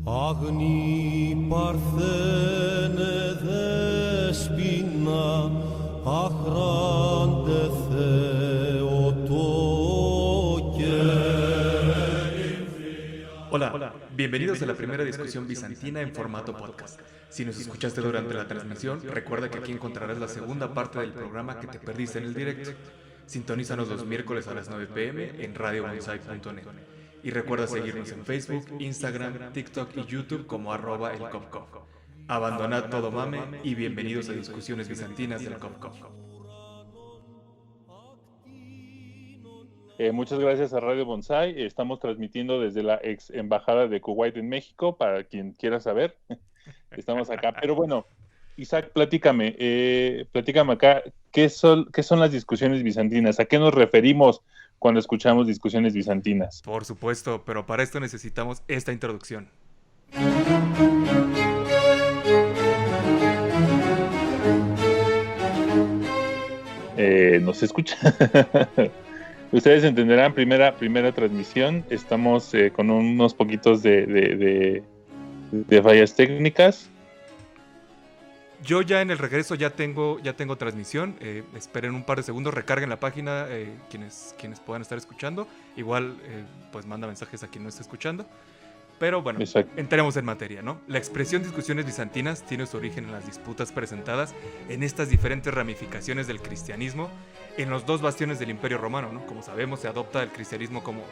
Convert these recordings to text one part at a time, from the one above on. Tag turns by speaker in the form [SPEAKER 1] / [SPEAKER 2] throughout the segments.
[SPEAKER 1] Agni parthene despina, achrante Theotoque.
[SPEAKER 2] Hola, bienvenidos a la primera discusión bizantina en formato podcast. Si nos escuchaste durante la transmisión, recuerda que aquí encontrarás la segunda parte del programa que te perdiste en el directo. Sintonízanos los miércoles a las 9 p.m. en radiobonsai.net. Y recuerda seguirnos en Facebook, Instagram, TikTok y YouTube como @elcopcop. Abandonad todo mame y bienvenidos a discusiones bizantinas del Copcop.
[SPEAKER 3] Muchas gracias a Radio Bonsai. Estamos transmitiendo desde la ex embajada de Kuwait en México, para quien quiera saber. Estamos acá. Pero bueno, Isaac, platícame acá, ¿qué son las discusiones bizantinas? ¿A qué nos referimos cuando escuchamos discusiones bizantinas?
[SPEAKER 2] Por supuesto, pero para esto necesitamos esta introducción.
[SPEAKER 3] ¿Nos escucha? Ustedes entenderán, primera transmisión. Estamos con unos poquitos de fallas técnicas.
[SPEAKER 2] Yo ya en el regreso ya tengo transmisión. Esperen un par de segundos, recarguen la página quienes puedan estar escuchando. Igual pues manda mensajes a quien no esté escuchando. Pero bueno,
[SPEAKER 3] Exacto.
[SPEAKER 2] Entremos en materia, ¿no? La expresión discusiones bizantinas tiene su origen en las disputas presentadas en estas diferentes ramificaciones del cristianismo en los dos bastiones del Imperio Romano, ¿no? Como sabemos, se adopta el cristianismo como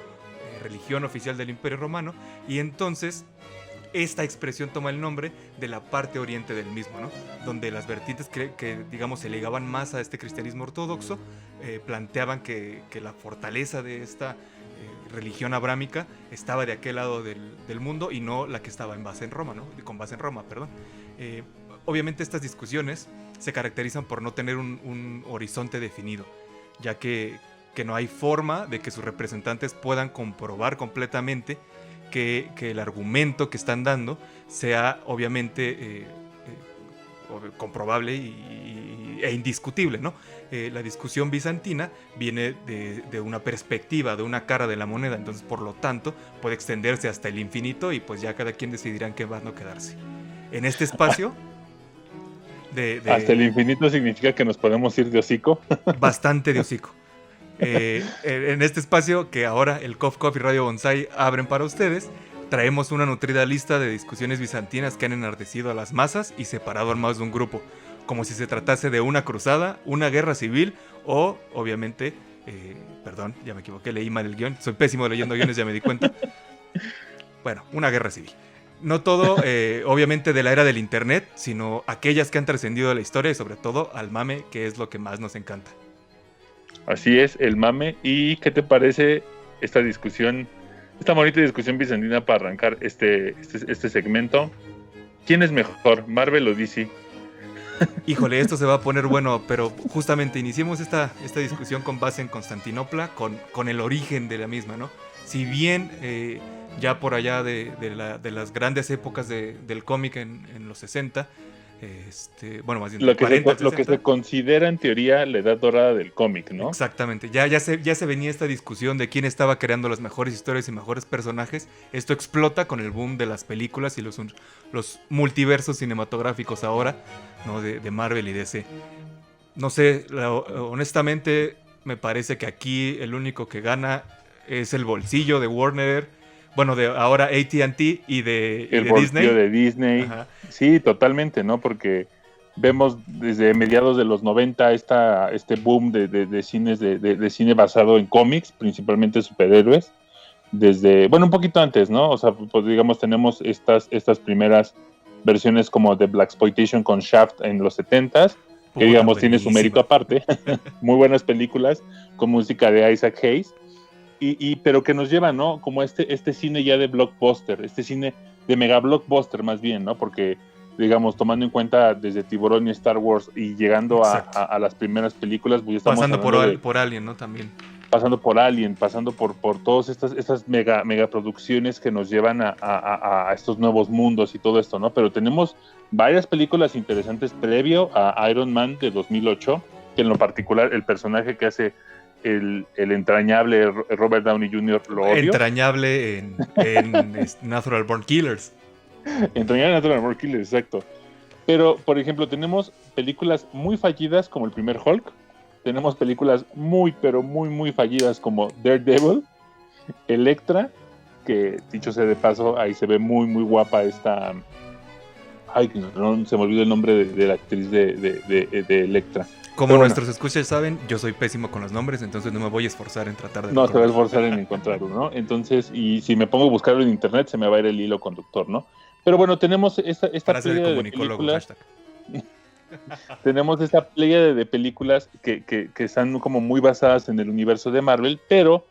[SPEAKER 2] religión oficial del Imperio Romano y entonces esta expresión toma el nombre de la parte oriente del mismo, ¿no? Donde las vertientes que digamos, se ligaban más a este cristianismo ortodoxo planteaban que la fortaleza de esta religión abrámica estaba de aquel lado del mundo y no la que estaba con base en Roma. Obviamente estas discusiones se caracterizan por no tener un horizonte definido, ya que no hay forma de que sus representantes puedan comprobar completamente que el argumento que están dando sea obviamente comprobable e indiscutible, ¿no? La discusión bizantina viene de una perspectiva, de una cara de la moneda, entonces por lo tanto puede extenderse hasta el infinito y pues ya cada quien decidirá en qué bando quedarse. En este espacio
[SPEAKER 3] hasta el infinito significa que nos podemos ir de hocico.
[SPEAKER 2] Bastante de hocico. En este espacio que ahora el Copcop y Radio Bonsai abren para ustedes, traemos una nutrida lista de discusiones bizantinas que han enardecido a las masas y separado a más de un grupo, como si se tratase de una cruzada, una guerra civil o, obviamente, perdón, ya me equivoqué, leí mal el guión, soy pésimo leyendo guiones, ya me di cuenta. Bueno, una guerra civil. No todo, obviamente, de la era del internet, sino aquellas que han trascendido a la historia y sobre todo al mame, que es lo que más nos encanta.
[SPEAKER 3] Así es, el mame. ¿Y qué te parece esta discusión, esta bonita discusión bizantina para arrancar este segmento? ¿Quién es mejor, Marvel o DC?
[SPEAKER 2] Híjole, esto se va a poner bueno, pero justamente iniciemos esta discusión con base en Constantinopla, con el origen de la misma, ¿no? Si bien ya por allá de las grandes épocas del cómic en los 60, bueno, más bien
[SPEAKER 3] lo que
[SPEAKER 2] 40,
[SPEAKER 3] lo que se considera en teoría la edad dorada del cómic, ¿no?
[SPEAKER 2] Exactamente, ya se venía esta discusión de quién estaba creando las mejores historias y mejores personajes. Esto explota con el boom de las películas y los multiversos cinematográficos ahora, ¿no? de Marvel y DC. No sé, honestamente me parece que aquí el único que gana es el bolsillo de Warner. Bueno, de ahora AT&T y de Disney.
[SPEAKER 3] El de Disney. Ajá. Sí, totalmente, ¿no? Porque vemos desde mediados de los 90 este boom de cines de cine basado en cómics, principalmente superhéroes. Desde, bueno, un poquito antes, ¿no? O sea, pues digamos, tenemos estas primeras versiones como de Blaxploitation con Shaft en los 70s, que digamos tiene su mérito aparte. Muy buenas películas con música de Isaac Hayes. Pero que nos lleva, ¿no? Como este cine ya de blockbuster, este cine de mega blockbuster más bien, ¿no? Porque, digamos, tomando en cuenta desde Tiburón y Star Wars y llegando a las primeras películas, pues estamos
[SPEAKER 2] pasando por Alien, ¿no? También.
[SPEAKER 3] Pasando por Alien, pasando por todas estas mega producciones que nos llevan a estos nuevos mundos y todo esto, ¿no? Pero tenemos varias películas interesantes previo a Iron Man de 2008, que en lo particular el personaje que hace el entrañable Robert Downey Jr. lo odio.
[SPEAKER 2] Entrañable en Natural Born Killers.
[SPEAKER 3] Entrañar Natural Born Killers, exacto. Pero, por ejemplo, tenemos películas muy fallidas como el primer Hulk. Tenemos películas muy, pero muy, muy fallidas como Daredevil, Elektra, que dicho sea de paso, ahí se ve muy, muy guapa esta... Ay, no, se me olvidó el nombre de la actriz de Elektra.
[SPEAKER 2] Como
[SPEAKER 3] Pero bueno,
[SPEAKER 2] nuestros escuchas saben, yo soy pésimo con los nombres, entonces no me voy a esforzar en tratar de
[SPEAKER 3] no, se va a
[SPEAKER 2] recordar.
[SPEAKER 3] esforzar en encontrarlo, ¿no? Entonces, y si me pongo a buscarlo en internet, se me va a ir el hilo conductor, ¿no? Pero bueno, tenemos esta
[SPEAKER 2] Frase de
[SPEAKER 3] pléyade de
[SPEAKER 2] comunicólogo,
[SPEAKER 3] películas,
[SPEAKER 2] hashtag.
[SPEAKER 3] tenemos esta pléyade de películas que están como muy basadas en el universo de Marvel, pero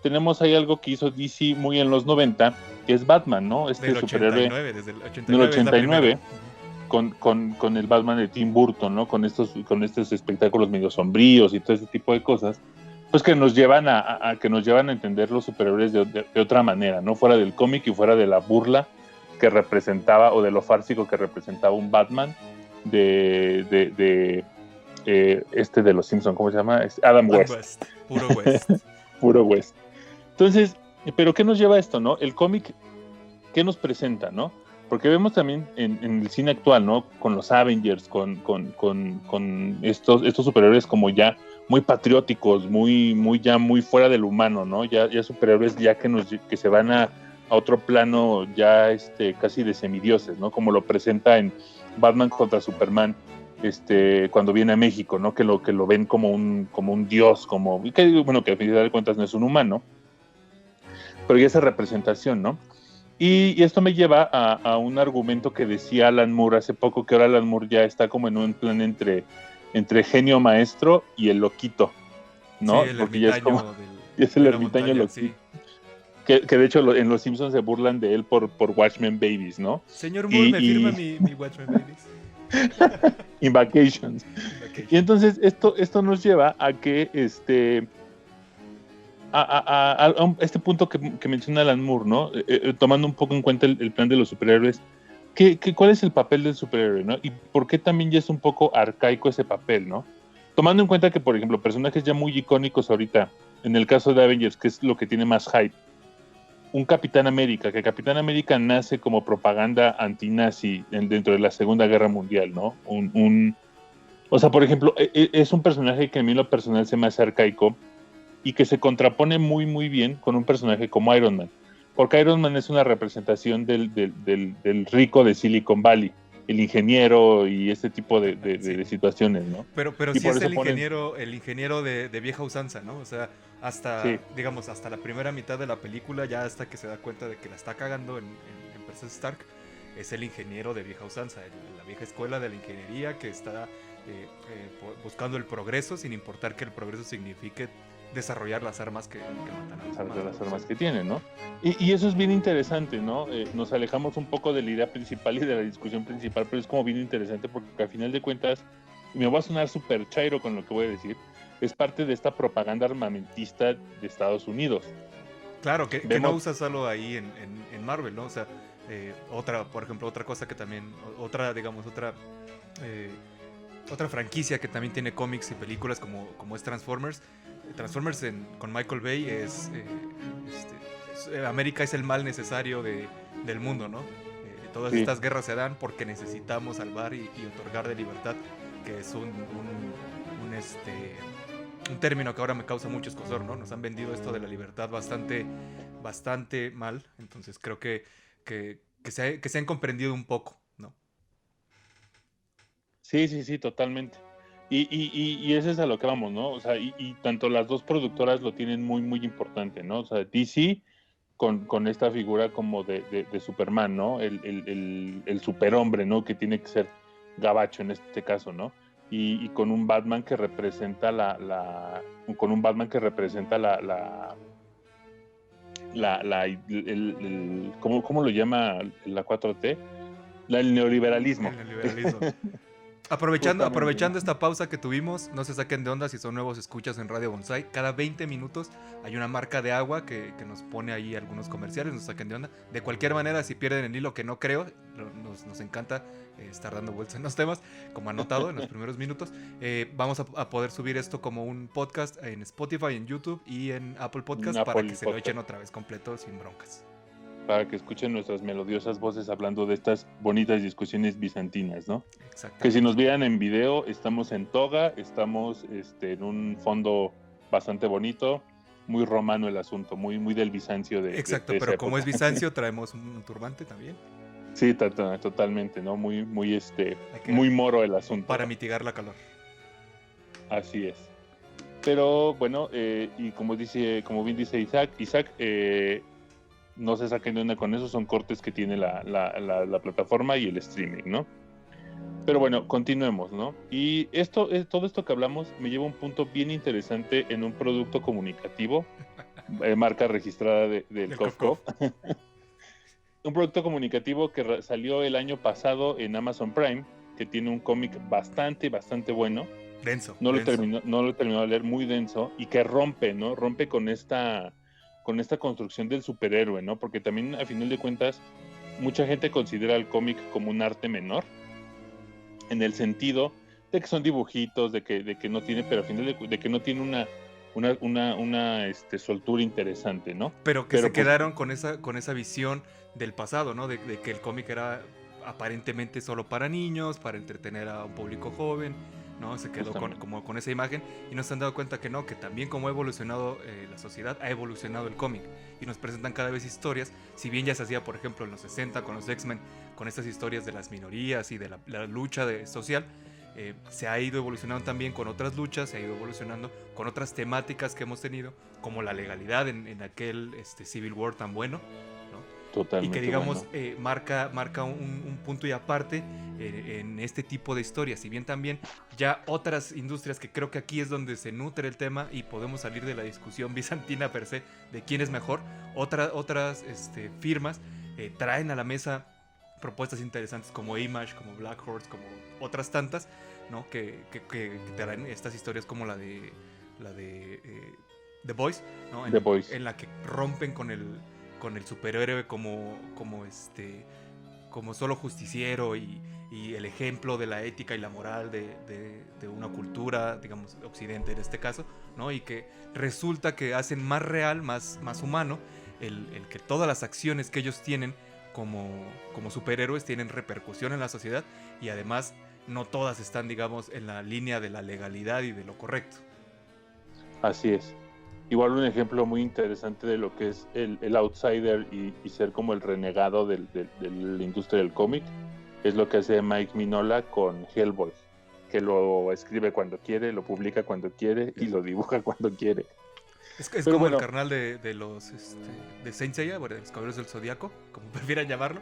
[SPEAKER 3] tenemos ahí algo que hizo DC muy en los 90, que es Batman, ¿no? Este
[SPEAKER 2] Del
[SPEAKER 3] superhéroe
[SPEAKER 2] 89, desde el 89
[SPEAKER 3] del
[SPEAKER 2] es la primera.
[SPEAKER 3] 89, con el Batman de Tim Burton, ¿no? Con estos espectáculos medio sombríos y todo ese tipo de cosas, pues que nos llevan a entender los superhéroes de otra manera, ¿no? Fuera del cómic y fuera de la burla que representaba, o de lo fársico que representaba un Batman de los Simpson, ¿cómo se llama? Adam West.
[SPEAKER 2] Puro West.
[SPEAKER 3] Puro West. Entonces, ¿pero qué nos lleva a esto, no? El cómic, ¿qué nos presenta, no? Porque vemos también en el cine actual, ¿no? Con los Avengers, con estos superhéroes como ya muy patrióticos, ya muy fuera del humano, ¿no? Ya superhéroes ya que se van a otro plano ya casi de semidioses, ¿no? Como lo presenta en Batman contra Superman, cuando viene a México, ¿no? Que lo ven como un dios, que a fin de cuentas no es un humano, pero ya esa representación, ¿no? Y esto me lleva a un argumento que decía Alan Moore hace poco, que ahora Alan Moore ya está como en un plan entre genio maestro y el loquito, ¿no?
[SPEAKER 2] Sí, el
[SPEAKER 3] porque ya es el ermitaño loquito.
[SPEAKER 2] Sí.
[SPEAKER 3] Que de hecho en Los Simpsons se burlan de él por Watchmen Babies, ¿no?
[SPEAKER 2] Señor Moore, ¿me firma mi Watchmen Babies?
[SPEAKER 3] In Vacations. Y entonces esto nos lleva a que a este punto que menciona Alan Moore, ¿no? Tomando un poco en cuenta el plan de los superhéroes, ¿cuál es el papel del superhéroe, ¿no? Y por qué también ya es un poco arcaico ese papel, ¿no? Tomando en cuenta que, por ejemplo, personajes ya muy icónicos ahorita, en el caso de Avengers, que es lo que tiene más hype, un Capitán América, que Capitán América nace como propaganda antinazi dentro de la Segunda Guerra Mundial, ¿no? O sea, por ejemplo, es un personaje que a mí en lo personal se me hace arcaico y que se contrapone muy, muy bien con un personaje como Iron Man. Porque Iron Man es una representación del rico de Silicon Valley, el ingeniero y este tipo de situaciones, ¿no?
[SPEAKER 2] Pero
[SPEAKER 3] y
[SPEAKER 2] sí es el ingeniero de vieja usanza, ¿no? O sea, hasta la primera mitad de la película, ya hasta que se da cuenta de que la está cagando en Empresa Stark, es el ingeniero de vieja usanza, la vieja escuela de la ingeniería que está buscando el progreso, sin importar que el progreso signifique desarrollar las armas que matan a los demás.
[SPEAKER 3] Las armas que tienen, ¿no? Y eso es bien interesante, ¿no? Nos alejamos un poco de la idea principal y de la discusión principal, pero es como bien interesante porque al final de cuentas, y me voy a sonar súper chairo con lo que voy a decir, es parte de esta propaganda armamentista de Estados Unidos.
[SPEAKER 2] Claro, que no usa solo ahí en Marvel, ¿no? O sea, por ejemplo, otra cosa que también, otra franquicia que también tiene cómics y películas como es Transformers. Transformers con Michael Bay América es el mal necesario del mundo, ¿no? Todas estas guerras se dan porque necesitamos salvar y otorgar de libertad, que es un término que ahora me causa mucho escozor, ¿no? Nos han vendido esto de la libertad bastante mal, entonces creo que se han comprendido un poco, ¿no?
[SPEAKER 3] Sí, totalmente. Y eso es a lo que vamos, ¿no? O sea, y tanto las dos productoras lo tienen muy, muy importante, ¿no? O sea, DC con esta figura como de Superman, ¿no? El superhombre, ¿no? Que tiene que ser gabacho en este caso, ¿no? Y con un Batman que representa ¿cómo lo llama la 4T? El neoliberalismo.
[SPEAKER 2] El neoliberalismo. Aprovechando esta pausa que tuvimos, no se saquen de onda si son nuevos escuchas en Radio Bonsai. Cada 20 minutos hay una marca de agua que nos pone ahí algunos comerciales, no se saquen de onda. De cualquier manera, si pierden el hilo, que no creo, nos encanta estar dando vueltas en los temas, como anotado en los primeros minutos. Vamos a poder subir esto como un podcast en Spotify, en YouTube y en Apple Podcast para que se lo echen otra vez completo sin broncas.
[SPEAKER 3] para que escuchen nuestras melodiosas voces hablando de estas bonitas discusiones bizantinas, ¿no?
[SPEAKER 2] Exactamente.
[SPEAKER 3] Que si nos vieran en video, estamos en toga, estamos en un fondo bastante bonito, muy romano el asunto, muy del Bizancio de
[SPEAKER 2] Exacto,
[SPEAKER 3] de esa
[SPEAKER 2] pero como
[SPEAKER 3] época.
[SPEAKER 2] es Bizancio, traemos un turbante también.
[SPEAKER 3] Sí, totalmente, ¿no? Muy
[SPEAKER 2] que-
[SPEAKER 3] muy moro el asunto.
[SPEAKER 2] Para mitigar la calor.
[SPEAKER 3] Así es. Pero bueno, y como bien dice Isaac, no se saquen de onda con eso, son cortes que tiene la plataforma y el streaming, ¿no? Pero bueno, continuemos, ¿no? Y todo esto que hablamos me lleva a un punto bien interesante en un producto comunicativo, marca registrada del Cof Cof. Un producto comunicativo que salió el año pasado en Amazon Prime, que tiene un cómic bastante bueno.
[SPEAKER 2] Denso.
[SPEAKER 3] No lo he terminado de leer, muy denso, y que rompe, ¿no? Rompe con esta construcción del superhéroe, ¿no? Porque también, a final de cuentas, mucha gente considera el cómic como un arte menor, en el sentido de que son dibujitos, de que no tiene, pero a final de que no tiene una soltura interesante, ¿no?
[SPEAKER 2] Pero se quedaron con esa visión del pasado, ¿no? De que el cómic era aparentemente solo para niños, para entretener a un público joven, ¿no? Se quedó con esa imagen y nos han dado cuenta que no, que también como ha evolucionado la sociedad, ha evolucionado el cómic y nos presentan cada vez historias, si bien ya se hacía, por ejemplo, en los 60 con los X-Men, con estas historias de las minorías y de la lucha social, se ha ido evolucionando también con otras luchas, se ha ido evolucionando con otras temáticas que hemos tenido, como la legalidad en aquel Civil War tan bueno, ¿no?
[SPEAKER 3] Totalmente.
[SPEAKER 2] Y que digamos marca un punto y aparte en este tipo de historias. Si bien también ya otras industrias, que creo que aquí es donde se nutre el tema y podemos salir de la discusión bizantina per se de quién es mejor, otras firmas traen a la mesa propuestas interesantes como Image, como Black Horse, como otras tantas, ¿no? que traen estas historias como la de The Boys, ¿no?
[SPEAKER 3] The Boys.
[SPEAKER 2] En la que rompen con el superhéroe como solo justiciero y el ejemplo de la ética y la moral de una cultura, digamos, occidente en este caso, ¿no? Y que resulta que hacen más real, más humano, el que todas las acciones que ellos tienen como superhéroes tienen repercusión en la sociedad y además no todas están, digamos, en la línea de la legalidad y de lo correcto.
[SPEAKER 3] Así es. Igual un ejemplo muy interesante de lo que es el outsider y ser como el renegado de la industria del cómic es lo que hace Mike Mignola con Hellboy, que lo escribe cuando quiere, lo publica cuando quiere y lo dibuja cuando quiere.
[SPEAKER 2] Es como bueno, el carnal de los de Saint Seiya, bueno, de los Caballeros del Zodiaco, como prefieran llamarlo.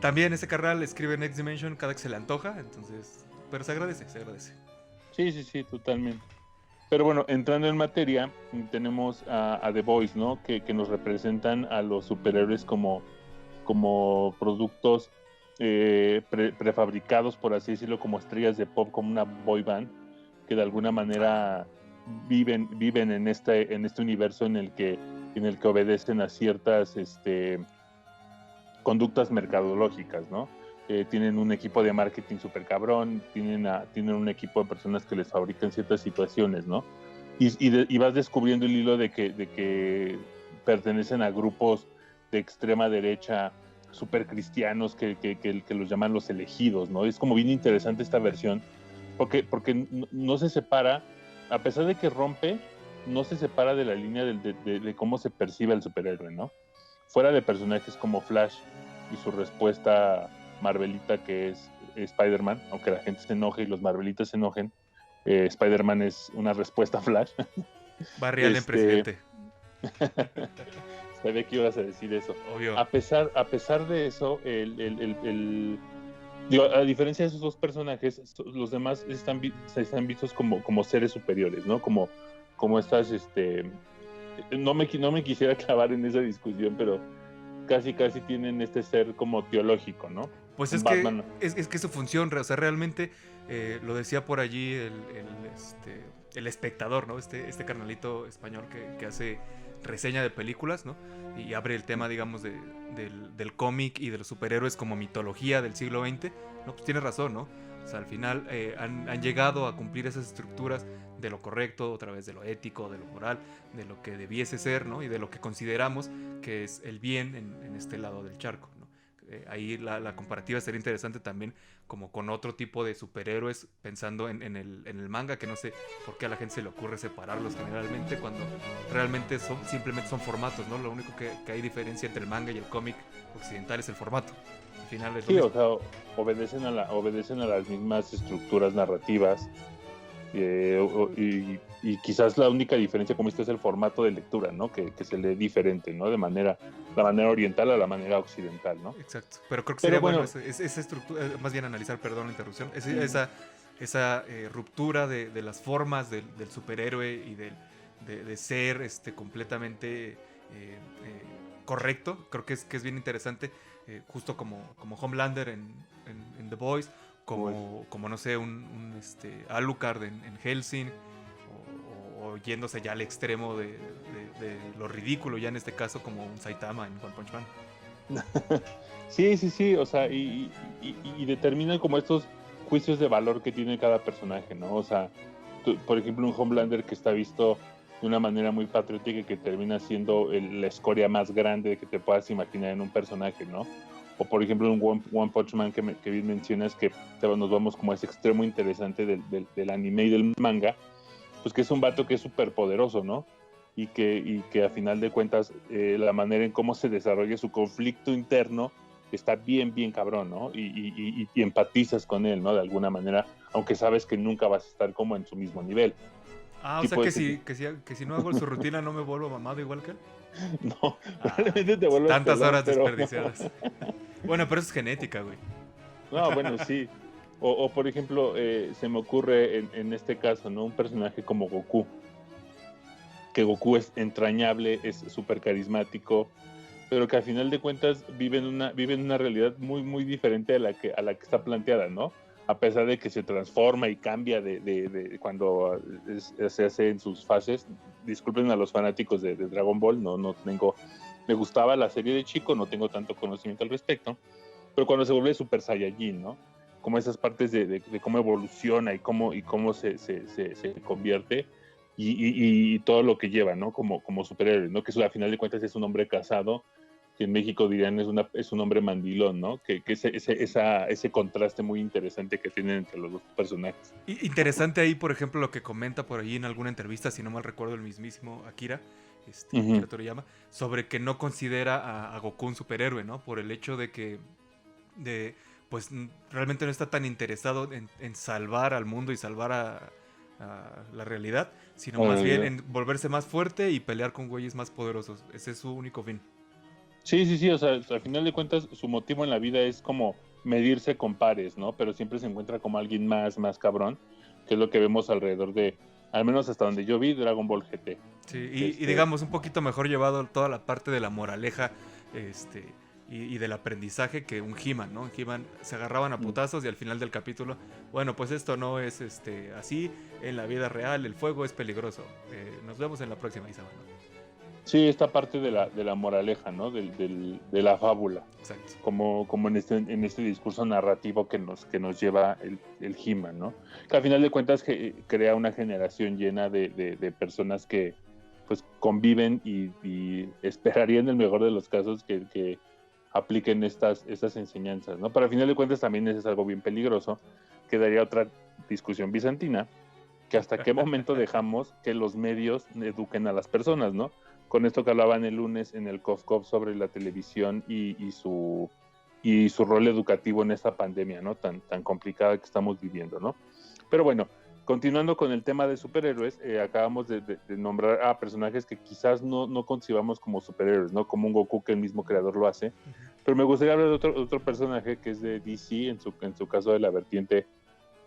[SPEAKER 2] También ese carnal escribe en Next Dimension cada que se le antoja, entonces, pero se agradece.
[SPEAKER 3] Sí, totalmente. Pero bueno, entrando en materia, tenemos a The Boys, ¿no? Que nos representan a los superhéroes como productos prefabricados, por así decirlo, como estrellas de pop, como una boy band, que de alguna manera viven en este universo en el que obedecen a ciertas conductas mercadológicas, ¿no? Tienen un equipo de marketing súper cabrón, tienen un equipo de personas que les fabrican ciertas situaciones, ¿no? Y vas descubriendo el hilo de que pertenecen a grupos de extrema derecha súper cristianos que los llaman los elegidos, ¿no? Es como bien interesante esta versión, porque no se separa, a pesar de que rompe, no se separa de la línea de cómo se percibe el superhéroe, ¿no? Fuera de personajes como Flash y su respuesta Marvelita, que es Spider-Man, aunque la gente se enoje y los Marvelitas se enojen, Spider-Man es una respuesta a Flash.
[SPEAKER 2] Barrial en presidente.
[SPEAKER 3] Sabía que ibas a decir eso.
[SPEAKER 2] Obvio.
[SPEAKER 3] A pesar de eso, digo, a diferencia de esos dos personajes, los demás están vistos como seres superiores, ¿no? Como estas, no me quisiera clavar en esa discusión, pero casi tienen este ser como teológico, ¿no?
[SPEAKER 2] Pues es
[SPEAKER 3] Batman.
[SPEAKER 2] que es su función, o sea, realmente lo decía por allí el espectador, ¿no? Este carnalito español que hace reseña de películas, ¿no? Y abre el tema, digamos, del cómic y de los superhéroes como mitología del siglo XX, no, pues tienes razón, ¿no? O sea, al final han llegado a cumplir esas estructuras de lo correcto, a través de lo ético, de lo moral, de lo que debiese ser, ¿no? Y de lo que consideramos que es el bien en este lado del charco, ¿no? Ahí la comparativa sería interesante también como con otro tipo de superhéroes, pensando en el manga, que no sé por qué a la gente se le ocurre separarlos generalmente cuando realmente simplemente son formatos, ¿no? Lo único que hay diferencia entre el manga y el cómic occidental es el formato. Al final es lo mismo.
[SPEAKER 3] O sea, obedecen a las mismas estructuras narrativas. Y quizás la única diferencia, como esto, es el formato de lectura, ¿no? Que se lee diferente, ¿no? La manera oriental a la manera occidental, ¿no?
[SPEAKER 2] Exacto. Pero creo que sería
[SPEAKER 3] bueno,
[SPEAKER 2] esa estructura, más bien analizar, perdón la interrupción, esa ruptura de las formas del superhéroe y de ser completamente correcto. Creo que es bien interesante, justo como Homelander en The Boys, como no sé, un Alucard en Hellsing, o yéndose ya al extremo de lo ridículo, ya en este caso como un Saitama en One Punch Man.
[SPEAKER 3] Sí, o sea, y determinan como estos juicios de valor que tiene cada personaje, ¿no? O sea, por ejemplo, un Homelander que está visto de una manera muy patriótica y que termina siendo la escoria más grande que te puedas imaginar en un personaje, ¿no? O por ejemplo un One Punch Man que bien mencionas, que nos vamos como a ese extremo interesante del anime y del manga, pues que es un vato que es súper poderoso, ¿no? Y que a final de cuentas la manera en cómo se desarrolla su conflicto interno está bien cabrón, ¿no? Y empatizas con él, ¿no? De alguna manera, aunque sabes que nunca vas a estar como en su mismo nivel.
[SPEAKER 2] O sea que si no hago su rutina no me vuelvo mamado igual que él.
[SPEAKER 3] No, probablemente te vuelves
[SPEAKER 2] tantas
[SPEAKER 3] pelón,
[SPEAKER 2] horas desperdiciadas. Bueno, pero eso es genética, güey.
[SPEAKER 3] No, bueno, sí. O por ejemplo, se me ocurre en este caso, ¿no? Un personaje como Goku. Que Goku es entrañable, es súper carismático, pero que al final de cuentas vive en una realidad muy diferente a la que está planteada, ¿no? A pesar de que se transforma y cambia de cuando se hace en sus fases. Disculpen a los fanáticos de Dragon Ball, no tengo, me gustaba la serie de chico, no tengo tanto conocimiento al respecto, pero cuando se vuelve Super Saiyajin, ¿no? Como esas partes de cómo evoluciona y cómo se convierte, y todo lo que lleva, ¿no? Como superhéroe, ¿no? Que eso, a final de cuentas es un hombre casado, que en México dirían es un hombre mandilón, ¿no? Que ese contraste muy interesante que tienen entre los dos personajes.
[SPEAKER 2] Interesante ahí, por ejemplo, lo que comenta por ahí en alguna entrevista, si no mal recuerdo, el mismísimo Akira, Akira Toriyama, sobre que no considera a Goku un superhéroe, ¿no? Por el hecho de que pues realmente no está tan interesado en salvar al mundo y salvar a la realidad, sino más bien en volverse más fuerte y pelear con güeyes más poderosos. Ese es su único fin.
[SPEAKER 3] Sí, o sea, al final de cuentas su motivo en la vida es como medirse con pares, ¿no? Pero siempre se encuentra como alguien más cabrón, que es lo que vemos alrededor de, al menos hasta donde yo vi, Dragon Ball GT.
[SPEAKER 2] Sí, y digamos un poquito mejor llevado toda la parte de la moraleja, y del aprendizaje, que un He-Man, ¿no? He-Man se agarraban a putazos y al final del capítulo, bueno, pues esto no es así, en la vida real el fuego es peligroso. Nos vemos en la próxima, Isabel, ¿no?
[SPEAKER 3] Sí, esta parte de la moraleja, ¿no? De la fábula.
[SPEAKER 2] Exacto.
[SPEAKER 3] Como en este discurso narrativo que nos lleva el He-Man, ¿no? Que al final de cuentas crea una generación llena de personas que pues conviven y esperarían, en el mejor de los casos, que apliquen estas enseñanzas, ¿no? Pero al final de cuentas también es algo bien peligroso, que daría otra discusión bizantina, que hasta qué momento dejamos que los medios eduquen a las personas, ¿no? Con esto que hablaban el lunes en el COF sobre la televisión y su rol educativo en esta pandemia, ¿no? Tan complicada que estamos viviendo, ¿no? Pero bueno, continuando con el tema de superhéroes, acabamos de nombrar a personajes que quizás no concibamos como superhéroes, ¿no? Como un Goku, que el mismo creador lo hace. Pero me gustaría hablar de otro personaje que es de DC, en su caso de la vertiente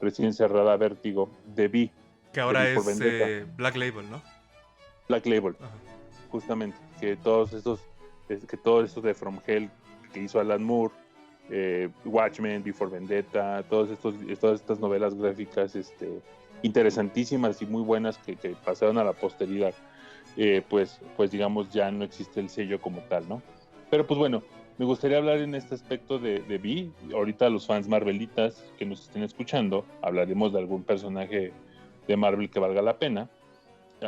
[SPEAKER 3] recién cerrada Vértigo, de V.
[SPEAKER 2] Que ahora es Black Label, ¿no?
[SPEAKER 3] Black Label. Ajá. Justamente, que todos estos de From Hell que hizo Alan Moore, Watchmen, V for Vendetta, todas estas novelas gráficas interesantísimas y muy buenas que pasaron a la posteridad. pues digamos ya no existe el sello como tal, ¿no? Pero pues bueno, me gustaría hablar en este aspecto de Vi. Ahorita los fans marvelitas que nos estén escuchando, hablaremos de algún personaje de Marvel que valga la pena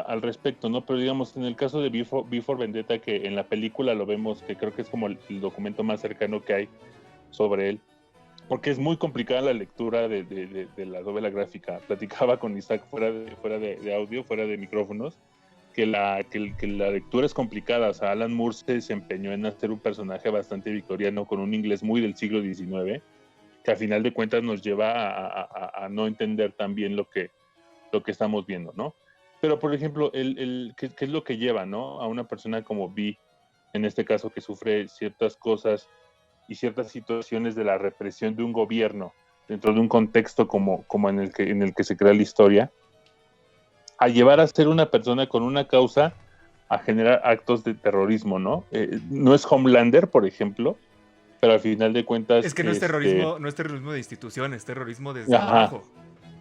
[SPEAKER 3] al respecto, ¿no? Pero digamos, en el caso de V for Vendetta, que en la película lo vemos, que creo que es como el documento más cercano que hay sobre él, porque es muy complicada la lectura de la novela gráfica. Platicaba con Isaac fuera de audio, fuera de micrófonos, que la lectura es complicada. O sea, Alan Moore se desempeñó en hacer un personaje bastante victoriano con un inglés muy del siglo XIX, que a final de cuentas nos lleva a no entender tan bien lo que estamos viendo, ¿no? Pero, por ejemplo, ¿qué es lo que lleva, ¿no? A una persona como Vi, en este caso, que sufre ciertas cosas y ciertas situaciones de la represión de un gobierno dentro de un contexto como en el que se crea la historia, a llevar a ser una persona con una causa a generar actos de terrorismo, ¿no? No es Homelander, por ejemplo, pero al final de cuentas...
[SPEAKER 2] Es que no es terrorismo, no es terrorismo de instituciones, es terrorismo desde
[SPEAKER 3] Ajá,
[SPEAKER 2] abajo.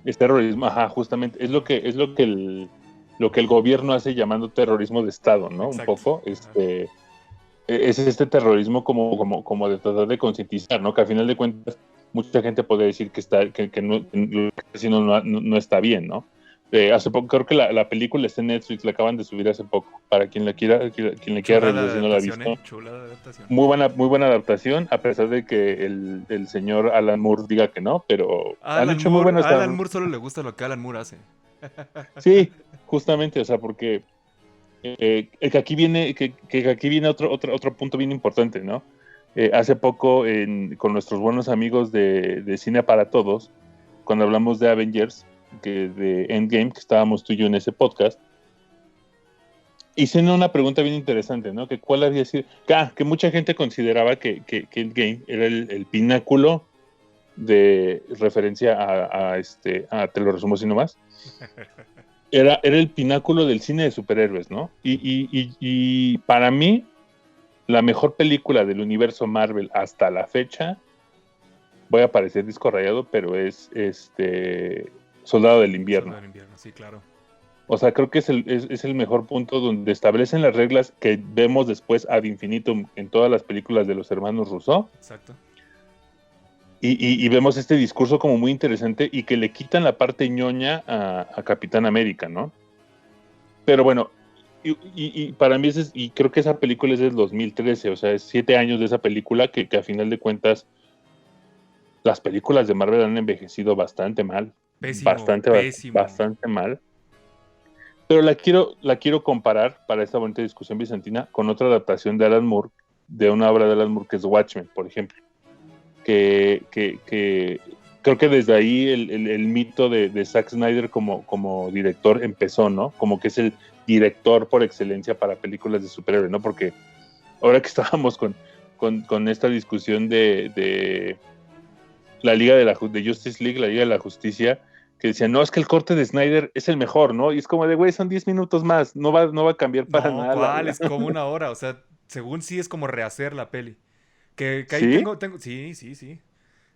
[SPEAKER 3] es terrorismo, ajá, justamente. Es lo que el gobierno hace llamando terrorismo de Estado, ¿no?
[SPEAKER 2] Exacto.
[SPEAKER 3] Un poco, es este terrorismo como de tratar de concientizar, ¿no? Que al final de cuentas mucha gente puede decir que no, lo que está haciendo no está bien, ¿no? Hace poco, creo que la película está en Netflix, la acaban de subir hace poco, para quien le quiera revisar si no la ha visto.
[SPEAKER 2] Chulada adaptación.
[SPEAKER 3] Muy buena adaptación, a pesar de que el señor Alan Moore diga que no, pero han hecho muy buenas.
[SPEAKER 2] A Alan Moore solo le gusta lo que Alan Moore hace.
[SPEAKER 3] Sí, justamente, o sea, porque que aquí viene, que aquí viene otro punto bien importante, ¿no? Hace poco, con nuestros buenos amigos de Cine para Todos, cuando hablamos de Avengers, de Endgame, que estábamos tú y yo en ese podcast, hicieron una pregunta bien interesante, ¿no? Que cuál había sido, que mucha gente consideraba que Endgame era el pináculo de referencia te lo resumo así nomás. Era el pináculo del cine de superhéroes, ¿no? Y para mí, la mejor película del universo Marvel hasta la fecha, voy a parecer disco rayado, pero es Soldado del Invierno.
[SPEAKER 2] Soldado del Invierno, sí, claro.
[SPEAKER 3] O sea, creo que es el mejor punto donde establecen las reglas que vemos después ad infinitum en todas las películas de los hermanos Rousseau.
[SPEAKER 2] Exacto.
[SPEAKER 3] Y vemos este discurso como muy interesante y que le quitan la parte ñoña a Capitán América, ¿no? Pero bueno, y para mí y creo que esa película es del 2013, o sea, es 7 años de esa película que a final de cuentas las películas de Marvel han envejecido bastante mal.
[SPEAKER 2] Pésimo,
[SPEAKER 3] Bastante mal. Pero la quiero comparar para esta bonita discusión bizantina con otra adaptación de Alan Moore, de una obra de Alan Moore que es Watchmen, por ejemplo. Que creo que desde ahí el mito de Zack Snyder como director empezó, ¿no? Como que es el director por excelencia para películas de superhéroes, ¿no? Porque ahora que estábamos con esta discusión de la Liga de Justice League, la Liga de la Justicia, que decían, no, es que el corte de Snyder es el mejor, ¿no? Y es como de, güey, son 10 minutos más, no va a cambiar para nada.
[SPEAKER 2] ¿Cuál? Es como 1 hora, o sea, según sí es como rehacer la peli. Que ahí
[SPEAKER 3] ¿Sí?
[SPEAKER 2] tengo, sí.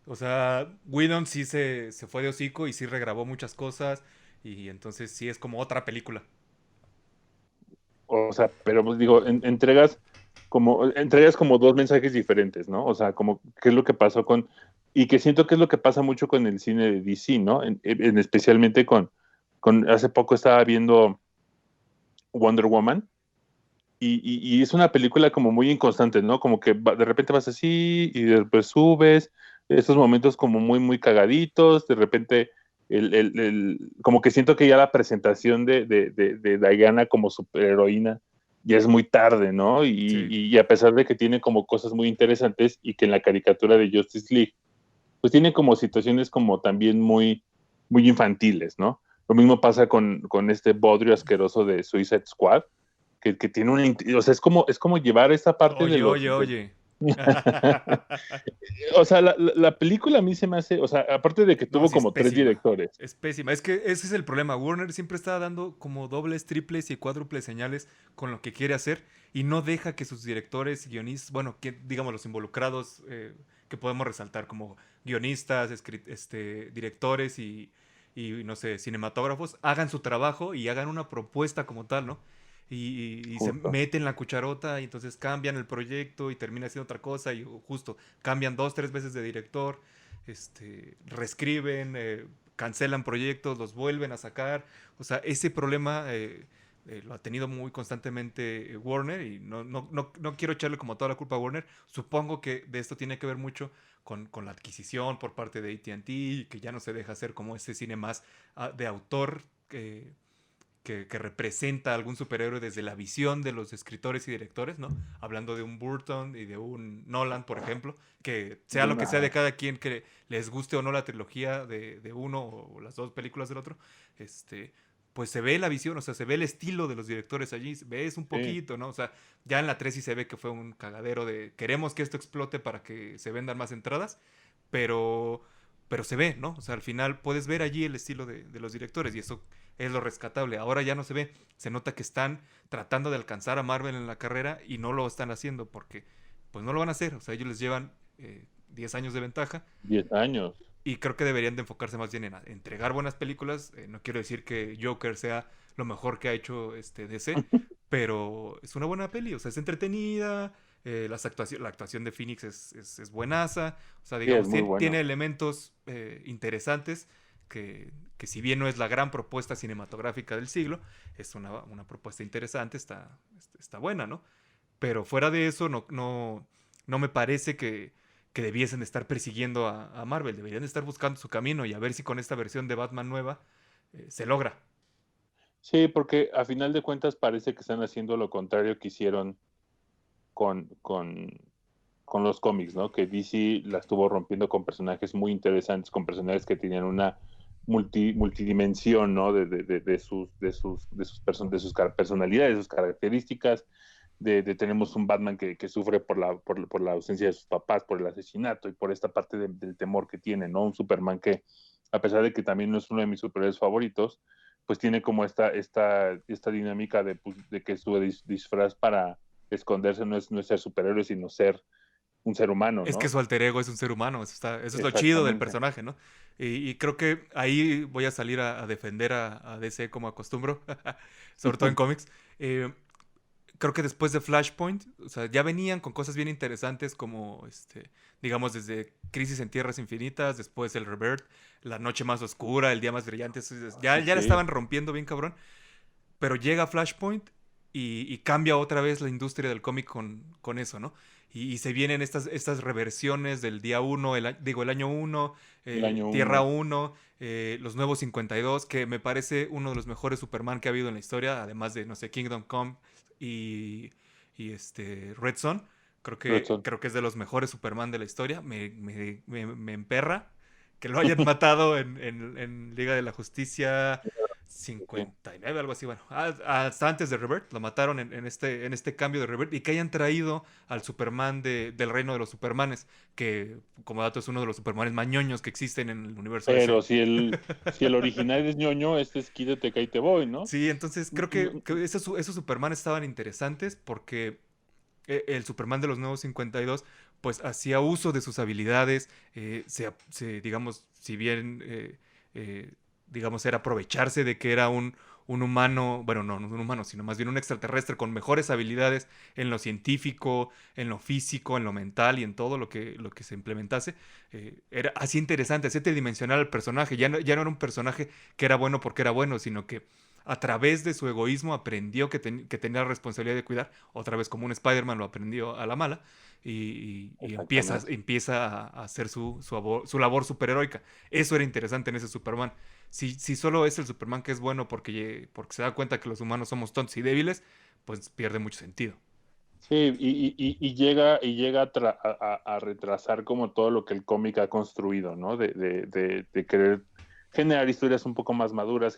[SPEAKER 2] O sea, Whedon sí se fue de hocico y sí regrabó muchas cosas. Y entonces sí es como otra película.
[SPEAKER 3] O sea, pero pues digo, entregas como dos mensajes diferentes, ¿no? O sea, como qué es lo que pasó y que siento que es lo que pasa mucho con el cine de DC, ¿no? Especialmente hace poco estaba viendo Wonder Woman. Y es una película como muy inconstante, ¿no? Como que de repente vas así y después subes, estos momentos como muy, muy cagaditos, de repente como que siento que ya la presentación de Diana como superheroína ya es muy tarde, ¿no?
[SPEAKER 2] Sí.
[SPEAKER 3] Y a pesar de que tiene como cosas muy interesantes y que en la caricatura de Justice League, pues tiene como situaciones como también muy, muy infantiles, ¿no? Lo mismo pasa con este bodrio asqueroso de Suicide Squad, que tiene o sea, es como llevar esa parte de los...
[SPEAKER 2] Oye.
[SPEAKER 3] O sea, la película a mí se me hace, o sea, aparte de que
[SPEAKER 2] No,
[SPEAKER 3] tuvo
[SPEAKER 2] sí, es
[SPEAKER 3] como 3
[SPEAKER 2] pésima.
[SPEAKER 3] directores.
[SPEAKER 2] Es pésima. Es que ese es el problema. Warner siempre está dando como dobles, triples y cuádruples señales con lo que quiere hacer y no deja que sus directores, guionistas, bueno, que digamos los involucrados que podemos resaltar como guionistas, directores y no sé, cinematógrafos, hagan su trabajo y hagan una propuesta como tal, ¿no? y se
[SPEAKER 3] Justo.
[SPEAKER 2] meten la cucharota y entonces cambian el proyecto y termina siendo otra cosa y justo cambian 2, 3 veces de director, reescriben, cancelan proyectos, los vuelven a sacar. O sea, ese problema lo ha tenido muy constantemente Warner y no quiero echarle como toda la culpa a Warner. Supongo que de esto tiene que ver mucho con la adquisición por parte de AT&T, que ya no se deja hacer como ese cine más de autor que representa a algún superhéroe desde la visión de los escritores y directores, ¿no? Hablando de un Burton y de un Nolan, por ejemplo, que sea lo que sea de cada quien que les guste o no la trilogía de uno o las dos películas del otro, pues se ve la visión, o sea, se ve el estilo de los directores allí, ves un
[SPEAKER 3] Sí,
[SPEAKER 2] poquito, ¿no? O sea, ya en la 3 sí se ve que fue un cagadero de queremos que esto explote para que se vendan más entradas, pero se ve, ¿no? O sea, al final puedes ver allí el estilo de los directores y eso es lo rescatable. Ahora ya no se ve, se nota que están tratando de alcanzar a Marvel en la carrera y no lo están haciendo porque pues no lo van a hacer, o sea, ellos les llevan 10 años de ventaja
[SPEAKER 3] 10 años.
[SPEAKER 2] y creo que deberían de enfocarse más bien en entregar buenas películas. No quiero decir que Joker sea lo mejor que ha hecho DC, pero es una buena peli, o sea, es entretenida, la actuación de Phoenix es buenaza, o sea,
[SPEAKER 3] Sí, es
[SPEAKER 2] digamos,
[SPEAKER 3] muy
[SPEAKER 2] tiene
[SPEAKER 3] bueno.
[SPEAKER 2] elementos interesantes que si bien no es la gran propuesta cinematográfica del siglo, es una propuesta interesante, está buena, ¿no? Pero fuera de eso, no me parece que debiesen de estar persiguiendo a Marvel. Deberían de estar buscando su camino y a ver si con esta versión de Batman nueva se logra.
[SPEAKER 3] Sí, porque a final de cuentas parece que están haciendo lo contrario que hicieron con, con, con los cómics, ¿no? Que DC la estuvo rompiendo con personajes muy interesantes, con personajes que tenían una multidimensión, ¿no? De sus personalidades, de sus características. Tenemos un Batman que sufre por la ausencia de sus papás, por el asesinato y por esta parte del temor que tiene, ¿no? Un Superman que, a pesar de que también no es uno de mis superhéroes favoritos, pues tiene como esta dinámica de que su disfraz para esconderse no es ser superhéroe, sino ser un ser humano,
[SPEAKER 2] Es que
[SPEAKER 3] ¿no?
[SPEAKER 2] su alter ego es un ser humano, eso es lo chido del
[SPEAKER 3] Exactamente.
[SPEAKER 2] personaje, ¿no? Y creo que ahí voy a salir a defender a DC como acostumbro, sobre todo en cómics. Eh, Creo que después de Flashpoint, o sea, ya venían con cosas bien interesantes como, digamos, desde Crisis en Tierras Infinitas, después el Rebirth, La Noche Más Oscura, El Día Más Brillante, ya la
[SPEAKER 3] Sí,
[SPEAKER 2] estaban rompiendo bien cabrón, pero llega Flashpoint y cambia otra vez la industria del cómic con eso, ¿no? Y se vienen estas reversiones del día uno, el año uno,
[SPEAKER 3] el año
[SPEAKER 2] Tierra
[SPEAKER 3] uno.
[SPEAKER 2] uno, los nuevos 52, que me parece uno de los mejores Superman que ha habido en la historia, además de, no sé, Kingdom Come y Red Son. Creo que es de los mejores Superman de la historia. Me emperra que lo hayan matado en Liga de la Justicia
[SPEAKER 3] Sí.
[SPEAKER 2] 59, algo así, bueno, hasta antes de Rebirth, lo mataron en este cambio de Rebirth y que hayan traído al Superman del reino de los Supermanes, que como dato es uno de los Supermanes mañoños que existen en el universo DC.
[SPEAKER 3] Pero si el original es ñoño, este es Quítate que ahí te voy, ¿no?
[SPEAKER 2] Sí, entonces creo
[SPEAKER 3] No,
[SPEAKER 2] que esos Supermanes estaban interesantes porque el Superman de los nuevos 52 pues hacía uso de sus habilidades, digamos, si bien, digamos, era aprovecharse de que era un humano, bueno, no un humano, sino más bien un extraterrestre con mejores habilidades en lo científico, en lo físico, en lo mental y en todo lo que se implementase, era así interesante, así tridimensional el personaje, ya no era un personaje que era bueno porque era bueno, sino que a través de su egoísmo aprendió que tenía la responsabilidad de cuidar, otra vez como un Spider-Man lo aprendió a la mala, y
[SPEAKER 3] exactamente.
[SPEAKER 2] empieza a hacer su labor superheroica. Eso era interesante en ese Superman. Si solo es el Superman que es bueno porque se da cuenta que los humanos somos tontos y débiles, pues pierde mucho sentido.
[SPEAKER 3] Sí, y llega a retrasar como todo lo que el cómic ha construido, ¿no? De querer generar historias un poco más maduras,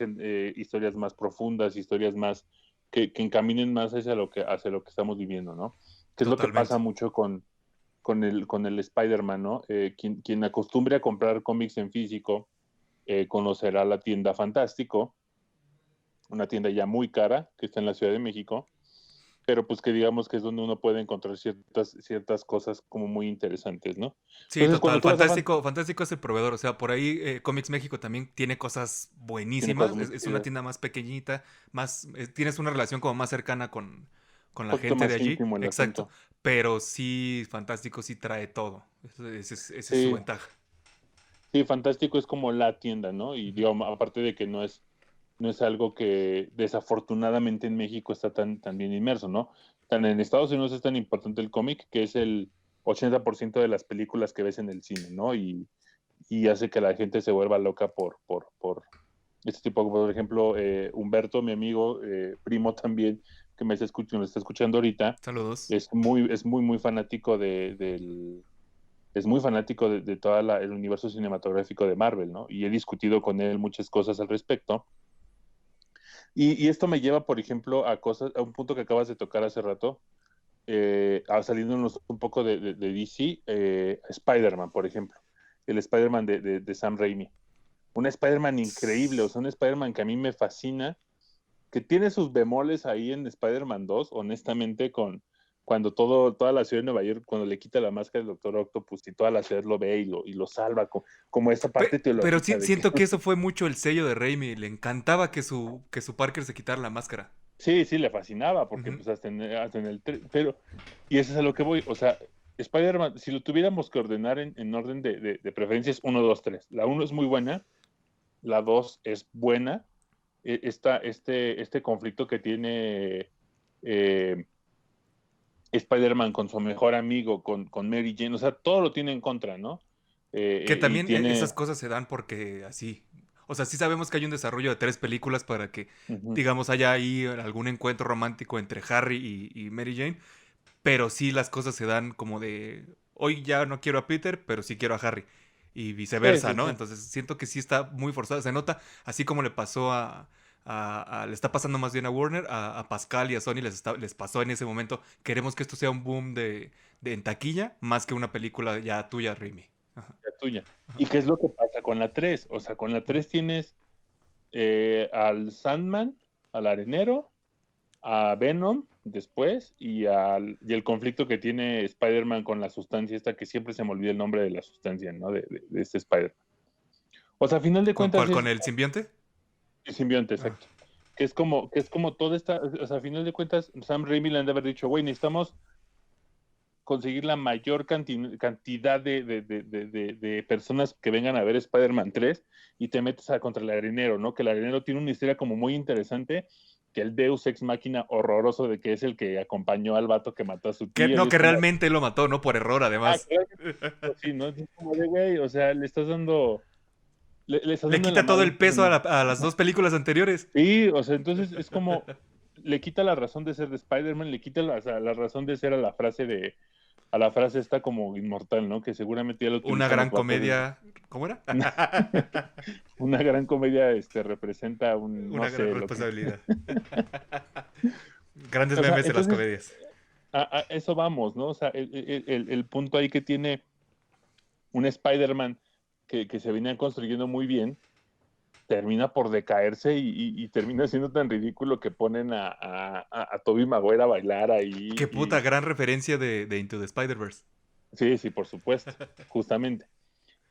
[SPEAKER 3] historias más profundas, historias más que encaminen más hacia lo que estamos viviendo, ¿no? Que es lo que pasa
[SPEAKER 2] Totalmente.
[SPEAKER 3] mucho con el Spider-Man, ¿no? Quien acostumbre a comprar cómics en físico, conocerá la tienda Fantástico, una tienda ya muy cara que está en la Ciudad de México, pero pues que digamos que es donde uno puede encontrar ciertas cosas como muy interesantes, ¿no?
[SPEAKER 2] Sí,
[SPEAKER 3] Entonces, cuando
[SPEAKER 2] total.
[SPEAKER 3] tú vas a
[SPEAKER 2] Fantástico es el proveedor. O sea, por ahí Comics México también tiene cosas
[SPEAKER 3] tiene cosas
[SPEAKER 2] buenísimas.
[SPEAKER 3] muy
[SPEAKER 2] Es una
[SPEAKER 3] chidas,
[SPEAKER 2] tienda más pequeñita, tienes una relación como más cercana con
[SPEAKER 3] un
[SPEAKER 2] la
[SPEAKER 3] poquito
[SPEAKER 2] gente de
[SPEAKER 3] más
[SPEAKER 2] allí.
[SPEAKER 3] íntimo el
[SPEAKER 2] Exacto.
[SPEAKER 3] asunto.
[SPEAKER 2] Pero sí, Fantástico sí trae todo. Esa es su
[SPEAKER 3] Sí,
[SPEAKER 2] ventaja.
[SPEAKER 3] sí, Fantástico es como la tienda, ¿no? Y
[SPEAKER 2] Ujú.
[SPEAKER 3] digamos, aparte de que no es algo que desafortunadamente en México está tan bien inmerso, ¿no? Tan en Estados Unidos es tan importante el cómic que es el 80% de las películas que ves en el cine, ¿no? Y hace que la gente se vuelva loca por este tipo, por ejemplo, Humberto, mi amigo, primo también, que me está escuchando ahorita,
[SPEAKER 2] Saludos.
[SPEAKER 3] es muy fanático es muy fanático de todo el universo cinematográfico de Marvel, ¿no? Y he discutido con él muchas cosas al respecto. Y esto me lleva, por ejemplo, a un punto que acabas de tocar hace rato, saliéndonos un poco de DC, Spider-Man, por ejemplo, el Spider-Man de Sam Raimi. Un Spider-Man increíble, o sea, un Spider-Man que a mí me fascina, que tiene sus bemoles ahí en Spider-Man 2, honestamente, cuando toda la ciudad de Nueva York, cuando le quita la máscara del Doctor Octopus y toda la ciudad lo ve y lo salva, como esa parte
[SPEAKER 2] Pero
[SPEAKER 3] teológica de que
[SPEAKER 2] siento que eso fue mucho el sello de Raimi. Le encantaba que su Parker se quitara la máscara.
[SPEAKER 3] sí, sí, le fascinaba, porque
[SPEAKER 2] Ujú.
[SPEAKER 3] pues pero, y eso es a lo que voy, o sea, Spider-Man, si lo tuviéramos que ordenar en orden de preferencias, 1, 2, 3. La uno es muy buena, la 2 es buena, este conflicto que tiene eh, Spider-Man con su mejor amigo, con Mary Jane, o sea, todo lo tiene en contra, ¿no?
[SPEAKER 2] Que
[SPEAKER 3] Y
[SPEAKER 2] también esas
[SPEAKER 3] tiene...
[SPEAKER 2] cosas se dan porque así. O sea, sí sabemos que hay un desarrollo de 3 películas para que,
[SPEAKER 3] Ujú.
[SPEAKER 2] digamos, haya ahí algún encuentro romántico entre Harry y Mary Jane. Pero sí las cosas se dan como de, hoy ya no quiero a Peter, pero sí quiero a Harry. Y
[SPEAKER 3] Sí,
[SPEAKER 2] viceversa,
[SPEAKER 3] sí,
[SPEAKER 2] ¿no?
[SPEAKER 3] sí.
[SPEAKER 2] Entonces siento que sí está muy forzada. Se nota, así como le pasó le está pasando más bien a Warner, a Pascal y a Sony les pasó en ese momento. Queremos que esto sea un boom en taquilla, más que una película ya tuya, Raimi. Ajá,
[SPEAKER 3] La tuya.
[SPEAKER 2] ajá.
[SPEAKER 3] ¿Y qué es lo que pasa con la 3? O sea, con la 3 tienes al Sandman, al Arenero, a Venom después y el conflicto que tiene Spider-Man con la sustancia esta que siempre se me olvida el nombre de la sustancia, ¿no? De este Spider-Man. O sea, a final de
[SPEAKER 2] ¿Con
[SPEAKER 3] cuentas
[SPEAKER 2] cuál? ¿Con
[SPEAKER 3] es
[SPEAKER 2] el simbionte?
[SPEAKER 3] el simbionte,
[SPEAKER 2] Ah,
[SPEAKER 3] exacto. Que es como toda esta, o sea, a final de cuentas, Sam Raimi le han de haber dicho, güey, necesitamos conseguir la mayor cantidad de personas que vengan a ver Spider-Man 3 y te metes contra el arenero, ¿no? Que el arenero tiene una historia como muy interesante, que el Deus Ex Máquina horroroso de que es el que acompañó al vato que mató a su
[SPEAKER 2] que,
[SPEAKER 3] tía, y
[SPEAKER 2] no,
[SPEAKER 3] es
[SPEAKER 2] que
[SPEAKER 3] como,
[SPEAKER 2] realmente lo mató, ¿no? Por error, además.
[SPEAKER 3] claro, sí, ¿no? Es como de, güey, o sea, le estás
[SPEAKER 2] Le
[SPEAKER 3] dando en la
[SPEAKER 2] quita todo
[SPEAKER 3] madre.
[SPEAKER 2] el peso a las 2 películas anteriores.
[SPEAKER 3] Sí, o sea, entonces es como, le quita la razón de ser de Spider-Man, le quita o sea, la razón de ser a la frase esta como inmortal, ¿no? Que seguramente ya lo
[SPEAKER 2] Una
[SPEAKER 3] utilizan
[SPEAKER 2] gran
[SPEAKER 3] los vatos.
[SPEAKER 2] comedia. ¿Cómo era?
[SPEAKER 3] Una gran comedia representa no
[SPEAKER 2] Una gran
[SPEAKER 3] sé, lo que...
[SPEAKER 2] responsabilidad. Grandes
[SPEAKER 3] O sea,
[SPEAKER 2] memes de las
[SPEAKER 3] entonces
[SPEAKER 2] comedias.
[SPEAKER 3] a eso vamos, ¿no? O sea, el punto ahí que tiene un Spider-Man que se venía construyendo muy bien, termina por decaerse y termina siendo tan ridículo que ponen a Tobey Maguire a bailar ahí
[SPEAKER 2] Qué puta gran referencia de Into the Spider-Verse.
[SPEAKER 3] sí, sí, por supuesto, justamente.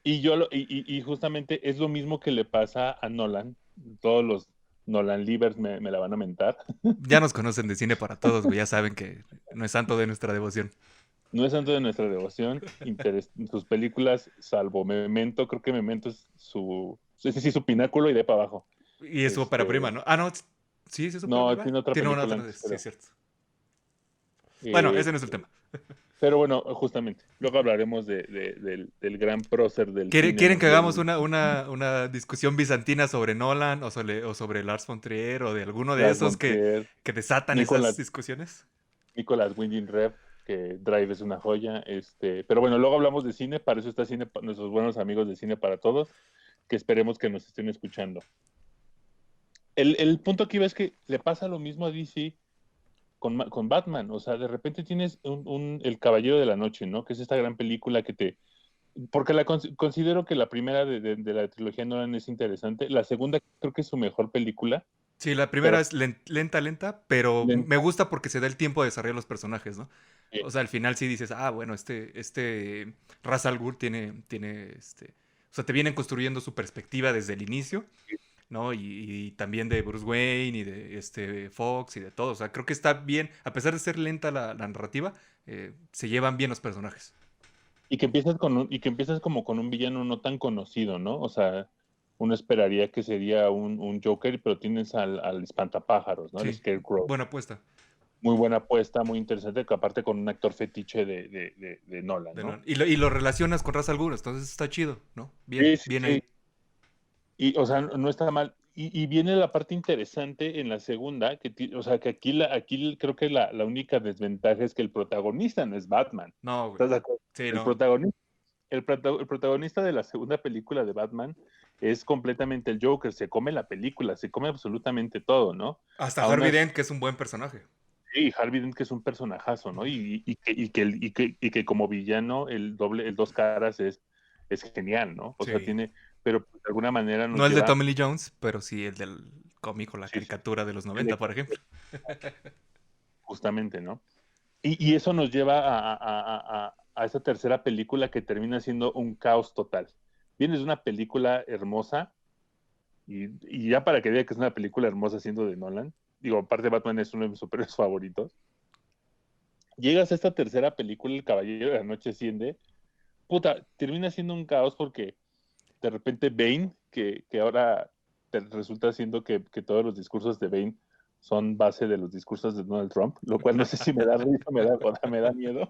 [SPEAKER 3] Y justamente es lo mismo que le pasa a Nolan. Todos los Nolan Livers me la van a mentar.
[SPEAKER 2] Ya nos conocen de cine para todos, güey. Ya saben que no es santo de nuestra devoción.
[SPEAKER 3] No es santo de nuestra devoción. Sus películas, salvo Memento, creo que Memento es su pináculo y de para abajo.
[SPEAKER 2] Y es su ópera prima,
[SPEAKER 3] Este,
[SPEAKER 2] ¿no? Ah, no. Sí, sí es su ópera
[SPEAKER 3] no,
[SPEAKER 2] prima.
[SPEAKER 3] tiene otra
[SPEAKER 2] Tiene una
[SPEAKER 3] película
[SPEAKER 2] otra.
[SPEAKER 3] antes,
[SPEAKER 2] Sí, es
[SPEAKER 3] creo.
[SPEAKER 2] cierto. Bueno, ese
[SPEAKER 3] Eh,
[SPEAKER 2] no es el tema.
[SPEAKER 3] pero bueno, justamente, luego hablaremos del gran prócer del cine
[SPEAKER 2] ¿Quieren que hagamos
[SPEAKER 3] mundial,
[SPEAKER 2] una discusión bizantina sobre Nolan o sobre Lars von Trier o de alguno de
[SPEAKER 3] Lars
[SPEAKER 2] esos
[SPEAKER 3] von Trier,
[SPEAKER 2] que desatan esas
[SPEAKER 3] Nicolas,
[SPEAKER 2] discusiones?
[SPEAKER 3] Nicolas Winding Refn, que Drive es una joya. Pero bueno, luego hablamos de cine, para eso está nuestros buenos amigos de Cine para Todos, que esperemos que nos estén escuchando. El punto aquí es que le pasa lo mismo a DC con Batman, o sea, de repente tienes El Caballero de la Noche, ¿no? Que es esta gran película porque considero que la primera de la trilogía Nolan es interesante, la segunda creo que es su mejor película,
[SPEAKER 2] Sí, la primera
[SPEAKER 3] Pero
[SPEAKER 2] es lenta, pero me
[SPEAKER 3] lenta,
[SPEAKER 2] gusta porque se da el tiempo de desarrollar los personajes, ¿no?
[SPEAKER 3] eh,
[SPEAKER 2] O sea, al final sí dices, ah, bueno, este Ra's al Ghul o sea, te vienen construyendo su perspectiva desde el inicio, ¿no? Y también de Bruce Wayne y de Fox y de todo. O sea, creo que está bien, a pesar de ser lenta la narrativa, se llevan bien los personajes.
[SPEAKER 3] y que empiezas como con un villano no tan conocido, ¿no? O sea, uno esperaría que sería un Joker, pero tienes al espantapájaros, ¿no? El
[SPEAKER 2] Sí,
[SPEAKER 3] Scarecrow.
[SPEAKER 2] buena apuesta
[SPEAKER 3] Muy buena apuesta, muy interesante, que aparte con un actor fetiche de Nolan,
[SPEAKER 2] de
[SPEAKER 3] ¿no?
[SPEAKER 2] Nolan. Y lo relacionas con Ra's al Ghul, entonces está chido, ¿no? Bien,
[SPEAKER 3] Sí, sí,
[SPEAKER 2] bien
[SPEAKER 3] sí.
[SPEAKER 2] ahí.
[SPEAKER 3] Y, o sea, no está mal. Y viene la parte interesante en la segunda, o sea, que aquí creo que la única desventaja es que el protagonista no es Batman.
[SPEAKER 2] No, güey.
[SPEAKER 3] ¿Estás de acuerdo?
[SPEAKER 2] Sí,
[SPEAKER 3] El
[SPEAKER 2] no.
[SPEAKER 3] protagonista, el protagonista de la segunda película de Batman es completamente el Joker, se come la película, se come absolutamente todo, ¿no?
[SPEAKER 2] Hasta
[SPEAKER 3] Aún
[SPEAKER 2] Harvey
[SPEAKER 3] así,
[SPEAKER 2] Dent, que es un buen personaje.
[SPEAKER 3] sí, Harvey Dent que es un personajazo, ¿no? Y que como villano el dos caras es genial, ¿no? O sea,
[SPEAKER 2] Sí.
[SPEAKER 3] pero de alguna manera
[SPEAKER 2] No
[SPEAKER 3] nos
[SPEAKER 2] el de
[SPEAKER 3] lleva,
[SPEAKER 2] Tommy Lee Jones, pero sí el del cómic o la
[SPEAKER 3] sí, sí,
[SPEAKER 2] caricatura de los
[SPEAKER 3] el
[SPEAKER 2] 90,
[SPEAKER 3] de-
[SPEAKER 2] por ejemplo.
[SPEAKER 3] justamente, ¿no? Y eso nos lleva a esa tercera película que termina siendo un caos total. Vienes de una película hermosa, y ya para que diga que es una película hermosa siendo de Nolan, digo, aparte Batman es uno de mis superhéroes favoritos, llegas a esta tercera película, El Caballero de la Noche Asciende, puta, termina siendo un caos porque de repente Bane, que ahora resulta siendo que todos los discursos de Bane son base de los discursos de Donald Trump, lo cual no sé si me da risa o me da miedo.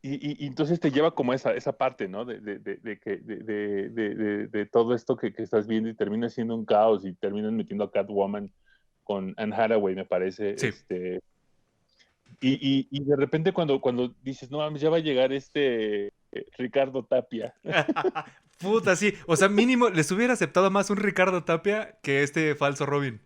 [SPEAKER 3] Y entonces te lleva como esa parte, ¿no? De todo esto que estás viendo y termina siendo un caos y terminan metiendo a Catwoman con Anne Hathaway, me parece.
[SPEAKER 2] Sí.
[SPEAKER 3] Y de repente cuando dices, no mames, ya va a llegar Ricardo Tapia.
[SPEAKER 2] Puta, sí. O sea, mínimo les hubiera aceptado más un Ricardo Tapia que este falso Robin.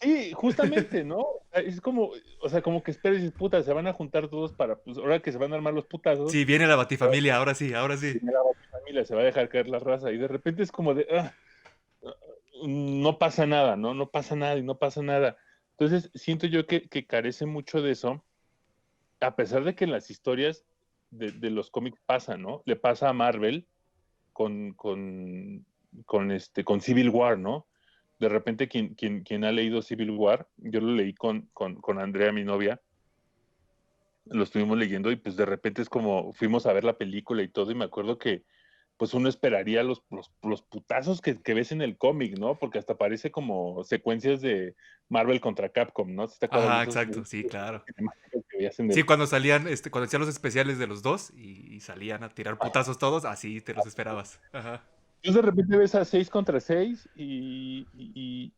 [SPEAKER 3] Sí, justamente, ¿no? Es como, o sea, como que esperas y dices, puta, se van a juntar todos para, pues ahora que se van a armar los putazos,
[SPEAKER 2] Sí, viene la Batifamilia, ahora sí, ahora sí.
[SPEAKER 3] viene la familia, se va a dejar caer la raza, y de repente es como de, no pasa nada, ¿no? No pasa nada y no pasa nada. Entonces, siento yo que carece mucho de eso, a pesar de que en las historias los cómics pasa, ¿no? Le pasa a Marvel con Civil War, ¿no? De repente, quien ha leído Civil War, yo lo leí con Andrea, mi novia, lo estuvimos leyendo y pues de repente es como fuimos a ver la película y todo y me acuerdo que pues uno esperaría los putazos que ves en el cómic, ¿no? Porque hasta parece como secuencias de Marvel contra Capcom, ¿no? ¿Sí ¿Te acuerdas de
[SPEAKER 2] Ajá,
[SPEAKER 3] esos
[SPEAKER 2] exacto, sí, claro.
[SPEAKER 3] cinemáticos que veías en
[SPEAKER 2] Sí,
[SPEAKER 3] el...
[SPEAKER 2] cuando salían, cuando hacían los especiales de los dos y salían a tirar putazos todos, así te los esperabas. Ajá.
[SPEAKER 3] Entonces de repente ves a 6 contra 6 y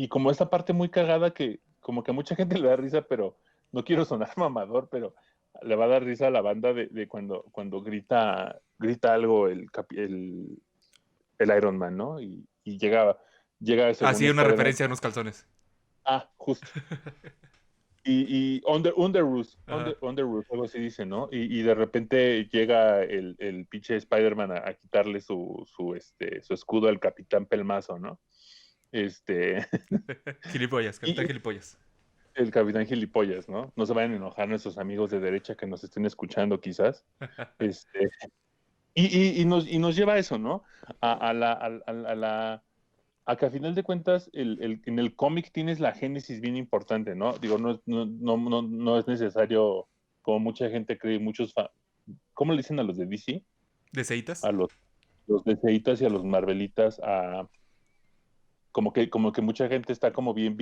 [SPEAKER 3] como esta parte muy cagada que como que a mucha gente le da risa, pero no quiero sonar mamador, pero le va a dar risa a la banda de cuando grita algo el Iron Man, ¿no? Y llega según
[SPEAKER 2] Así una
[SPEAKER 3] Spider-Man.
[SPEAKER 2] referencia a unos calzones.
[SPEAKER 3] Ah, justo. Y Underoos,
[SPEAKER 2] Ajá.
[SPEAKER 3] Underoos, algo así dice, ¿no? Y de repente llega el pinche Spider-Man a quitarle su escudo al Capitán Pelmazo, ¿no? Este,
[SPEAKER 2] Gilipollas,
[SPEAKER 3] y
[SPEAKER 2] Capitán Gilipollas.
[SPEAKER 3] el Capitán Gilipollas, ¿no? No se vayan a enojar nuestros amigos de derecha que nos estén escuchando quizás. Este, y nos lleva a eso, ¿no? A que a final de cuentas en el cómic tienes la génesis bien importante, ¿no? Digo, no es necesario, como mucha gente cree, ¿cómo le dicen a los de DC?
[SPEAKER 2] ¿Deseitas?
[SPEAKER 3] A los DCitas y a los Marvelitas, como que mucha gente está como bien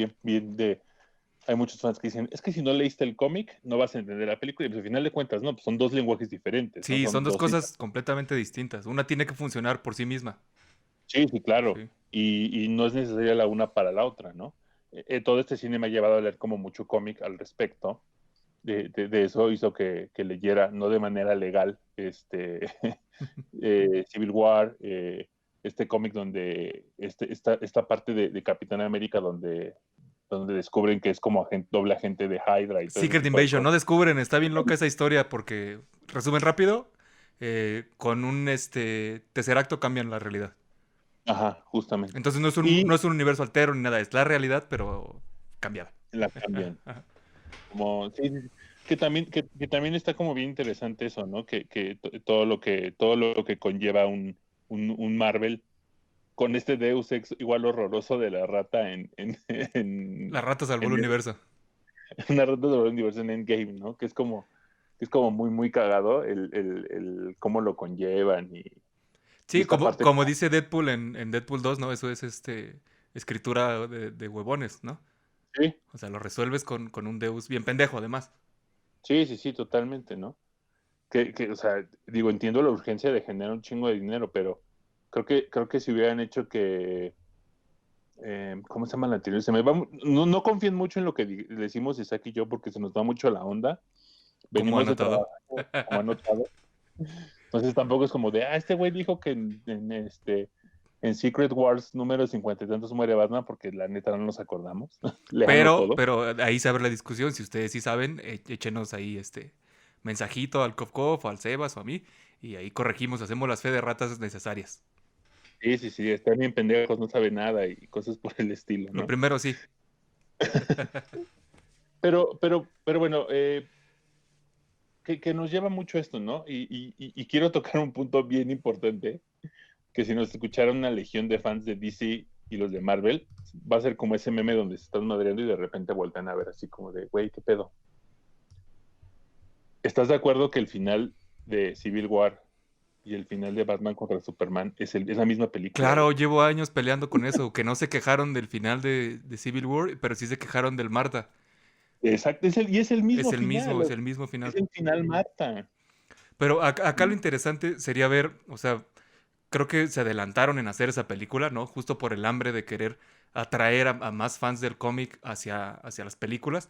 [SPEAKER 3] hay muchos fans que dicen, es que si no leíste el cómic, no vas a entender la película, y pues al final de cuentas, no, pues son dos lenguajes diferentes, ¿no?
[SPEAKER 2] Sí, son
[SPEAKER 3] Son
[SPEAKER 2] dos
[SPEAKER 3] dos.
[SPEAKER 2] cosas completamente distintas. Una tiene que funcionar por sí misma.
[SPEAKER 3] Sí, sí, claro.
[SPEAKER 2] Sí.
[SPEAKER 3] Y no es necesaria la una para la otra, ¿no? Todo este cine me ha llevado a leer como mucho cómic al respecto. De eso hizo que leyera, no de manera legal, Civil War, este cómic donde esta parte de Capitán América donde descubren que es como doble agente de Hydra y todo ese
[SPEAKER 2] Secret
[SPEAKER 3] tipo de
[SPEAKER 2] Invasion,
[SPEAKER 3] cosas.
[SPEAKER 2] no descubren, está bien loca esa historia porque, resumen rápido, con un Tesseracto cambian la realidad.
[SPEAKER 3] Ajá, justamente.
[SPEAKER 2] Entonces no es
[SPEAKER 3] Y
[SPEAKER 2] no es un universo altero ni nada, es la realidad, pero cambiada.
[SPEAKER 3] la cambian.
[SPEAKER 2] Ajá.
[SPEAKER 3] Como, sí, sí, sí. Que también está como bien interesante eso, ¿no? Todo lo que conlleva un Marvel con este Deus Ex igual horroroso de la rata
[SPEAKER 2] La rata salvó el
[SPEAKER 3] en
[SPEAKER 2] universo.
[SPEAKER 3] una rata de universo en Endgame, ¿no? Que es como muy, muy cagado el cómo lo conllevan y
[SPEAKER 2] Sí,
[SPEAKER 3] esta parte.
[SPEAKER 2] como dice Deadpool en Deadpool 2, ¿no? Eso es escritura de huevones, ¿no?
[SPEAKER 3] Sí,
[SPEAKER 2] O sea, lo resuelves con un Deus bien pendejo, además.
[SPEAKER 3] sí, sí, sí, totalmente, ¿no? O sea, digo, entiendo la urgencia de generar un chingo de dinero, pero creo que si hubieran hecho ¿cómo se llama la anterior? No, no confíen mucho en lo que decimos Isaac y yo porque se nos va mucho la onda.
[SPEAKER 2] Como
[SPEAKER 3] Venimos de
[SPEAKER 2] anotado.
[SPEAKER 3] trabajo, como anotado. Entonces tampoco es como de, este güey dijo que en Secret Wars número 50 y tantos muere Batman porque la neta no nos acordamos. Léanlo todo.
[SPEAKER 2] Pero ahí se abre la discusión. Si ustedes sí saben, échenos ahí mensajito al Cofcof o al Sebas o a mí. Y ahí corregimos, hacemos las fe de ratas necesarias.
[SPEAKER 3] Sí, sí, sí, están bien pendejos, no sabe nada y cosas por el estilo,
[SPEAKER 2] Lo
[SPEAKER 3] ¿no?
[SPEAKER 2] primero sí.
[SPEAKER 3] Pero bueno, que nos lleva mucho esto, ¿no? Y quiero tocar un punto bien importante, que si nos escucharon una legión de fans de DC y los de Marvel, va a ser como ese meme donde se están madreando y de repente voltean a ver así como de, güey, ¿qué pedo? ¿Estás de acuerdo que el final de Civil War y el final de Batman contra Superman es la misma película,
[SPEAKER 2] Claro,
[SPEAKER 3] güey?
[SPEAKER 2] llevo años peleando con eso. Que no se quejaron del final de Civil War, pero sí se quejaron del Marta.
[SPEAKER 3] Exacto, y es el mismo final,
[SPEAKER 2] Es el mismo
[SPEAKER 3] es
[SPEAKER 2] final.
[SPEAKER 3] el final Marta.
[SPEAKER 2] Pero acá lo interesante sería ver, o sea, creo que se adelantaron en hacer esa película, ¿no? Justo por el hambre de querer atraer a más fans del cómic hacia las películas.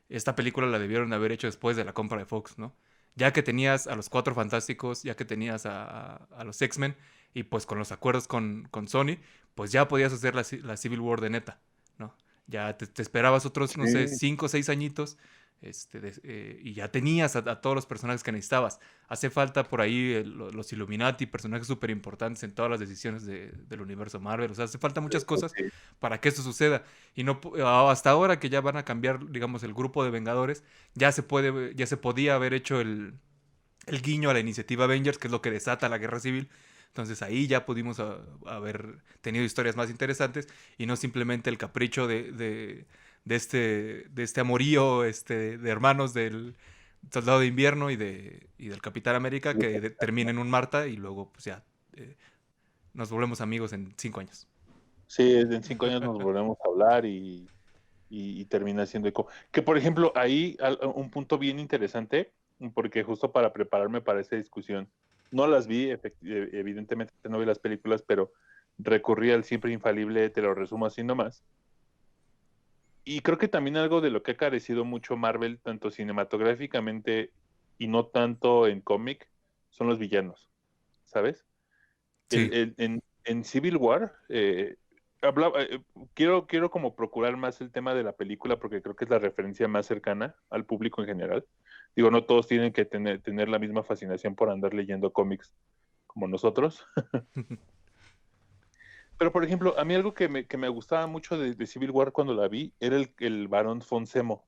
[SPEAKER 2] Esta película la debieron de haber hecho después de la compra de Fox, ¿no? Ya que tenías a los Cuatro Fantásticos, ya que tenías a los X-Men, y pues con los acuerdos con Sony, pues ya podías hacer la Civil War de neta, ¿no? Ya te esperabas otros, no sé,
[SPEAKER 3] Sí,
[SPEAKER 2] 5 o 6 añitos, y ya tenías a todos los personajes que necesitabas. Hace falta por ahí los Illuminati, personajes súper importantes en todas las decisiones del universo Marvel. O sea, hace falta muchas cosas
[SPEAKER 3] sí,
[SPEAKER 2] para que esto suceda. Y no hasta ahora que ya van a cambiar, digamos, el grupo de Vengadores, ya se podía haber hecho el guiño a la iniciativa Avengers, que es lo que desata la guerra civil. Entonces ahí ya pudimos haber tenido historias más interesantes y no simplemente el capricho de este amorío de hermanos del Soldado de Invierno y del Capitán América que termina en un Marta y luego pues ya eh, nos volvemos amigos en 5 años.
[SPEAKER 3] sí, en 5 años nos volvemos a hablar y termina siendo eco. Que por ejemplo, ahí un punto bien interesante, porque justo para prepararme para esa discusión, no las vi, evidentemente no vi las películas, pero recurrí al siempre infalible, te lo resumo así nomás. Y creo que también algo de lo que ha carecido mucho Marvel, tanto cinematográficamente y no tanto en cómic, son los villanos, ¿sabes?
[SPEAKER 2] Sí,
[SPEAKER 3] En Civil War, hablaba, quiero como procurar más el tema de la película porque creo que es la referencia más cercana al público en general. Digo, no todos tienen que tener la misma fascinación por andar leyendo cómics como nosotros. Pero, por ejemplo, a mí algo que me gustaba mucho de Civil War cuando la vi era el Barón von Zemo,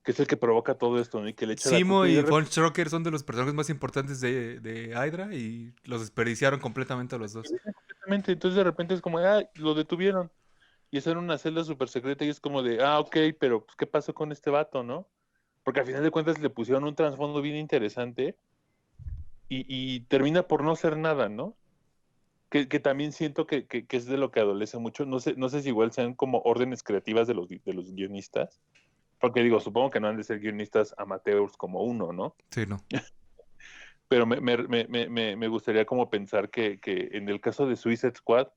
[SPEAKER 3] que es el que provoca todo esto, ¿no? Y que le echa la
[SPEAKER 2] Simo
[SPEAKER 3] culpa y
[SPEAKER 2] y
[SPEAKER 3] de
[SPEAKER 2] Von
[SPEAKER 3] repente,
[SPEAKER 2] Strucker son de los personajes más importantes de Hydra y los desperdiciaron completamente a los dos.
[SPEAKER 3] completamente, entonces de repente es como, lo detuvieron. Y está en una celda súper secreta y es como de, ok, pero pues, ¿qué pasó con este vato, no? Porque al final de cuentas le pusieron un trasfondo bien interesante y termina por no ser nada, ¿no? Que también siento que es de lo que adolece mucho. No sé si igual sean como órdenes creativas de los guionistas. Porque digo, supongo que no han de ser guionistas amateurs como uno, ¿no?
[SPEAKER 2] Sí, no.
[SPEAKER 3] Pero me gustaría como pensar que en el caso de Suicide Squad,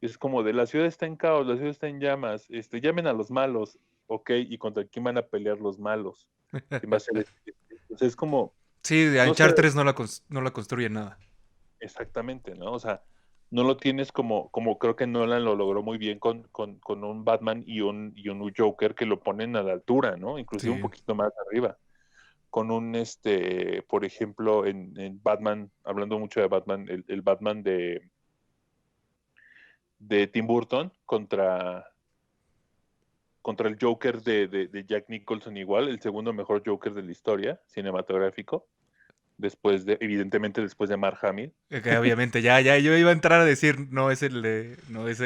[SPEAKER 3] es como de la ciudad está en caos, la ciudad está en llamas, llamen a los malos, ok, y contra quién van a pelear los malos. ¿Quién va a ser Entonces es como,
[SPEAKER 2] Sí, de
[SPEAKER 3] no sé
[SPEAKER 2] Uncharted no la construye nada.
[SPEAKER 3] exactamente, ¿no? O sea, no lo tienes como creo que Nolan lo logró muy bien con un Batman y un Joker que lo ponen a la altura, ¿no? Inclusive un
[SPEAKER 2] Sí.
[SPEAKER 3] poquito más arriba. Con por ejemplo, en Batman, hablando mucho de Batman, el Batman de Tim Burton contra el Joker de Jack Nicholson igual, el segundo mejor Joker de la historia cinematográfico, evidentemente después de Mark Hamill.
[SPEAKER 2] Que obviamente, ya, yo iba a entrar a decir, no es el de,
[SPEAKER 3] No, Heath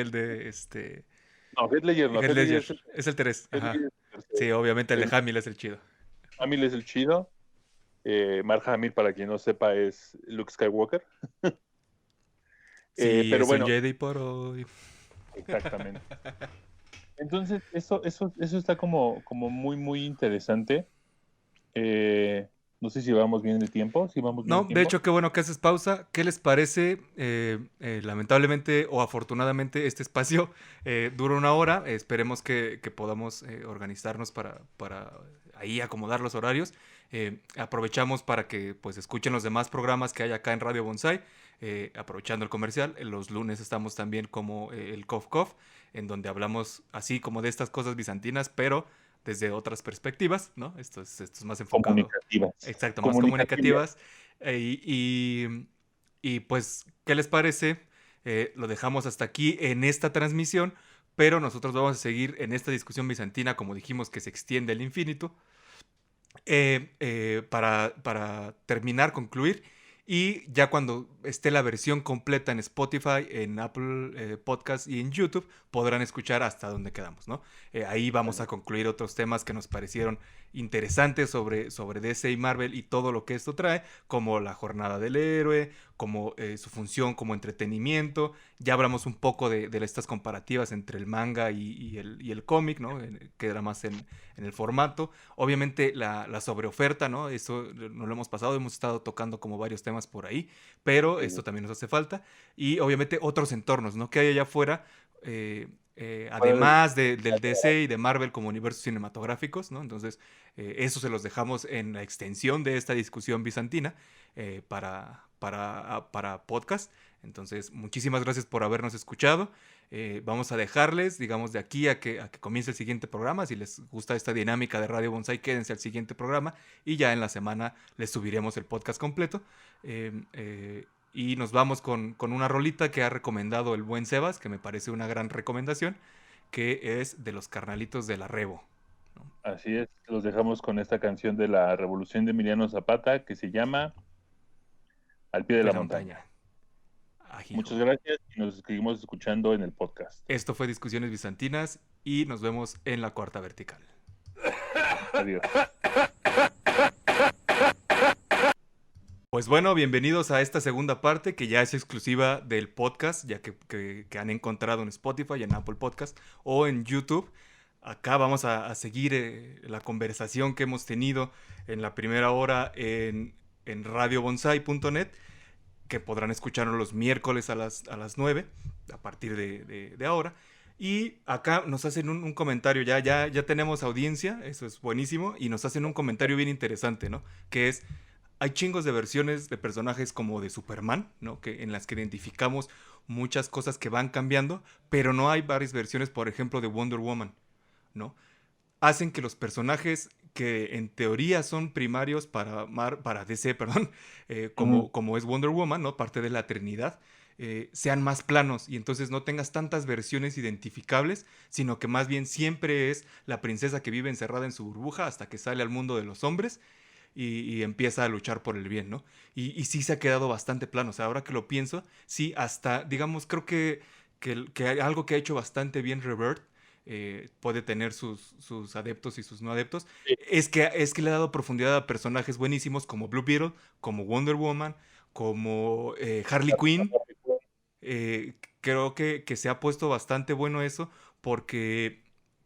[SPEAKER 3] Ledger no,
[SPEAKER 2] Heath
[SPEAKER 3] Heath Ledger
[SPEAKER 2] Ledger,
[SPEAKER 3] es el,
[SPEAKER 2] es el 3,
[SPEAKER 3] Heath
[SPEAKER 2] ajá.
[SPEAKER 3] Ledger es el tercero.
[SPEAKER 2] Sí, obviamente el de
[SPEAKER 3] El-
[SPEAKER 2] Hamill es el chido.
[SPEAKER 3] Hamill es el chido. Mark Hamill, para quien no sepa, es Luke Skywalker.
[SPEAKER 2] Sí,
[SPEAKER 3] Pero
[SPEAKER 2] es un
[SPEAKER 3] bueno,
[SPEAKER 2] Jedi por hoy.
[SPEAKER 3] exactamente. Entonces, eso está como muy, muy interesante. Eh, no sé si vamos bien de tiempo, si vamos bien de
[SPEAKER 2] No, de
[SPEAKER 3] tiempo.
[SPEAKER 2] hecho, qué bueno que haces pausa. ¿Qué les parece? Lamentablemente o afortunadamente este espacio dura 1 hora. Esperemos que podamos organizarnos para ahí acomodar los horarios. Aprovechamos para que pues escuchen los demás programas que hay acá en Radio Bonsai. Aprovechando el comercial, los lunes estamos también como el Cof Cof, en donde hablamos así como de estas cosas bizantinas, pero desde otras perspectivas, ¿no? Esto es más enfocado.
[SPEAKER 3] Comunicativas.
[SPEAKER 2] Exacto, más
[SPEAKER 3] Comunicativas.
[SPEAKER 2] comunicativas. Y pues, ¿qué les parece? Lo dejamos hasta aquí en esta transmisión, pero nosotros vamos a seguir en esta discusión bizantina, como dijimos, que se extiende al infinito, para terminar, concluir. Y ya cuando esté la versión completa en Spotify, en Apple Podcast y en YouTube, podrán escuchar hasta donde quedamos, ¿no? Ahí vamos a concluir otros temas que nos parecieron interesantes sobre DC y Marvel y todo lo que esto trae, como la jornada del héroe, como su función como entretenimiento. Ya hablamos un poco de estas comparativas entre el manga y el cómic, ¿no? Que era más en el formato. Obviamente la sobreoferta, ¿no? Eso no lo hemos pasado, hemos estado tocando como varios temas por ahí, pero esto también nos hace falta. Y obviamente otros entornos, ¿no? Que hay allá afuera, además del DC y de Marvel como universos cinematográficos, ¿no? Entonces, eso se los dejamos en la extensión de esta discusión bizantina para podcast. Entonces, muchísimas gracias por habernos escuchado. Vamos a dejarles, digamos, de aquí a que comience el siguiente programa. Si les gusta esta dinámica de Radio Bonsai, quédense al siguiente programa y ya en la semana les subiremos el podcast completo. Y nos vamos con una rolita que ha recomendado el buen Sebas, que me parece una gran recomendación, que es de los carnalitos de la Rebo, ¿no?
[SPEAKER 3] Así es, los dejamos con esta canción de la Revolución de Emiliano Zapata que se llama Al pie de
[SPEAKER 2] De
[SPEAKER 3] la
[SPEAKER 2] la
[SPEAKER 3] montaña.
[SPEAKER 2] montaña. Ajijo.
[SPEAKER 3] Muchas gracias y nos seguimos escuchando en el podcast.
[SPEAKER 2] Esto fue Discusiones Bizantinas y nos vemos en la cuarta vertical.
[SPEAKER 3] Adiós.
[SPEAKER 2] Pues bueno, bienvenidos a esta segunda parte que ya es exclusiva del podcast, ya que han encontrado en Spotify, en Apple Podcast o en YouTube. Acá vamos a seguir la conversación que hemos tenido en la primera hora en radiobonsai.net, que podrán escucharnos los miércoles a las 9, a partir de ahora. Y acá nos hacen un comentario, ya tenemos audiencia, eso es buenísimo, y nos hacen un comentario bien interesante, ¿no? Que es, hay chingos de versiones de personajes como de Superman, ¿no? En las que identificamos muchas cosas que van cambiando, pero no hay varias versiones, por ejemplo, de Wonder Woman, ¿no? Hacen que los personajes que en teoría son primarios para DC, perdón, como es Wonder Woman, ¿no? Parte de la Trinidad, sean más planos y entonces no tengas tantas versiones identificables, sino que más bien siempre es la princesa que vive encerrada en su burbuja hasta que sale al mundo de los hombres y empieza a luchar por el bien, ¿no? Y sí se ha quedado bastante plano, o sea, ahora que lo pienso, sí, hasta, digamos, creo que algo que ha hecho bastante bien Revert, puede tener sus adeptos y sus no adeptos,
[SPEAKER 3] Sí.
[SPEAKER 2] es que le ha dado profundidad a personajes buenísimos como Blue Beetle, como Wonder Woman, como Harley Quinn. Creo que se ha puesto bastante bueno eso porque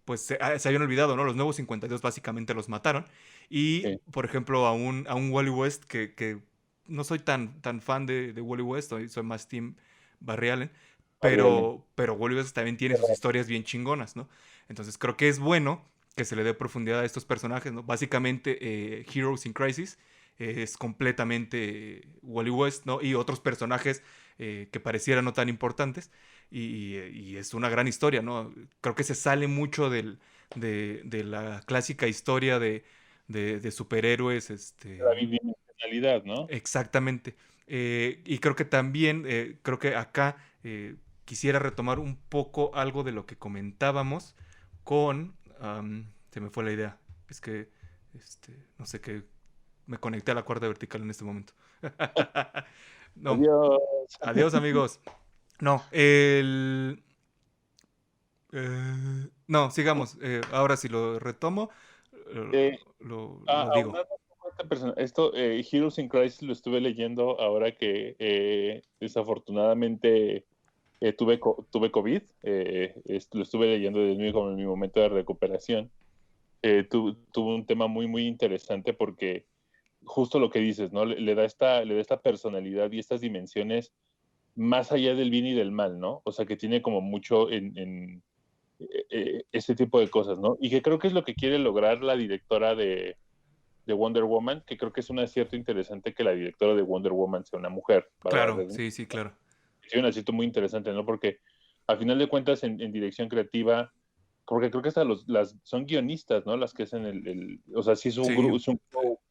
[SPEAKER 2] pues se habían olvidado, ¿no? Los nuevos 52 básicamente los mataron. Y,
[SPEAKER 3] Sí.
[SPEAKER 2] por ejemplo, a un Wally West que no soy tan fan de Wally West, soy más Team Barry Allen, pero Wally West también tiene sus historias bien chingonas, ¿no? Entonces creo que es bueno que se le dé profundidad a estos personajes, ¿no? Básicamente, Heroes in Crisis es completamente Wally West, ¿no? Y otros personajes que parecieran no tan importantes. Y es una gran historia, ¿no? Creo que se sale mucho de la clásica historia de superhéroes.
[SPEAKER 3] La bidimensionalidad, ¿no?
[SPEAKER 2] Exactamente. Y creo que también, creo que acá quisiera retomar un poco algo de lo que comentábamos con... se me fue la idea. Es que, no sé qué, me conecté a la cuerda vertical en este momento. No,
[SPEAKER 3] Adiós.
[SPEAKER 2] adiós amigos. No, no, sigamos. Ahora sí lo retomo,
[SPEAKER 3] Eh,
[SPEAKER 2] lo digo.
[SPEAKER 3] Aunado con esta persona, esto, Heroes in Crisis lo estuve leyendo ahora que desafortunadamente tuve COVID. Lo estuve leyendo desde como en mi momento de recuperación. Tuvo un tema muy, muy interesante porque justo lo que dices, ¿no? Le da esta personalidad y estas dimensiones más allá del bien y del mal, ¿no? O sea, que tiene como mucho en este tipo de cosas, ¿no? Y que creo que es lo que quiere lograr la directora de Wonder Woman, que creo que es un acierto interesante que la directora de Wonder Woman sea una mujer,
[SPEAKER 2] Claro,
[SPEAKER 3] ¿verdad?
[SPEAKER 2] sí, sí, claro.
[SPEAKER 3] Es un acierto muy interesante, ¿no? Porque al final de cuentas en dirección creativa, porque creo que hasta son guionistas, ¿no? Las que hacen o sea, sí es un
[SPEAKER 2] Sí,
[SPEAKER 3] grupo,
[SPEAKER 2] es un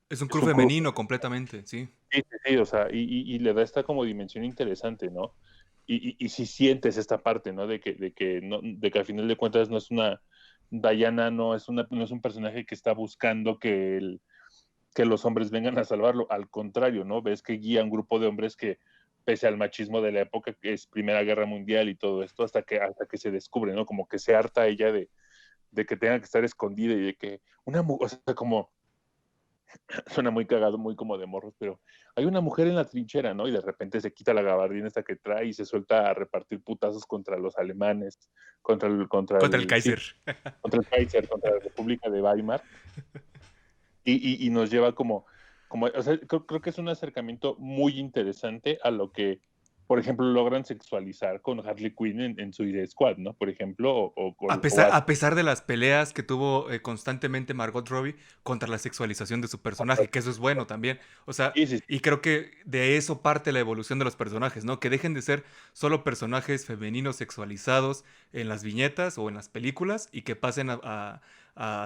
[SPEAKER 3] es
[SPEAKER 2] club
[SPEAKER 3] un crew.
[SPEAKER 2] femenino completamente, sí.
[SPEAKER 3] Sí, sí, sí, o sea, y le da esta como dimensión interesante, ¿no? Y si sientes esta parte, ¿no? De que al final de cuentas no es una, Diana no es un personaje que está buscando que los hombres vengan a salvarlo, al contrario, ¿no? Ves que guía a un grupo de hombres que, pese al machismo de la época, que es Primera Guerra Mundial y todo esto, hasta que se descubre, ¿no? Como que se harta ella de que tenga que estar escondida y de que o sea, como suena muy cagado, muy como de morros, pero hay una mujer en la trinchera, ¿no? Y de repente se quita la gabardina esta que trae y se suelta a repartir putazos contra los alemanes,
[SPEAKER 2] Contra el
[SPEAKER 3] sí,
[SPEAKER 2] Kaiser.
[SPEAKER 3] contra el Kaiser, contra la República de Weimar, y nos lleva o sea, creo que es un acercamiento muy interesante a lo que, por ejemplo, logran sexualizar con Harley Quinn en Suicide Squad, ¿no? Por ejemplo,
[SPEAKER 2] A pesar de las peleas que tuvo constantemente Margot Robbie contra la sexualización de su personaje, que eso es bueno también. O sea,
[SPEAKER 3] sí, sí, sí,
[SPEAKER 2] y creo que de eso parte la evolución de los personajes, ¿no? Que dejen de ser solo personajes femeninos sexualizados en las viñetas o en las películas y que pasen a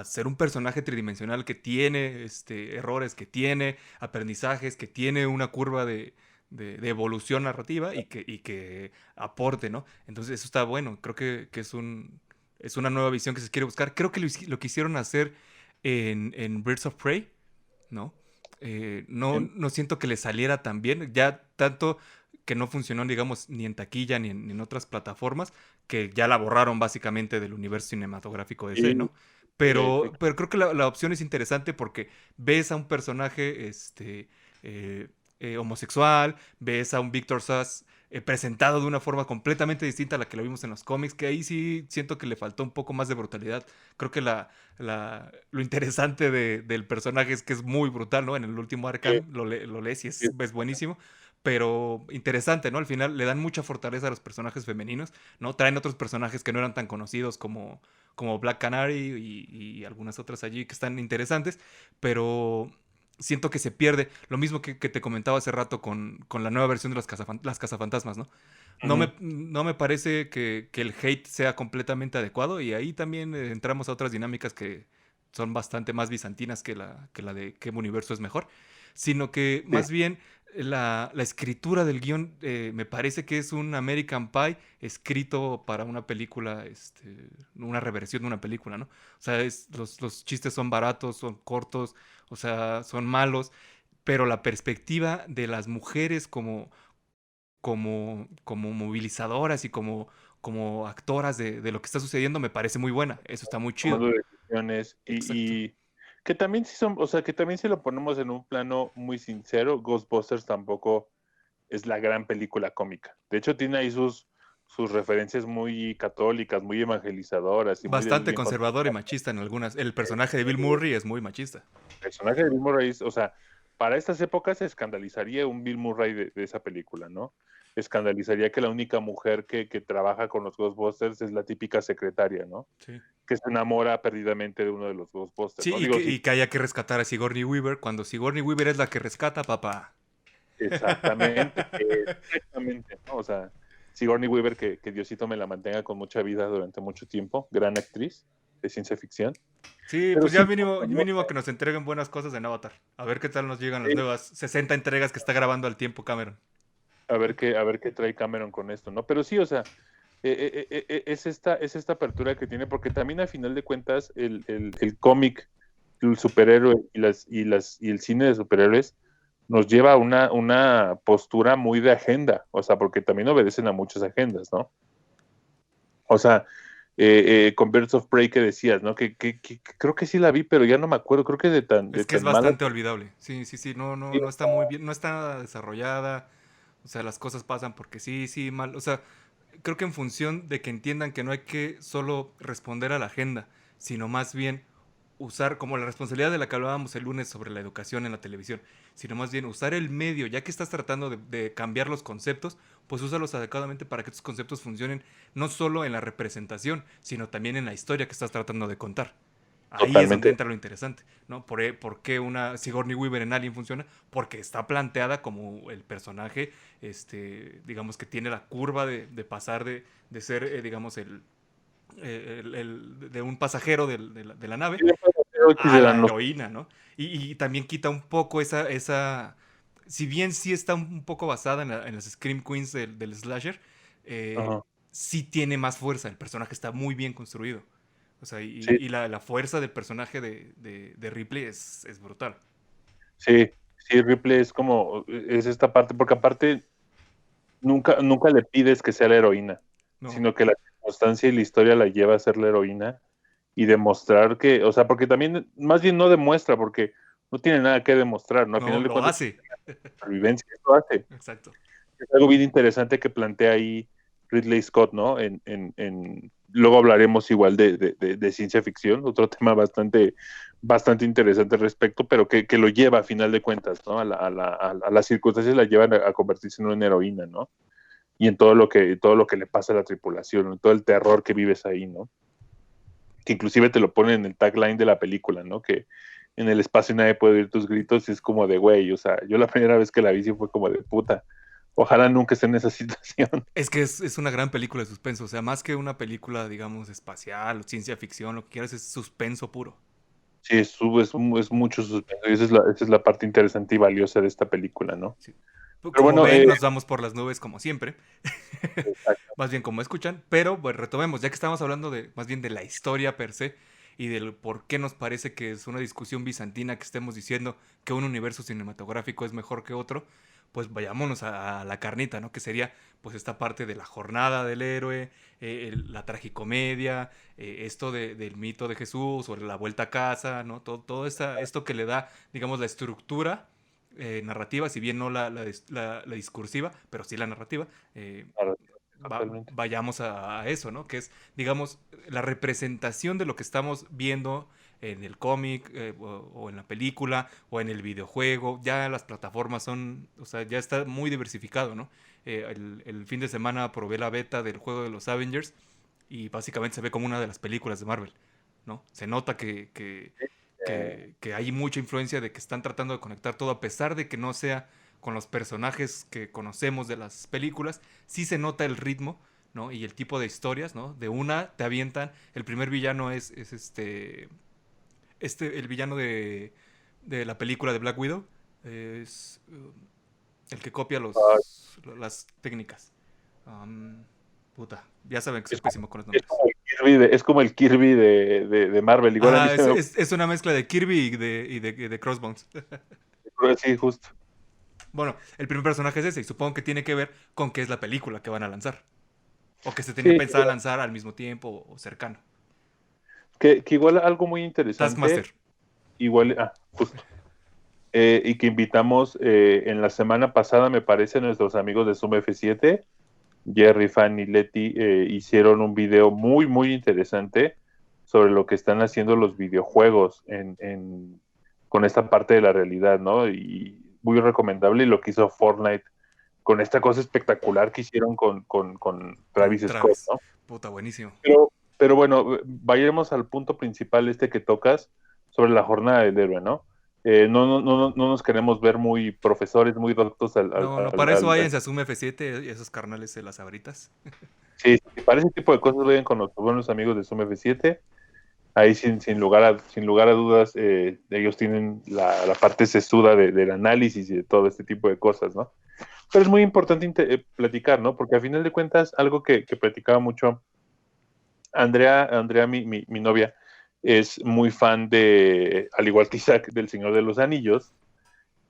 [SPEAKER 2] ser un personaje tridimensional que tiene errores, que tiene aprendizajes, que tiene una curva de evolución narrativa y que aporte, ¿no? Entonces eso está bueno, creo que es una nueva visión que se quiere buscar. Creo que lo quisieron hacer en Birds of Prey, ¿no? No siento que le saliera tan bien, ya tanto que no funcionó, digamos, ni en taquilla ni en otras plataformas, que ya la borraron básicamente del universo cinematográfico de DC,
[SPEAKER 3] sí,
[SPEAKER 2] ¿no? Pero creo que la opción es interesante porque ves a un personaje eh, homosexual, ves a un Victor Sass presentado de una forma completamente distinta a la que lo vimos en los cómics, que ahí sí siento que le faltó un poco más de brutalidad. Creo que lo interesante del personaje es que es muy brutal, ¿no? En el último
[SPEAKER 3] sí,
[SPEAKER 2] Arkham lo lees y
[SPEAKER 3] sí,
[SPEAKER 2] es buenísimo, pero interesante, ¿no? Al final le dan mucha fortaleza a los personajes femeninos, ¿no? Traen otros personajes que no eran tan conocidos como Black Canary y algunas otras allí que están interesantes, pero siento que se pierde. Lo mismo que te comentaba hace rato con la nueva versión de las cazafantasmas, ¿no?
[SPEAKER 3] ujú.
[SPEAKER 2] No me parece que el hate sea completamente adecuado y ahí también entramos a otras dinámicas que son bastante más bizantinas que la de qué universo es mejor, sino que
[SPEAKER 3] Sí,
[SPEAKER 2] más bien la escritura del guión me parece que es un American Pie escrito para una película, una reversión de una película, ¿no? O sea, los chistes son baratos, son cortos, o sea, son malos, pero la perspectiva de las mujeres como movilizadoras y como actoras de lo que está sucediendo me parece muy buena. Eso está muy chido.
[SPEAKER 3] tomando decisiones
[SPEAKER 2] Exacto.
[SPEAKER 3] y que también sí son, o sea, que también si lo ponemos en un plano muy sincero, Ghostbusters tampoco es la gran película cómica. De hecho, tiene ahí sus referencias muy católicas, muy evangelizadoras y muy del
[SPEAKER 2] Bastante
[SPEAKER 3] bien contra
[SPEAKER 2] conservador y
[SPEAKER 3] el
[SPEAKER 2] machista en algunas. El personaje de Bill Murray es muy machista.
[SPEAKER 3] personaje de Bill Murray. O sea, para estas épocas se escandalizaría un Bill Murray de esa película, ¿no? Escandalizaría que la única mujer que trabaja con los Ghostbusters es la típica secretaria, ¿no?
[SPEAKER 2] Sí.
[SPEAKER 3] Que se enamora perdidamente de uno de los Ghostbusters,
[SPEAKER 2] Sí,
[SPEAKER 3] ¿no?
[SPEAKER 2] y
[SPEAKER 3] Digo,
[SPEAKER 2] que,
[SPEAKER 3] sí,
[SPEAKER 2] y que haya que rescatar a Sigourney Weaver cuando Sigourney Weaver es la que rescata, papá.
[SPEAKER 3] exactamente, exactamente, ¿no? O sea, Sigourney Weaver, que Diosito me la mantenga con mucha vida durante mucho tiempo, gran actriz de ciencia ficción.
[SPEAKER 2] Sí,
[SPEAKER 3] Pero
[SPEAKER 2] pues ya
[SPEAKER 3] sí,
[SPEAKER 2] mínimo,
[SPEAKER 3] ¿no?
[SPEAKER 2] mínimo que nos entreguen buenas cosas en Avatar. A ver qué tal nos llegan las
[SPEAKER 3] Sí,
[SPEAKER 2] nuevas 60 entregas que está grabando al tiempo Cameron.
[SPEAKER 3] a ver qué trae Cameron con esto, ¿no? Pero sí, o sea, es esta apertura que tiene, porque también a final de cuentas el cómic, el superhéroe y el cine de superhéroes nos lleva a una postura muy de agenda, o sea, porque también obedecen a muchas agendas, ¿no? O sea, con Birds of Prey que decías, ¿no? Que creo que sí la vi, pero ya no me acuerdo, creo que de
[SPEAKER 2] Es que es
[SPEAKER 3] tan mala.
[SPEAKER 2] bastante olvidable. Sí, sí, sí, no está muy bien, no está desarrollada. O sea, las cosas pasan porque sí, sí, mal. O sea, creo que en función de que entiendan que no hay que solo responder a la agenda, sino más bien usar como la responsabilidad de la que hablábamos el lunes sobre la educación en la televisión, sino más bien usar el medio, ya que estás tratando de cambiar los conceptos, pues úsalos adecuadamente para que estos conceptos funcionen no solo en la representación, sino también en la historia que estás tratando de contar. Ahí es donde
[SPEAKER 3] Totalmente.
[SPEAKER 2] entra lo interesante, ¿no? ¿Por qué una Sigourney Weaver en Alien funciona? Porque está planteada como el personaje, digamos que tiene la curva de pasar de ser, digamos, de un pasajero de la nave
[SPEAKER 3] X
[SPEAKER 2] a la
[SPEAKER 3] eran los.
[SPEAKER 2] heroína, ¿no? Y también quita un poco si bien sí está un poco basada en las Scream Queens del slasher,
[SPEAKER 3] Ajá.
[SPEAKER 2] sí tiene más fuerza, el personaje está muy bien construido. O sea,
[SPEAKER 3] Sí,
[SPEAKER 2] la fuerza del personaje de Ripley es brutal.
[SPEAKER 3] sí, sí, Ripley es como, es esta parte, porque aparte nunca le pides que sea la heroína,
[SPEAKER 2] No,
[SPEAKER 3] sino que la circunstancia y la historia la lleva a ser la heroína y demostrar que, o sea, porque también, más bien no demuestra, porque no tiene nada que demostrar, ¿no? A
[SPEAKER 2] no,
[SPEAKER 3] final de
[SPEAKER 2] lo
[SPEAKER 3] cuentas,
[SPEAKER 2] hace.
[SPEAKER 3] la vivencia eso hace.
[SPEAKER 2] Exacto.
[SPEAKER 3] Es algo bien interesante que plantea ahí Ridley Scott, ¿no? Luego hablaremos igual de ciencia ficción, otro tema bastante interesante al respecto, pero que lo lleva a final de cuentas, ¿no? A las circunstancias la llevan a convertirse en una heroína, ¿no? Y en todo lo que le pasa a la tripulación, en todo el terror que vives ahí, ¿no? Que inclusive te lo ponen en el tagline de la película, ¿no? Que en el espacio nadie puede oír tus gritos y es como de, güey, o sea, yo la primera vez que la vi sí fue como de puta. Ojalá nunca esté en esa situación.
[SPEAKER 2] Es que es una gran película de suspenso. O sea, más que una película, digamos, espacial o ciencia ficción, lo que quieras es suspenso puro.
[SPEAKER 3] Sí, es mucho suspenso y esa es la parte interesante y valiosa de esta película, ¿no?
[SPEAKER 2] Sí.
[SPEAKER 3] Pero
[SPEAKER 2] Como
[SPEAKER 3] bueno,
[SPEAKER 2] ven, nos vamos por las nubes como siempre.
[SPEAKER 3] exacto.
[SPEAKER 2] Más bien como escuchan. Pero pues retomemos, ya que estamos hablando más bien de la historia per se y del por qué nos parece que es una discusión bizantina que estemos diciendo que un universo cinematográfico es mejor que otro, pues vayámonos a la carnita, ¿no? Que sería pues esta parte de la jornada del héroe, la tragicomedia, esto del mito de Jesús, sobre la vuelta a casa, ¿no? Todo esto que le da, digamos, la estructura narrativa, si bien no la discursiva, pero sí la narrativa,
[SPEAKER 3] Claro, totalmente.
[SPEAKER 2] vayamos a eso, ¿no? Que es, digamos, la representación de lo que estamos viendo en el cómic o en la película o en el videojuego. Ya las plataformas son, o sea, ya está muy diversificado, ¿no? El fin de semana probé la beta del juego de los Avengers y básicamente se ve como una de las películas de Marvel, ¿no? Se nota que hay mucha influencia de que están tratando de conectar todo a pesar de que no sea con los personajes que conocemos de las películas, sí se nota el ritmo, ¿no? Y el tipo de historias, ¿no? De una te avientan, el primer villano es el villano de la película de Black Widow, es el que copia
[SPEAKER 3] Ah,
[SPEAKER 2] las técnicas. Puta, ya saben que soy
[SPEAKER 3] es,
[SPEAKER 2] pésimo con los
[SPEAKER 3] es
[SPEAKER 2] nombres.
[SPEAKER 3] como es como el Kirby de Marvel. Igual a mí
[SPEAKER 2] Ah,
[SPEAKER 3] se me
[SPEAKER 2] es una mezcla de Kirby y de Crossbones.
[SPEAKER 3] ocurrió así justo.
[SPEAKER 2] Bueno, el primer personaje es ese y supongo que tiene que ver con qué es la película que van a lanzar. O que se tenía
[SPEAKER 3] Sí,
[SPEAKER 2] pensado lanzar al mismo tiempo o cercano.
[SPEAKER 3] que igual algo muy interesante,
[SPEAKER 2] Taskmaster.
[SPEAKER 3] igual, justo. Y que invitamos en la semana pasada, me parece, nuestros amigos de Zoom F7, Jerry, Fan y Leti, hicieron un video muy interesante sobre lo que están haciendo los videojuegos con esta parte de la realidad, ¿no? Y muy recomendable y lo que hizo Fortnite con esta cosa espectacular que hicieron con
[SPEAKER 2] Con
[SPEAKER 3] Travis Scott,
[SPEAKER 2] Travis.
[SPEAKER 3] ¿no?
[SPEAKER 2] Puta, buenísimo.
[SPEAKER 3] Pero bueno, vayamos al punto principal que tocas sobre la jornada del héroe, ¿no? No nos queremos ver muy profesores, muy doctos
[SPEAKER 2] No, no, para eso váyanse a Zoom F7 y esos carnales de las abritas.
[SPEAKER 3] Sí, sí, para ese tipo de cosas vayan con nuestros buenos amigos de Zoom F7. Ahí sin lugar a dudas, ellos tienen la parte sesuda del análisis y de todo este tipo de cosas, ¿no? Pero es muy importante platicar, ¿no? Porque al final de cuentas, algo que platicaba mucho Andrea, mi novia, es muy fan de, al igual que Isaac, del Señor de los Anillos,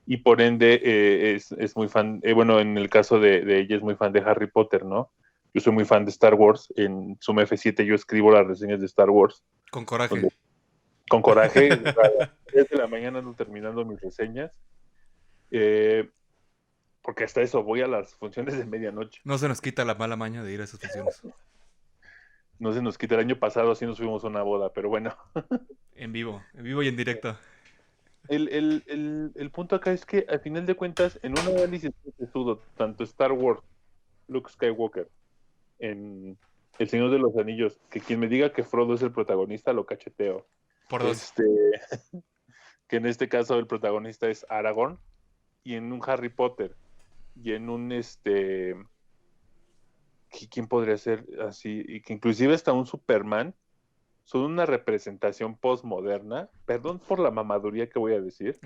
[SPEAKER 3] y por ende es muy fan, bueno, en el caso de ella es muy fan de Harry Potter, ¿no? Yo soy muy fan de Star Wars, en Suma F7 yo escribo las reseñas de Star Wars,
[SPEAKER 2] Con coraje.
[SPEAKER 3] donde, con coraje, a las 3 de la mañana ando terminando mis reseñas, eh, porque hasta eso voy a las funciones de medianoche.
[SPEAKER 2] No se nos quita la mala maña de ir a esas funciones.
[SPEAKER 3] No se nos quita, el año pasado así nos fuimos a una boda, pero bueno.
[SPEAKER 2] En vivo y en directo.
[SPEAKER 3] El punto acá es que al final de cuentas, en un análisis sesudo, tanto Star Wars, Luke Skywalker, en El Señor de los Anillos, que quien me diga que Frodo es el protagonista, lo cacheteo.
[SPEAKER 2] Por dos.
[SPEAKER 3] Que en este caso el protagonista es Aragorn, y en un Harry Potter, y en un ¿quién podría ser así? Y que inclusive hasta un Superman son una representación postmoderna, perdón por la mamaduría que voy a decir,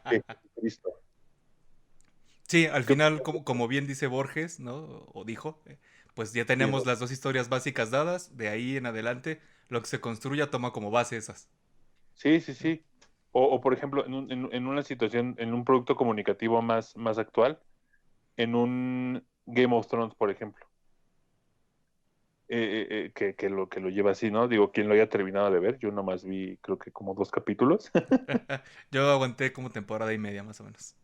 [SPEAKER 3] de Cristo.
[SPEAKER 2] Sí, al final, como bien dice Borges, ¿no? O dijo, pues ya tenemos las dos historias básicas dadas, de ahí en adelante lo que se construya toma como base esas.
[SPEAKER 3] Sí, sí, sí. O por ejemplo, en una situación, en un producto comunicativo más actual, en un Game of Thrones, por ejemplo, que lo lleva así, ¿no? Digo, quien lo haya terminado de ver, yo nomás vi, creo que como 2 capítulos.
[SPEAKER 2] Yo aguanté como temporada y media más o menos.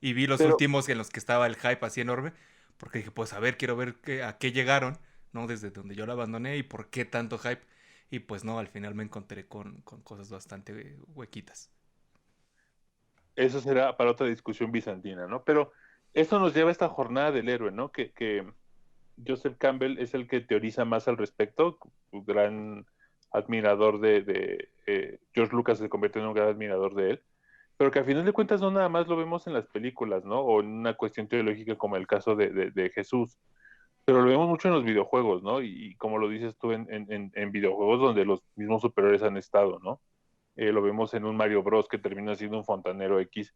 [SPEAKER 2] Y vi los
[SPEAKER 3] Pero
[SPEAKER 2] últimos en los que estaba el hype así enorme, porque dije, pues a ver, quiero ver a qué llegaron, ¿no? Desde donde yo la abandoné y por qué tanto hype. Y pues no, al final me encontré con cosas bastante huequitas.
[SPEAKER 3] eso será para otra discusión bizantina, ¿no? Pero eso nos lleva a esta jornada del héroe, ¿no? Que Joseph Campbell es el que teoriza más al respecto, un gran admirador de George Lucas se convierte en un gran admirador de él, pero que al final de cuentas no nada más lo vemos en las películas, ¿no? O en una cuestión teológica como el caso de Jesús, pero lo vemos mucho en los videojuegos, ¿no? Y como lo dices tú, en videojuegos donde los mismos superiores han estado, ¿no? Lo vemos en un Mario Bros. Que termina siendo un fontanero X,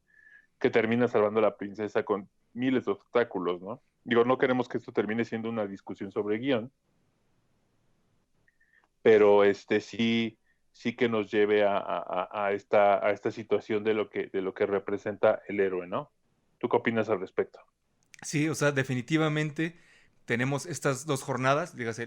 [SPEAKER 3] que termina salvando a la princesa con miles de obstáculos, ¿no? Digo, no queremos que esto termine siendo una discusión sobre guión, pero sí que nos lleve a esta situación de lo que representa el héroe, ¿no? ¿Tú qué opinas al respecto?
[SPEAKER 2] Sí, o sea, definitivamente tenemos estas dos jornadas, digas,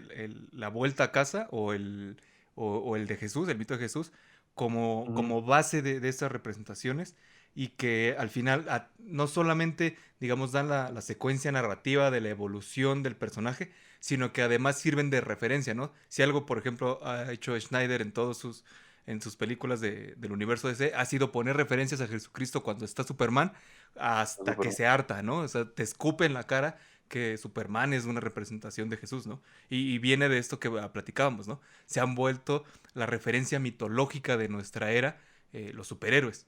[SPEAKER 2] la vuelta a casa o el de Jesús, el mito de Jesús, como base de estas representaciones y que al final no solamente, digamos, dan la secuencia narrativa de la evolución del personaje, sino que además sirven de referencia, ¿no? Si algo, por ejemplo, ha hecho Schneider en sus películas del universo DC, ha sido poner referencias a Jesucristo cuando está Superman, hasta que se harta, ¿no? O sea, te escupe en la cara que Superman es una representación de Jesús, ¿no? Y viene de esto que platicábamos, ¿no? Se han vuelto la referencia mitológica de nuestra era, los superhéroes.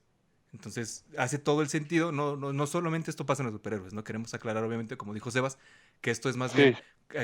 [SPEAKER 2] Entonces, hace todo el sentido, no solamente esto pasa en los superhéroes, ¿no? Queremos aclarar, obviamente, como dijo Sebas, que esto es más
[SPEAKER 3] Sí,
[SPEAKER 2] bien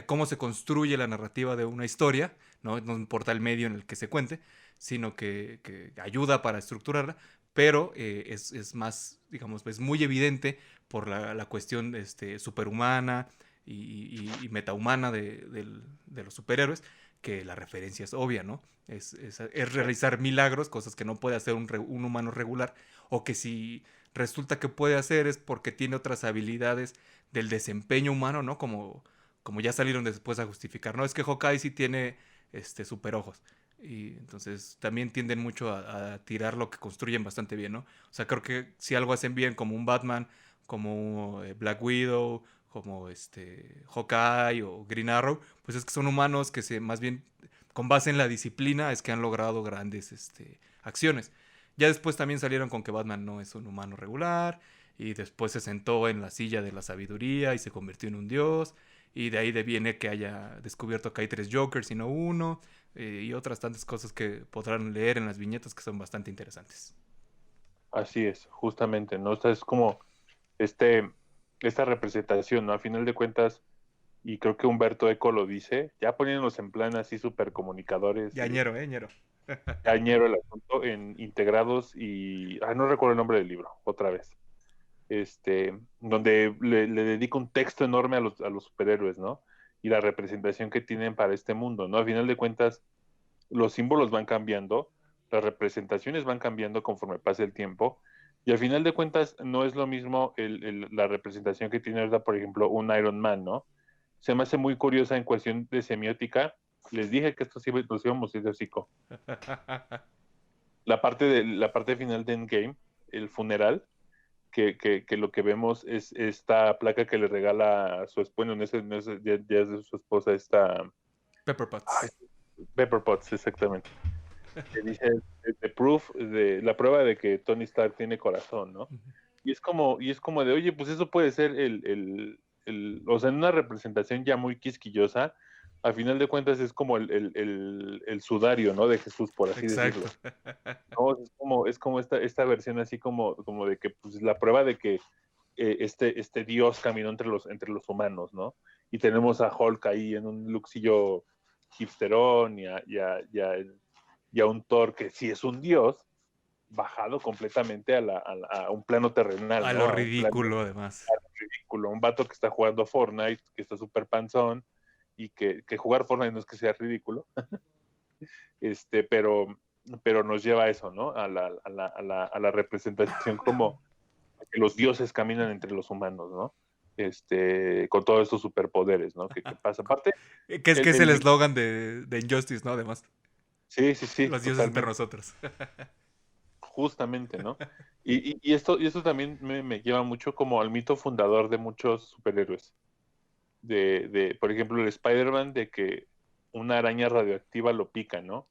[SPEAKER 2] cómo se construye la narrativa de una historia, ¿no? No importa el medio en el que se cuente, sino que ayuda para estructurarla, pero es más, digamos, es muy evidente por la cuestión superhumana y metahumana de los superhéroes, que la referencia es obvia, ¿no? Es realizar milagros, cosas que no puede hacer un humano regular, o que si resulta que puede hacer es porque tiene otras habilidades del desempeño humano, ¿no? Como ya salieron después a justificar, ¿no? Es que Hawkeye sí tiene super ojos. Y entonces también tienden mucho a tirar lo que construyen bastante bien, ¿no? O sea, creo que si algo hacen bien como un Batman, como Black Widow, como Hawkeye o Green Arrow, pues es que son humanos que más bien con base en la disciplina es que han logrado grandes acciones. Ya después también salieron con que Batman no es un humano regular y después se sentó en la silla de la sabiduría y se convirtió en un dios y de ahí viene que haya descubierto que hay 3 Jokers y no uno y otras tantas cosas que podrán leer en las viñetas que son bastante interesantes.
[SPEAKER 3] así es, justamente, ¿no? O sea, es como este, esta representación, ¿no? A final de cuentas, y creo que Humberto Eco lo dice, ya poniéndonos en plan así súper comunicadores y
[SPEAKER 2] Ñero, ñero.
[SPEAKER 3] cañero el asunto, en integrados y, no recuerdo el nombre del libro, otra vez. donde le dedica un texto enorme a los superhéroes, ¿no? Y la representación que tienen para este mundo, ¿no? Al final de cuentas, los símbolos van cambiando, las representaciones van cambiando conforme pasa el tiempo, y al final de cuentas no es lo mismo la representación que tiene ahorita, por ejemplo, un Iron Man, ¿no? Se me hace muy curiosa en cuestión de semiótica. Les dije que esto sí nos íbamos a ir de hocico. La parte final de Endgame, el funeral, que lo que vemos es esta placa que le regala a su esposa, ya es de su esposa, esta
[SPEAKER 2] Pepper Potts.
[SPEAKER 3] Pepper Potts, exactamente. Que dice the proof, de la prueba de que Tony Stark tiene corazón, ¿no? Y es como de, oye, pues eso puede ser o sea, en una representación ya muy quisquillosa, a final de cuentas es como el sudario, ¿no? De Jesús, por así
[SPEAKER 2] Exacto.
[SPEAKER 3] decirlo. ¿No? Es como esta versión así como de que, pues, la prueba de que este Dios caminó entre los humanos, ¿no? Y tenemos a Hulk ahí en un luxillo hipsterón y a un Thor que sí es un dios, bajado completamente a un plano terrenal,
[SPEAKER 2] A
[SPEAKER 3] ¿no?
[SPEAKER 2] lo
[SPEAKER 3] A un plano
[SPEAKER 2] ridículo, además.
[SPEAKER 3] ridículo. Un vato que está jugando Fortnite, que está súper panzón, y que jugar Fortnite no es que sea ridículo, pero, pero nos lleva a eso, ¿no? A la representación como que los dioses caminan entre los humanos, ¿no? Con todos estos superpoderes, ¿no? Que pasa. Aparte,
[SPEAKER 2] Que es el eslogan de Injustice, ¿no? Además,
[SPEAKER 3] sí,
[SPEAKER 2] los dioses entre
[SPEAKER 3] totalmente.
[SPEAKER 2] nosotros.
[SPEAKER 3] Justamente, ¿no? Y esto también me lleva mucho como al mito fundador de muchos superhéroes. Por ejemplo, el Spider-Man, de que una araña radioactiva lo pica, ¿no?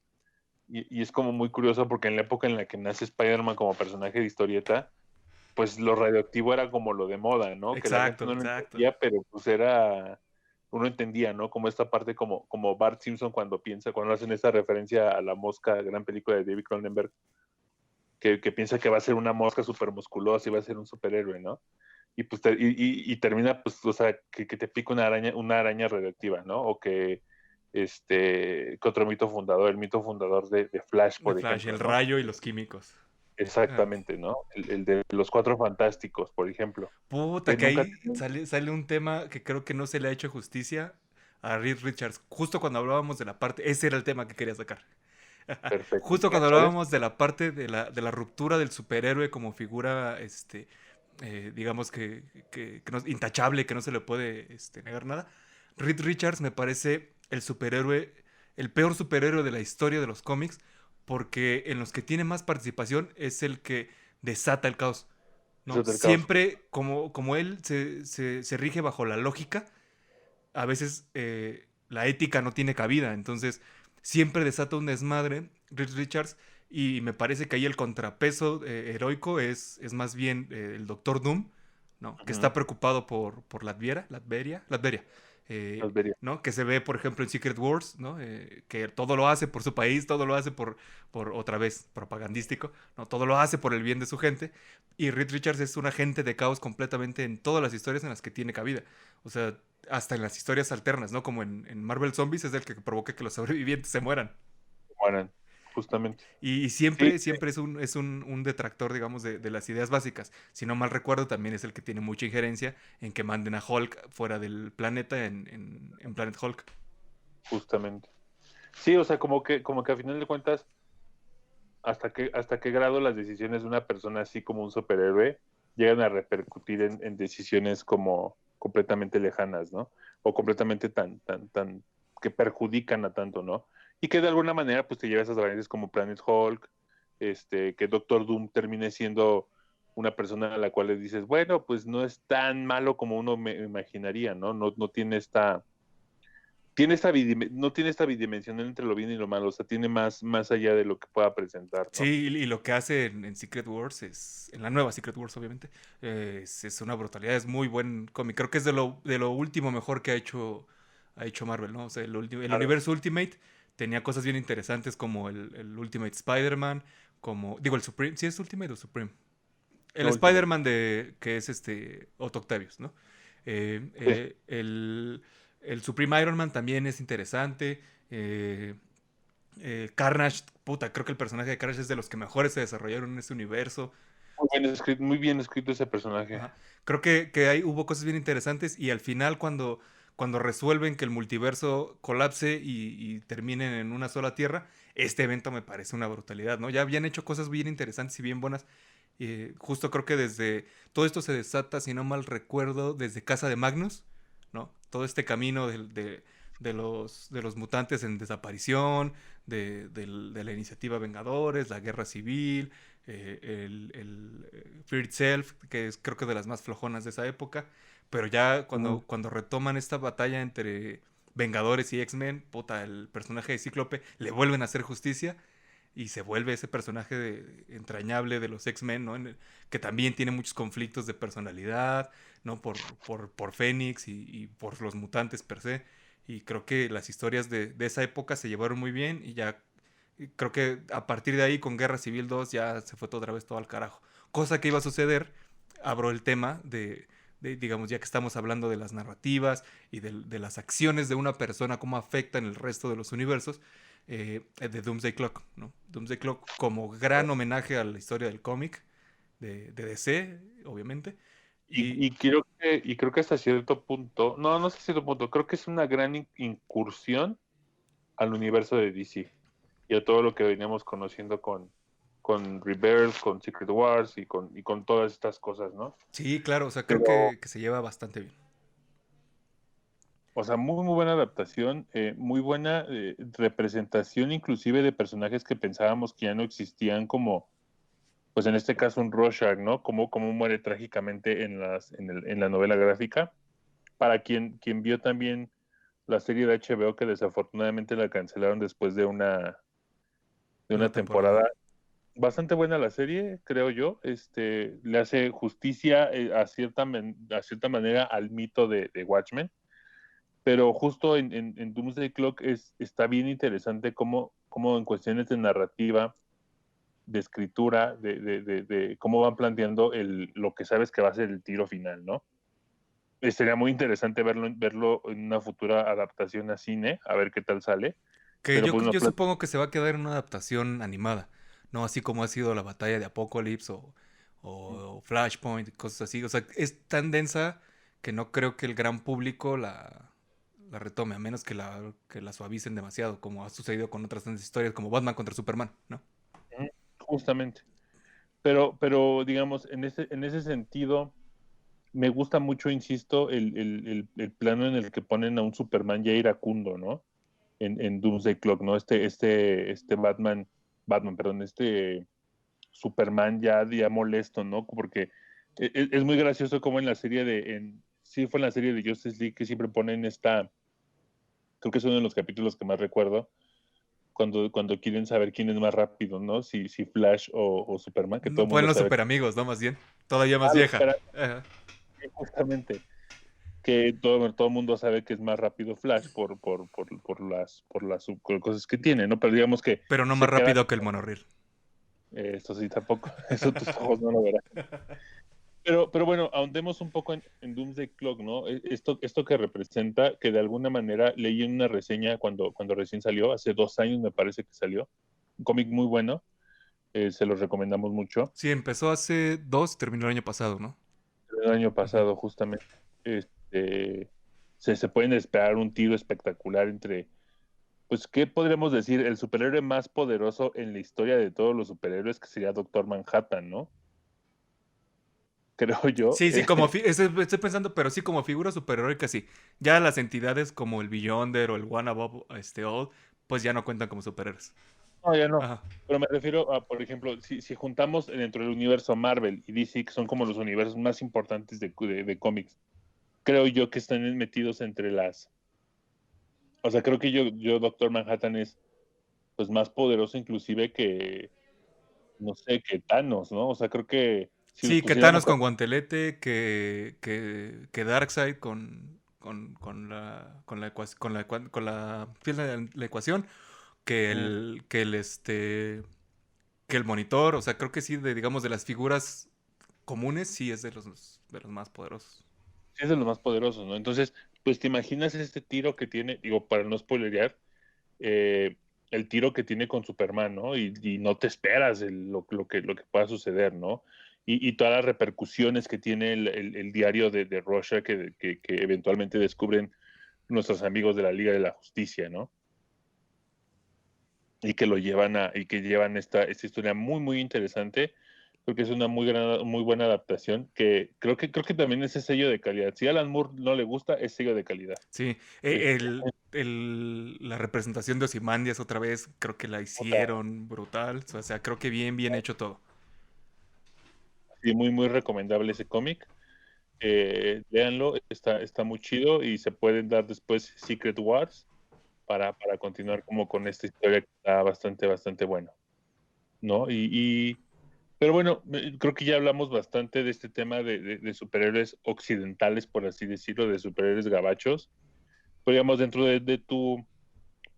[SPEAKER 3] Y es como muy curioso porque en la época en la que nace Spider-Man como personaje de historieta, pues lo radioactivo era como lo de moda, ¿no? Que la gente
[SPEAKER 2] Exacto,
[SPEAKER 3] no lo
[SPEAKER 2] exacto.
[SPEAKER 3] entendía, pero pues uno entendía, ¿no? Como esta parte como Bart Simpson cuando hacen esta referencia a la mosca, gran película de David Cronenberg, que piensa que va a ser una mosca súper musculosa y va a ser un superhéroe, ¿no? Y pues y termina, pues, o sea, que te pica una araña radioactiva, ¿no? O que otro mito fundador, el mito fundador de Flash,
[SPEAKER 2] De
[SPEAKER 3] por
[SPEAKER 2] Flash,
[SPEAKER 3] ejemplo,
[SPEAKER 2] el
[SPEAKER 3] ¿no?
[SPEAKER 2] rayo y los químicos. Ah,
[SPEAKER 3] Exactamente, ¿no? El de los Cuatro Fantásticos, por ejemplo.
[SPEAKER 2] puta,
[SPEAKER 3] Que
[SPEAKER 2] que
[SPEAKER 3] nunca...
[SPEAKER 2] ahí sale un tema que creo que no se le ha hecho justicia a Reed Richards. Justo cuando hablábamos de la parte, ese era el tema que quería sacar.
[SPEAKER 3] Perfecto.
[SPEAKER 2] Justo cuando
[SPEAKER 3] ¿Sabes?
[SPEAKER 2] hablábamos de la parte de la ruptura del superhéroe como figura, digamos intachable, que no se le puede negar nada. Reed Richards me parece el superhéroe, el peor superhéroe de la historia de los cómics, porque en los que tiene más participación es el que desata el caos,
[SPEAKER 3] Eso
[SPEAKER 2] ¿no?
[SPEAKER 3] del caos.
[SPEAKER 2] Siempre, como él se rige bajo la lógica, a veces la ética no tiene cabida, entonces siempre desata un desmadre Reed Richards, y me parece que ahí el contrapeso heroico es más bien el Doctor Doom, ¿no? Que está
[SPEAKER 3] Ujú.
[SPEAKER 2] preocupado por Latveria,
[SPEAKER 3] Las vería.
[SPEAKER 2] ¿no? Que se ve, por ejemplo, en Secret Wars, ¿no? Que todo lo hace por su país, todo lo hace por otra vez, propagandístico, ¿no? Todo lo hace por el bien de su gente, y Reed Richards es un agente de caos completamente en todas las historias en las que tiene cabida. O sea, hasta en las historias alternas, ¿no? Como en Marvel Zombies es el que provoca que los sobrevivientes se mueran.
[SPEAKER 3] Bueno, justamente.
[SPEAKER 2] Y
[SPEAKER 3] Sí,
[SPEAKER 2] siempre es un detractor, digamos, de las ideas básicas. Si no mal recuerdo, también es el que tiene mucha injerencia en que manden a Hulk fuera del planeta en Planet Hulk.
[SPEAKER 3] justamente. Sí, o sea, como que a final de cuentas, hasta qué grado las decisiones de una persona así como un superhéroe llegan a repercutir en decisiones como completamente lejanas, ¿no? O completamente tan, que perjudican a tanto, ¿no? Y que de alguna manera, pues te lleva a esas variantes como Planet Hulk, que Doctor Doom termine siendo una persona a la cual le dices, bueno, pues no es tan malo como uno me imaginaría, ¿no? No tiene no tiene esta bidimensional entre lo bien y lo malo, o sea, tiene más allá de lo que pueda presentar,
[SPEAKER 2] Sí,
[SPEAKER 3] ¿no?
[SPEAKER 2] y lo que hace en Secret Wars en la nueva Secret Wars obviamente, es una brutalidad, es muy buen cómic. Creo que es de lo último mejor que ha hecho Marvel, ¿no? O sea, el
[SPEAKER 3] Claro.
[SPEAKER 2] universo Ultimate tenía cosas bien interesantes como el Ultimate Spider-Man, digo, el Supreme, ¿sí es Ultimate o Supreme? El
[SPEAKER 3] No, Ultimate.
[SPEAKER 2] Spider-Man que es Otto Octavius, ¿no? Eh,
[SPEAKER 3] Sí,
[SPEAKER 2] eh, el, el Supreme Iron Man también es interesante. Carnage, puta, creo que el personaje de Carnage es de los que mejores se desarrollaron en ese universo.
[SPEAKER 3] muy bien escrito ese personaje.
[SPEAKER 2] Ajá. Creo que ahí hubo cosas bien interesantes y al final cuando resuelven que el multiverso colapse y terminen en una sola tierra, este evento me parece una brutalidad, ¿no? Ya habían hecho cosas bien interesantes y bien buenas. Justo creo que desde... Todo esto se desata, si no mal recuerdo, desde Casa de Magnus, ¿no? Todo este camino de los mutantes en desaparición, de la iniciativa Vengadores, la guerra civil, Fear Itself, que es creo que de las más flojonas de esa época, pero ya
[SPEAKER 3] Ujú.
[SPEAKER 2] cuando retoman esta batalla entre Vengadores y X-Men, puta, el personaje de Cíclope le vuelven a hacer justicia y se vuelve ese personaje entrañable de los X-Men, ¿no? Que también tiene muchos conflictos de personalidad, ¿no? Por Fénix y por los mutantes per se. Y creo que las historias de esa época se llevaron muy bien y ya creo que a partir de ahí con Guerra Civil 2 ya se fue otra vez todo al carajo. Cosa que iba a suceder, abro el tema digamos, ya que estamos hablando de las narrativas y de las acciones de una persona, cómo afectan el resto de los universos, de Doomsday Clock, ¿no? Doomsday Clock como gran homenaje a la historia del cómic de DC, obviamente. Y
[SPEAKER 3] Y creo que hasta cierto punto, no sé cierto punto, creo que es una gran incursión al universo de DC y a todo lo que veníamos conociendo con Rebirth, con Secret Wars y con todas estas cosas, ¿no?
[SPEAKER 2] sí, claro, o sea, creo
[SPEAKER 3] Pero,
[SPEAKER 2] que se lleva bastante bien.
[SPEAKER 3] o sea, muy, muy buena adaptación, muy buena representación inclusive de personajes que pensábamos que ya no existían como, pues en este caso un Rorschach, ¿no? Como muere trágicamente en la novela gráfica. Para quien vio también la serie de HBO que desafortunadamente la cancelaron después de
[SPEAKER 2] Una
[SPEAKER 3] una
[SPEAKER 2] temporada.
[SPEAKER 3] temporada. Bastante buena la serie, creo yo. Le hace justicia a cierta manera al mito de Watchmen. Pero justo en Doomsday Clock está bien interesante cómo en cuestiones de narrativa, de escritura, de cómo van planteando lo que sabes que va a ser el tiro final, ¿no? Sería muy interesante verlo en una futura adaptación a cine, a ver qué tal sale.
[SPEAKER 2] Que
[SPEAKER 3] Pero
[SPEAKER 2] yo,
[SPEAKER 3] pues
[SPEAKER 2] yo supongo que se va a quedar en una adaptación animada, ¿no? Así como ha sido la batalla de Apocalypse o Flashpoint, cosas así. O sea, es tan densa que no creo que el gran público la retome, a menos que la suavicen demasiado, como ha sucedido con otras tantas historias, como Batman contra Superman, ¿no?
[SPEAKER 3] justamente. Pero digamos, en ese sentido, me gusta mucho, insisto, el plano en el que ponen a un Superman ya iracundo, ¿no? En Doomsday Clock, ¿no? Este Batman, perdón, este Superman ya molesto, ¿no? Porque es muy gracioso como en la serie sí fue en la serie de Justice League que siempre ponen creo que es uno de los capítulos que más recuerdo, cuando quieren saber quién es más rápido, ¿no? Si Flash o Superman, que todo
[SPEAKER 2] No,
[SPEAKER 3] el
[SPEAKER 2] fueron
[SPEAKER 3] mundo
[SPEAKER 2] los
[SPEAKER 3] sabe.
[SPEAKER 2] super amigos, ¿no? Más bien. Todavía más
[SPEAKER 3] Los
[SPEAKER 2] vieja.
[SPEAKER 3] super
[SPEAKER 2] Ajá.
[SPEAKER 3] justamente, que todo el mundo sabe que es más rápido Flash por las cosas que tiene, ¿no? Pero digamos que
[SPEAKER 2] Pero no más
[SPEAKER 3] se queda,
[SPEAKER 2] rápido que el monorriel.
[SPEAKER 3] esto sí tampoco, eso tus ojos no lo verán. Pero bueno, ahondemos un poco en Doomsday Clock, ¿no? Esto que representa, que de alguna manera leí en una reseña cuando recién salió, hace 2 años me parece que salió, un cómic muy bueno, se los recomendamos mucho,
[SPEAKER 2] Sí, empezó hace 2, terminó el año pasado, ¿no?
[SPEAKER 3] el año
[SPEAKER 2] Ujú.
[SPEAKER 3] pasado justamente. Este, se pueden esperar un tiro espectacular entre, pues, ¿qué podríamos decir? El superhéroe más poderoso en la historia de todos los superhéroes, que sería Doctor Manhattan, ¿no? Creo yo.
[SPEAKER 2] Sí, sí, estoy pensando, pero sí, como figura superheroica, sí. Ya las entidades como el Beyonder o el One Above All, pues ya no cuentan como superhéroes.
[SPEAKER 3] No, ya no.
[SPEAKER 2] Ajá.
[SPEAKER 3] Pero me refiero a, por ejemplo, si juntamos dentro del universo Marvel y DC, que son como los universos más importantes de cómics, creo yo que están metidos entre las... O sea, creo que yo Doctor Manhattan es pues más poderoso inclusive que, no sé, que Thanos, ¿no? O sea, creo que si los
[SPEAKER 2] Sí, que
[SPEAKER 3] pusiéramos...
[SPEAKER 2] Thanos con guantelete, que Darkseid con la ecuación, que
[SPEAKER 3] Mm,
[SPEAKER 2] el monitor, o sea, creo que sí, digamos, de las figuras comunes, sí es de los más poderosos.
[SPEAKER 3] sí es de los más poderosos, ¿no? Entonces, pues te imaginas este tiro que tiene, digo, para no spoilerear, eh, el tiro que tiene con Superman, ¿no? Y no te esperas lo que pueda suceder, ¿no? y todas las repercusiones que tiene el diario de Russia que eventualmente descubren nuestros amigos de la Liga de la Justicia, ¿no? Y que lo llevan y que llevan esta historia muy, muy interesante. Creo que es una muy buena adaptación, que creo que también es ese sello de calidad. Si a Alan Moore no le gusta, es sello de calidad.
[SPEAKER 2] Sí, la representación de Ozymandias otra vez, creo que la
[SPEAKER 3] Otra,
[SPEAKER 2] hicieron brutal. O sea, creo que bien, bien hecho todo.
[SPEAKER 3] sí, muy, muy recomendable ese cómic. Léanlo, está muy chido y se pueden dar después Secret Wars para continuar como con esta historia que está bastante, bastante bueno, ¿no? Pero bueno, creo que ya hablamos bastante de este tema de superhéroes occidentales, por así decirlo, de superhéroes gabachos. Pero digamos, dentro de tu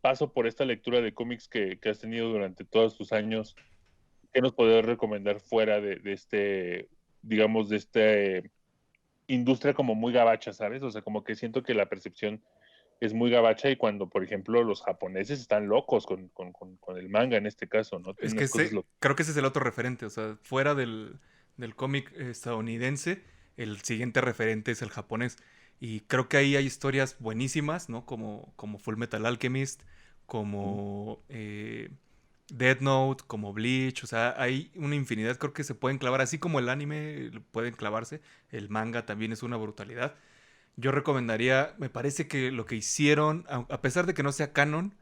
[SPEAKER 3] paso por esta lectura de cómics que has tenido durante todos tus años, ¿qué nos podrías recomendar fuera de este, digamos, de esta industria como muy gabacha, ¿sabes? O sea, como que siento que la percepción es muy gabacha y cuando, por ejemplo, los japoneses están locos con el manga en este caso, ¿no?
[SPEAKER 2] Es
[SPEAKER 3] Tienen
[SPEAKER 2] que
[SPEAKER 3] unas cosas
[SPEAKER 2] creo que ese es el otro referente. O sea, fuera del cómic estadounidense, el siguiente referente es el japonés. Y creo que ahí hay historias buenísimas, ¿no? Como Full Metal Alchemist, como Death Note, como Bleach. O sea, hay una infinidad. Creo que se pueden clavar, así como el anime pueden clavarse. El manga también es una brutalidad. Yo recomendaría, me parece que lo que hicieron, a pesar de que no sea canon,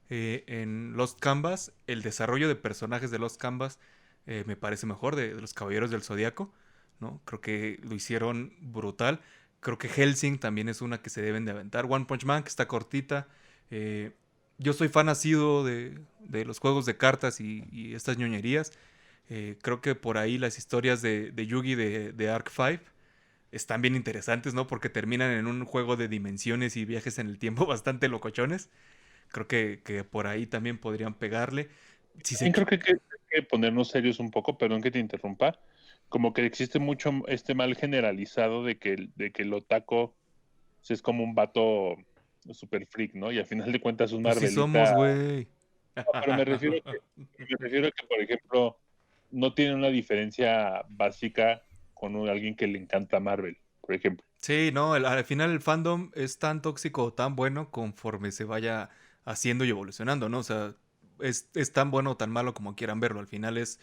[SPEAKER 2] en Lost Canvas, el desarrollo de personajes de Lost Canvas me parece mejor de los Caballeros del Zodiaco, ¿no? Creo que lo hicieron brutal. Creo que Hellsing también es una que se deben de aventar. One Punch Man, que está cortita. Eh, yo soy fan asiduo de los juegos de cartas y estas ñoñerías. Creo que por ahí las historias de Yugi de Arc 5 están bien interesantes, ¿no? Porque terminan en un juego de dimensiones y viajes en el tiempo bastante locochones. Creo que por ahí también podrían pegarle. Si se...
[SPEAKER 3] También creo que hay que ponernos serios un poco, perdón que te interrumpa, como que existe mucho este mal generalizado de que el otaku es como un vato super freak, ¿no? Y al final de cuentas un
[SPEAKER 2] Pues sí
[SPEAKER 3] Marvelita.
[SPEAKER 2] somos, güey.
[SPEAKER 3] No, pero me refiero a que, por ejemplo, no tiene una diferencia básica con alguien que le encanta Marvel, por ejemplo.
[SPEAKER 2] Sí, no, al final el fandom es tan tóxico o tan bueno conforme se vaya haciendo y evolucionando, ¿no? O sea, es tan bueno o tan malo como quieran verlo. Al final es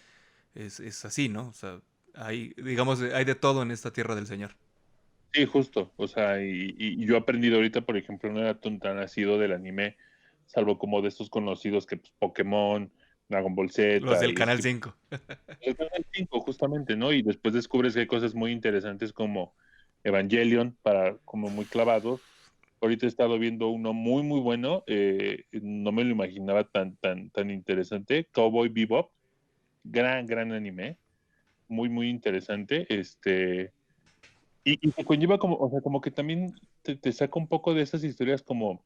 [SPEAKER 2] así, ¿no? O sea, hay, digamos, hay de todo en esta tierra del Señor.
[SPEAKER 3] Sí, justo. O sea, y yo he aprendido ahorita, por ejemplo, no era tan nacido del anime, salvo como de estos conocidos que pues, Pokémon, Dragon Ball
[SPEAKER 2] Los
[SPEAKER 3] Z
[SPEAKER 2] del
[SPEAKER 3] y
[SPEAKER 2] Canal
[SPEAKER 3] este
[SPEAKER 2] 5.
[SPEAKER 3] el Canal 5, justamente, ¿no? Y después descubres que hay cosas muy interesantes como Evangelion, para como muy clavados. Ahorita he estado viendo uno muy, muy bueno, no me lo imaginaba tan interesante, Cowboy Bebop, gran anime, muy, muy interesante, y te conlleva como, o sea, como que también te saca un poco de esas historias como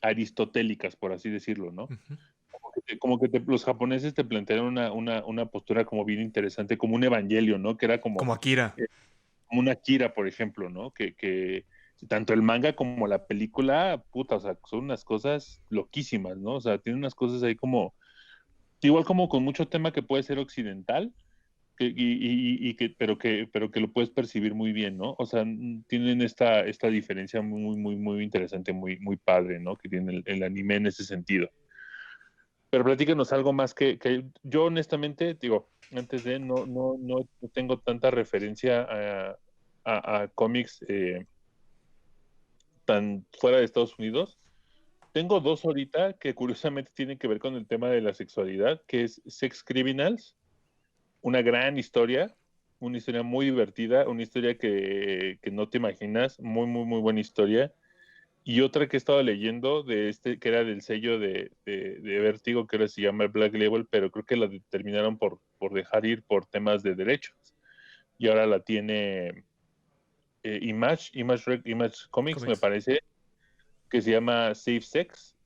[SPEAKER 3] aristotélicas, por así decirlo, ¿no?
[SPEAKER 2] Ujú.
[SPEAKER 3] Los japoneses te plantearon una postura como bien interesante, como un evangelio, ¿no? Que era
[SPEAKER 2] Como Akira.
[SPEAKER 3] eh, como una Kira, por ejemplo, ¿no? Que tanto el manga como la película, puta, o sea, son unas cosas loquísimas, ¿no? O sea, tiene unas cosas ahí como, igual como con mucho tema que puede ser occidental, pero que lo puedes percibir muy bien, ¿no? O sea, tienen esta diferencia muy, muy, muy interesante, muy, muy padre, ¿no? Que tiene el anime en ese sentido. Pero platícanos algo más que yo honestamente, digo, antes de no tengo tanta referencia a cómics tan fuera de Estados Unidos. Tengo dos ahorita que curiosamente tienen que ver con el tema de la sexualidad, que es Sex Criminals, una gran historia, una historia muy divertida, una historia que no te imaginas, muy, muy, muy buena historia. Y otra que he estado leyendo de que era del sello de Vértigo, que ahora se llama Black Label, pero creo que la terminaron por dejar ir por temas de derechos. Y ahora la tiene Image Comics, me
[SPEAKER 2] Comics.
[SPEAKER 3] parece, que se llama Safe Sex,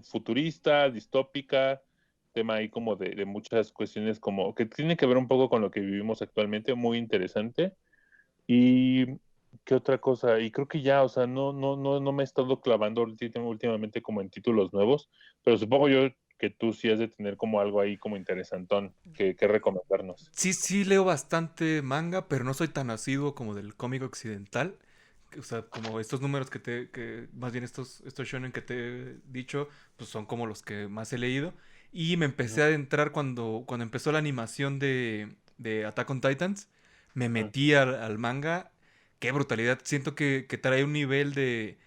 [SPEAKER 3] futurista, distópica, tema ahí como de muchas cuestiones como que tiene que ver un poco con lo que vivimos actualmente, muy interesante. Y qué otra cosa, y creo que ya, o sea, no me he estado clavando últimamente como en títulos nuevos, pero supongo yo que tú sí has de tener como algo ahí como interesantón que recomendarnos.
[SPEAKER 2] Sí leo bastante manga, pero no soy tan asiduo como del cómic occidental. O sea, como estos números más bien estos shonen que te he dicho, pues son como los que más he leído. Y me empecé a adentrar cuando empezó la animación de Attack on Titans. Me metí al manga. Qué brutalidad. Siento que trae un nivel de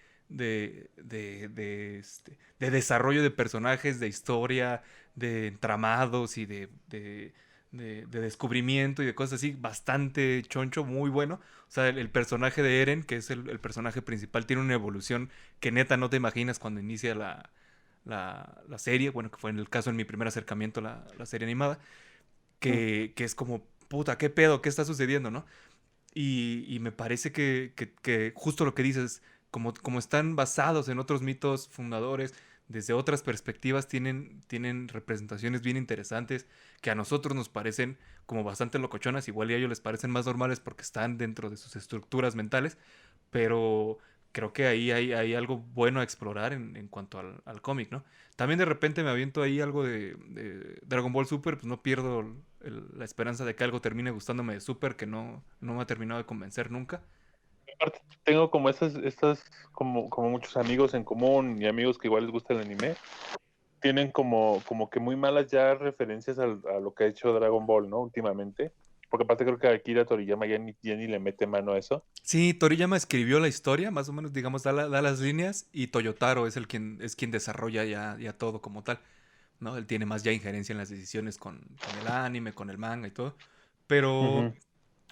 [SPEAKER 2] desarrollo de personajes, de historia, de entramados y de descubrimiento y de cosas así, bastante choncho, muy bueno. O sea, el personaje de Eren, que es el personaje principal, tiene una evolución que neta no te imaginas cuando inicia la serie. Bueno, que fue en el caso en mi primer acercamiento a la serie animada. Que es como, puta, ¿qué pedo? ¿Qué está sucediendo, no? Y me parece que justo lo que dices, como están basados en otros mitos fundadores, desde otras perspectivas tienen representaciones bien interesantes que a nosotros nos parecen como bastante locochonas, igual y a ellos les parecen más normales porque están dentro de sus estructuras mentales, pero creo que ahí hay algo bueno a explorar en cuanto al cómic, ¿no? También de repente me aviento ahí algo de Dragon Ball Super, pues no pierdo la esperanza de que algo termine gustándome de Super, que no me ha terminado de convencer nunca.
[SPEAKER 3] Aparte, tengo como estas como muchos amigos en común y amigos que igual les gusta el anime, tienen como que muy malas ya referencias a lo que ha hecho Dragon Ball, ¿no? Últimamente. Porque aparte creo que Akira Toriyama ya ni le mete mano a eso.
[SPEAKER 2] Sí, Toriyama escribió la historia, más o menos, digamos, da las líneas, y Toyotaro es quien desarrolla ya todo como tal, ¿no? Él tiene más ya injerencia en las decisiones con el anime, con el manga y todo. Pero,
[SPEAKER 3] Ujú.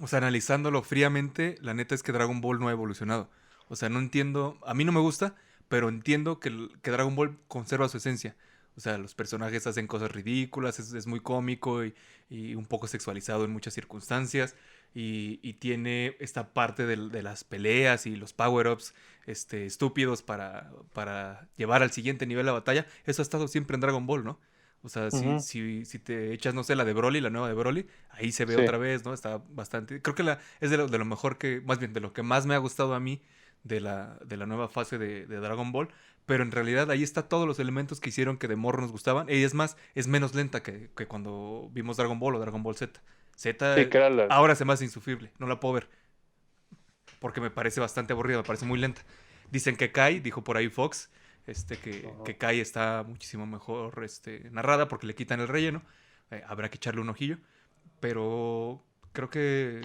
[SPEAKER 2] o sea, analizándolo fríamente, la neta es que Dragon Ball no ha evolucionado. O sea, no entiendo, a mí no me gusta, pero entiendo que Dragon Ball conserva su esencia. O sea, los personajes hacen cosas ridículas, es muy cómico y un poco sexualizado en muchas circunstancias. Y tiene esta parte de las peleas y los power-ups estúpidos para llevar al siguiente nivel la batalla. Eso ha estado siempre en Dragon Ball, ¿no? O sea,
[SPEAKER 3] Ujú.
[SPEAKER 2] si te echas, no sé, la de Broly, la nueva de Broly, ahí se ve
[SPEAKER 3] Sí,
[SPEAKER 2] otra vez, ¿no? Está bastante. Creo que es de lo mejor más bien, de lo que más me ha gustado a mí de la nueva fase de Dragon Ball. Pero en realidad ahí está todos los elementos que hicieron que de morro nos gustaban. Y es más, es menos lenta que cuando vimos Dragon Ball o Dragon Ball Z.
[SPEAKER 3] sí,
[SPEAKER 2] Z
[SPEAKER 3] que era la...
[SPEAKER 2] ahora se me hace insufrible, no la puedo ver porque me parece bastante aburrida, me parece muy lenta. Dicen que Kai, dijo por ahí Fox,
[SPEAKER 3] Ajá.
[SPEAKER 2] que Kai está muchísimo mejor narrada porque le quitan el relleno. Habrá que echarle un ojillo. Pero creo que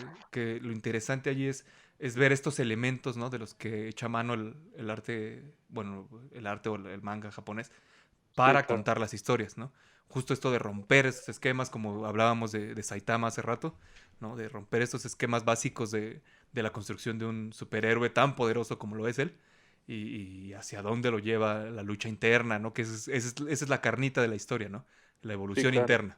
[SPEAKER 2] lo interesante allí es ver estos elementos, ¿no? De los que echa mano el arte, bueno, el arte o el manga japonés
[SPEAKER 3] Sí,
[SPEAKER 2] para
[SPEAKER 3] claro.
[SPEAKER 2] contar las historias, ¿no? Justo esto de romper esos esquemas, como hablábamos de Saitama hace rato, ¿no? De romper estos esquemas básicos de la construcción de un superhéroe tan poderoso como lo es él, y hacia dónde lo lleva la lucha interna, ¿no? Que esa es la carnita de la historia, ¿no? La
[SPEAKER 3] Sí,
[SPEAKER 2] evolución
[SPEAKER 3] claro.
[SPEAKER 2] interna.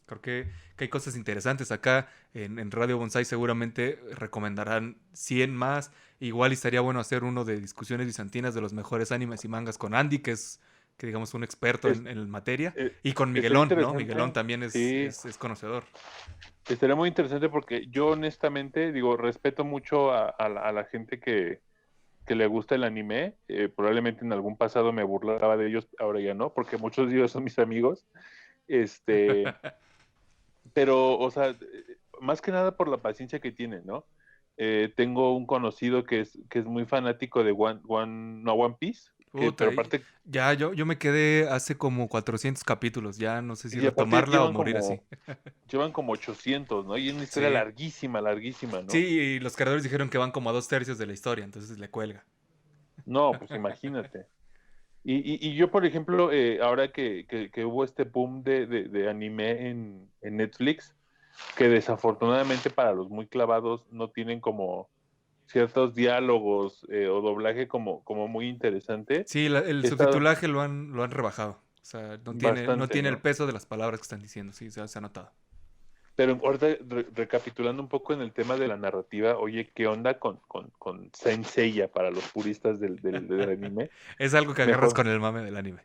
[SPEAKER 2] Creo que hay cosas interesantes acá en Radio Bonsai. Seguramente recomendarán 100 más. Igual estaría bueno hacer uno de discusiones bizantinas de los mejores animes y mangas con Andy, que digamos un experto
[SPEAKER 3] Es,
[SPEAKER 2] en materia.
[SPEAKER 3] eh,
[SPEAKER 2] Y con
[SPEAKER 3] estaría
[SPEAKER 2] Miguelón, ¿no? Miguelón
[SPEAKER 3] interesante.
[SPEAKER 2] también
[SPEAKER 3] Sí,
[SPEAKER 2] es conocedor.
[SPEAKER 3] estaría muy interesante porque yo honestamente, digo, respeto mucho a la gente que le gusta el anime. Probablemente en algún pasado me burlaba de ellos, ahora ya no, porque muchos de ellos son mis amigos. Este, pero, o sea, más que nada por la paciencia que tienen, ¿no? Tengo un conocido que es muy fanático de no, One Piece,
[SPEAKER 2] Puta,
[SPEAKER 3] pero aparte,
[SPEAKER 2] ya yo me quedé hace como 400 capítulos. Ya no sé si
[SPEAKER 3] y aparte
[SPEAKER 2] retomarla o morir así.
[SPEAKER 3] llevan como 800, ¿no? Y es una historia
[SPEAKER 2] Sí.
[SPEAKER 3] larguísima, larguísima,
[SPEAKER 2] Sí,
[SPEAKER 3] ¿no?
[SPEAKER 2] y los creadores dijeron que van como a 2 tercios de la historia, entonces le cuelga.
[SPEAKER 3] No, pues imagínate. Y yo, por ejemplo, ahora que hubo este boom de anime en Netflix, que desafortunadamente para los muy clavados no tienen como ciertos diálogos o doblaje como muy interesante,
[SPEAKER 2] Sí, el
[SPEAKER 3] está
[SPEAKER 2] subtitulaje lo han rebajado. O sea, no
[SPEAKER 3] bastante,
[SPEAKER 2] tiene el
[SPEAKER 3] ¿no?
[SPEAKER 2] peso de las palabras que están diciendo, sí, se ha notado.
[SPEAKER 3] Pero ahorita recapitulando un poco en el tema de la narrativa, oye, ¿qué onda con Saint Seiya para los puristas del anime?
[SPEAKER 2] Es algo que agarras
[SPEAKER 3] Mejor,
[SPEAKER 2] con el mame del anime.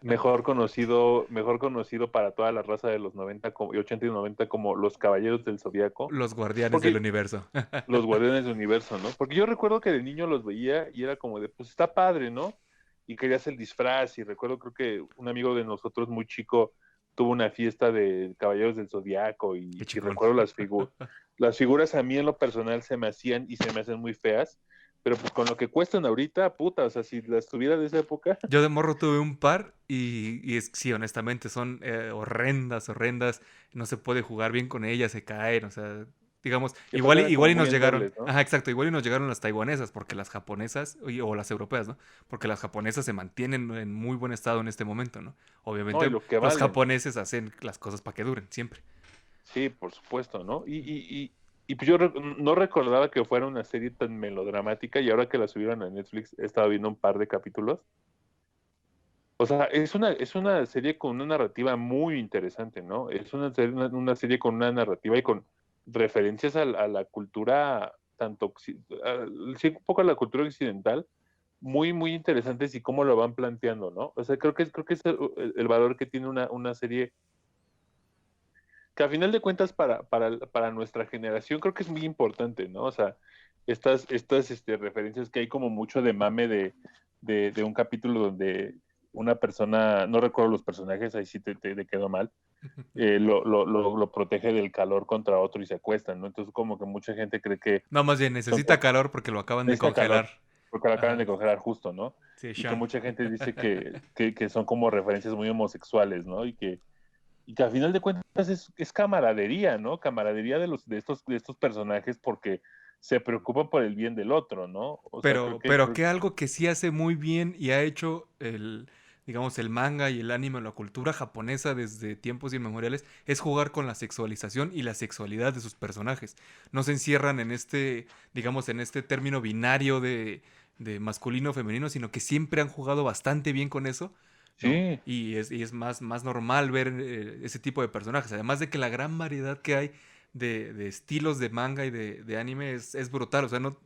[SPEAKER 3] mejor conocido para toda la raza de los 90 y 80 y 90 como los Caballeros del Zodiaco,
[SPEAKER 2] Los guardianes del
[SPEAKER 3] porque
[SPEAKER 2] universo.
[SPEAKER 3] los Guardianes del Universo, ¿no? Porque yo recuerdo que de niño los veía y era como de, pues está padre, ¿no? y querías el disfraz, y recuerdo, creo que un amigo de nosotros muy chico tuvo una fiesta de Caballeros del Zodiaco,
[SPEAKER 2] Qué
[SPEAKER 3] y
[SPEAKER 2] chingón.
[SPEAKER 3] recuerdo las figuras a mí en lo personal se me hacían y se me hacen muy feas, pero pues con lo que cuestan ahorita, puta, o sea, si las tuviera de esa época,
[SPEAKER 2] Yo de morro tuve un par y es, sí, honestamente, son horrendas, horrendas. No se puede jugar bien con ellas, se caen, o sea, digamos,
[SPEAKER 3] que aparte eran
[SPEAKER 2] igual
[SPEAKER 3] como
[SPEAKER 2] y
[SPEAKER 3] muy
[SPEAKER 2] nos llegaron,
[SPEAKER 3] endebles, ¿no?
[SPEAKER 2] ajá, exacto, igual y nos llegaron las taiwanesas, porque las japonesas, o las europeas, ¿no? Porque las japonesas se mantienen en muy buen estado en este momento, ¿no?
[SPEAKER 3] No, y
[SPEAKER 2] Obviamente,
[SPEAKER 3] lo que
[SPEAKER 2] los
[SPEAKER 3] valen.
[SPEAKER 2] japoneses hacen las cosas para que duren, siempre.
[SPEAKER 3] Sí, por supuesto, ¿no? Y pues yo no recordaba que fuera una serie tan melodramática, y ahora que la subieron a Netflix he estado viendo un par de capítulos. O sea, es una serie con una narrativa muy interesante, ¿no? Es una serie con una narrativa y con referencias a la cultura, sí, un poco a la cultura occidental, muy, muy interesantes, y cómo lo van planteando, ¿no? O sea, creo que es el valor que tiene una serie que a final de cuentas para nuestra generación creo que es muy importante, ¿no? O sea, estas referencias que hay como mucho de mame de un capítulo donde una persona, no recuerdo los personajes, ahí sí te quedó mal, lo protege del calor contra otro y se acuestan, ¿no? Entonces como que mucha gente cree que
[SPEAKER 2] No, más bien,
[SPEAKER 3] son
[SPEAKER 2] necesita calor porque lo acaban de
[SPEAKER 3] necesita calor,
[SPEAKER 2] congelar.
[SPEAKER 3] porque lo acaban de
[SPEAKER 2] Ajá,
[SPEAKER 3] congelar justo, ¿no?
[SPEAKER 2] sí,
[SPEAKER 3] Y que
[SPEAKER 2] Sean.
[SPEAKER 3] mucha gente dice que son como referencias muy homosexuales, ¿no? Y que a final de cuentas es camaradería, ¿no? Camaradería de estos personajes, porque se preocupan por el bien del otro, ¿no? O sea,
[SPEAKER 2] Pero que algo que sí hace muy bien y ha hecho digamos, el manga y el anime, la cultura japonesa desde tiempos inmemoriales, es jugar con la sexualización y la sexualidad de sus personajes. No se encierran en digamos, en este término binario de masculino o femenino, sino que siempre han jugado bastante bien con eso, ¿no?
[SPEAKER 3] sí,
[SPEAKER 2] Y es más normal ver ese tipo de personajes. Además de que la gran variedad que hay de estilos de manga y de anime es brutal. O sea, no,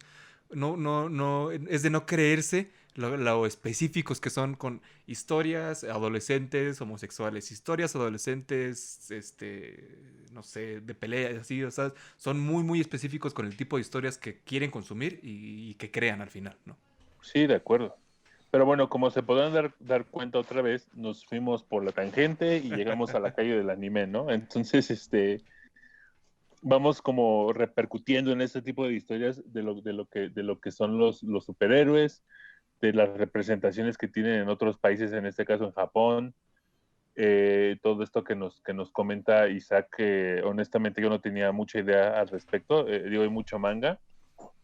[SPEAKER 2] es de no creerse lo específicos que son con historias adolescentes homosexuales, historias adolescentes, no sé, de pelea, así, o sea, son muy, muy específicos con el tipo de historias que quieren consumir y que crean al final, ¿no?
[SPEAKER 3] sí, de acuerdo. Pero bueno, como se podrán dar cuenta otra vez, nos fuimos por la tangente y llegamos a la calle del anime, ¿no? Entonces, vamos como repercutiendo en este tipo de historias de lo que son los superhéroes, de las representaciones que tienen en otros países, en este caso en Japón, todo esto que nos comenta Isaac, que honestamente yo no tenía mucha idea al respecto. Digo, hay mucho manga,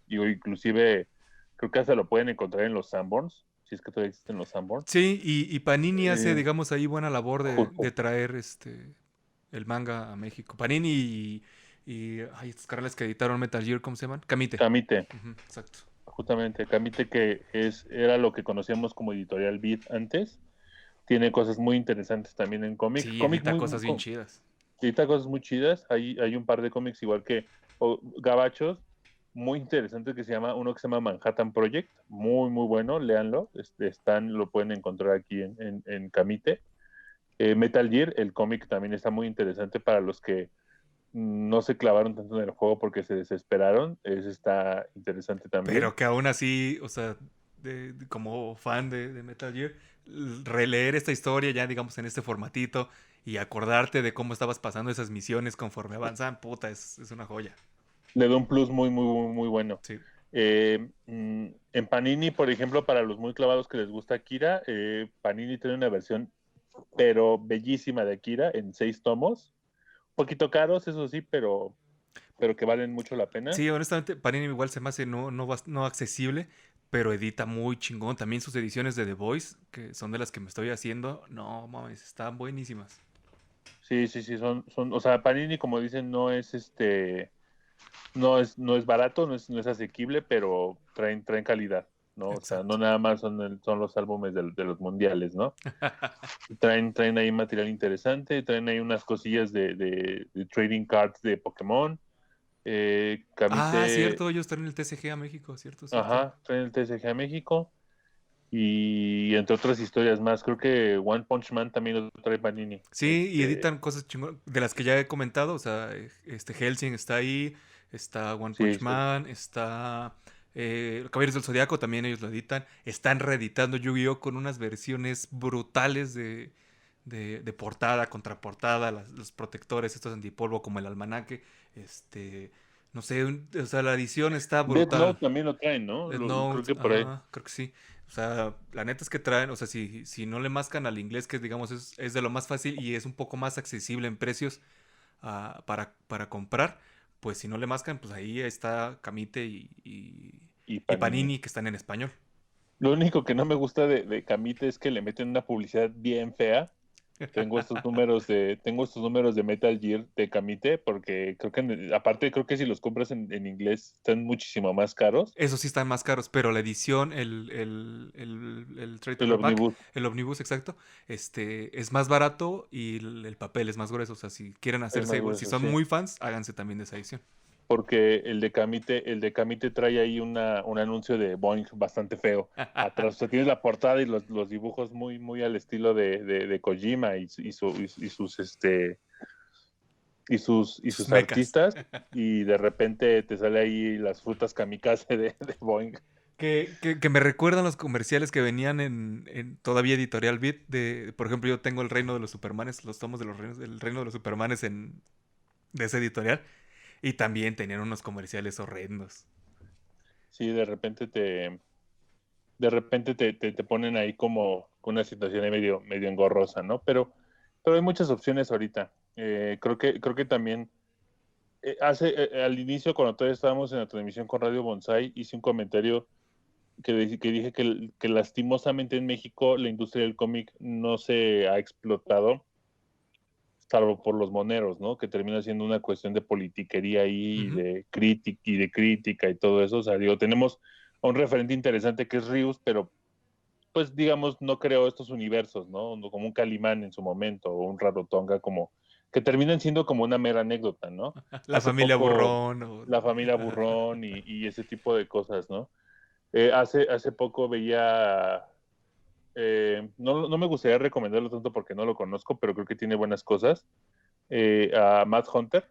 [SPEAKER 3] digo, inclusive creo que hasta lo pueden encontrar en los Sanborns, si es que todavía existen los Sanborns.
[SPEAKER 2] Sí, y Panini hace,
[SPEAKER 3] Eh,
[SPEAKER 2] digamos, ahí buena labor de
[SPEAKER 3] justo,
[SPEAKER 2] traer el manga a México. Panini ay, estos canales que editaron Metal Gear, ¿cómo se llaman? Kamite.
[SPEAKER 3] Kamite,
[SPEAKER 2] Ujú, exacto.
[SPEAKER 3] justamente, Kamite, que era lo que conocíamos como Editorial Beat antes, tiene cosas muy interesantes también en cómic.
[SPEAKER 2] Sí,
[SPEAKER 3] Cómic
[SPEAKER 2] edita
[SPEAKER 3] muy,
[SPEAKER 2] cosas bien chidas.
[SPEAKER 3] edita cosas muy chidas. Hay un par de cómics igual que gabachos, muy interesantes, uno que se llama Manhattan Project, muy, muy bueno, léanlo. Lo pueden encontrar aquí en Kamite. Metal Gear, el cómic también está muy interesante para los que no se clavaron tanto en el juego porque se desesperaron. Ese está interesante también.
[SPEAKER 2] Pero que aún así, o sea, como fan de Metal Gear, releer esta historia ya, digamos, en este formatito y acordarte de cómo estabas pasando esas misiones conforme avanzan, puta, es una joya.
[SPEAKER 3] Le da un plus muy, muy, muy, muy bueno.
[SPEAKER 2] Sí.
[SPEAKER 3] En Panini, por ejemplo, para los muy clavados que les gusta Akira, Panini tiene una versión, pero bellísima, de Akira en 6 tomos. Un poquito caros, eso sí, pero que valen mucho la pena.
[SPEAKER 2] Sí, honestamente, Panini igual se me hace no accesible, pero edita muy chingón. También sus ediciones de The Voice, que son de las que me estoy haciendo, no mames, están buenísimas.
[SPEAKER 3] Sí, sí, sí, o sea, Panini, como dicen, no es barato, no es asequible, pero traen calidad, ¿no? O sea, no
[SPEAKER 2] Exacto.
[SPEAKER 3] nada más son los álbumes de los mundiales, ¿no? Traen ahí material interesante, traen ahí unas cosillas de trading cards de Pokémon.
[SPEAKER 2] Ah,
[SPEAKER 3] Kamite,
[SPEAKER 2] cierto, ellos están en el TCG a México, cierto, cierto.
[SPEAKER 3] ajá, traen el TCG a México, y entre otras historias más. Creo que One Punch Man también lo trae Panini.
[SPEAKER 2] Sí, y editan cosas chingón, de las que ya he comentado, o sea, Helsing está ahí, está One
[SPEAKER 3] Sí,
[SPEAKER 2] Punch
[SPEAKER 3] sí,
[SPEAKER 2] Man, está Caballeros del Zodiaco también ellos lo editan. Están reeditando Yu-Gi-Oh! Con unas versiones brutales de portada, contraportada, los protectores, estos antipolvo como el almanaque. No sé, o sea, la edición está
[SPEAKER 3] Death Note
[SPEAKER 2] brutal.
[SPEAKER 3] también lo traen, ¿no?
[SPEAKER 2] Death
[SPEAKER 3] Creo
[SPEAKER 2] Note,
[SPEAKER 3] que por ahí.
[SPEAKER 2] ajá, creo que sí. O sea, la neta es que traen, o sea, si no le mascan al inglés, que digamos es de lo más fácil y es un poco más accesible en precios para comprar, pues si no le mascan, pues ahí está Camite
[SPEAKER 3] Y
[SPEAKER 2] y
[SPEAKER 3] Panini.
[SPEAKER 2] Panini que están en español.
[SPEAKER 3] Lo único que no me gusta de Camite es que le meten una publicidad bien fea. Tengo estos números de Metal Gear de Camite, porque creo que, aparte, creo que si los compras en inglés están muchísimo más caros.
[SPEAKER 2] Eso sí están más caros, pero la edición, el trade
[SPEAKER 3] El
[SPEAKER 2] paperback,
[SPEAKER 3] Omnibus
[SPEAKER 2] el omnibus exacto, es más barato y el papel es más grueso. O sea, si quieren
[SPEAKER 3] es más
[SPEAKER 2] hacerse, si
[SPEAKER 3] grueso,
[SPEAKER 2] son
[SPEAKER 3] sí.
[SPEAKER 2] muy fans, háganse también de esa edición.
[SPEAKER 3] Porque el de Camite trae ahí un anuncio de Boeing bastante feo. Atrás, o sea, tienes la portada y los dibujos muy, muy al estilo de Kojima y sus
[SPEAKER 2] Sus mecas.
[SPEAKER 3] artistas, y de repente te sale ahí las frutas kamikaze de Boeing.
[SPEAKER 2] Que me recuerdan los comerciales que venían en todavía Editorial Beat. Por ejemplo, yo tengo el Reino de los Supermanes, los tomos de los reinos, del Reino de los Supermanes de esa editorial. Y también tenían unos comerciales horrendos.
[SPEAKER 3] Sí, de repente te ponen ahí como una situación ahí medio engorrosa, ¿no? Pero hay muchas opciones ahorita. Creo que también al inicio, cuando todavía estábamos en la transmisión con Radio Bonsai, hice un comentario que dije que lastimosamente en México la industria del cómic no se ha explotado, salvo por los moneros, ¿no? Que termina siendo una cuestión de politiquería ahí,
[SPEAKER 2] Ujú.
[SPEAKER 3] y de crítica y todo eso. O sea, digo, tenemos a un referente interesante que es Rius, pero pues digamos, no creó estos universos, ¿no? Como un Calimán en su momento, o un Rarotonga, como que terminan siendo como una mera anécdota, ¿no?
[SPEAKER 2] La
[SPEAKER 3] Hace
[SPEAKER 2] familia
[SPEAKER 3] poco
[SPEAKER 2] Burrón.
[SPEAKER 3] la familia Burrón y ese tipo de cosas, ¿no? Hace poco veía, no me gustaría recomendarlo tanto porque no lo conozco, pero creo que tiene buenas cosas, a Matt Hunter,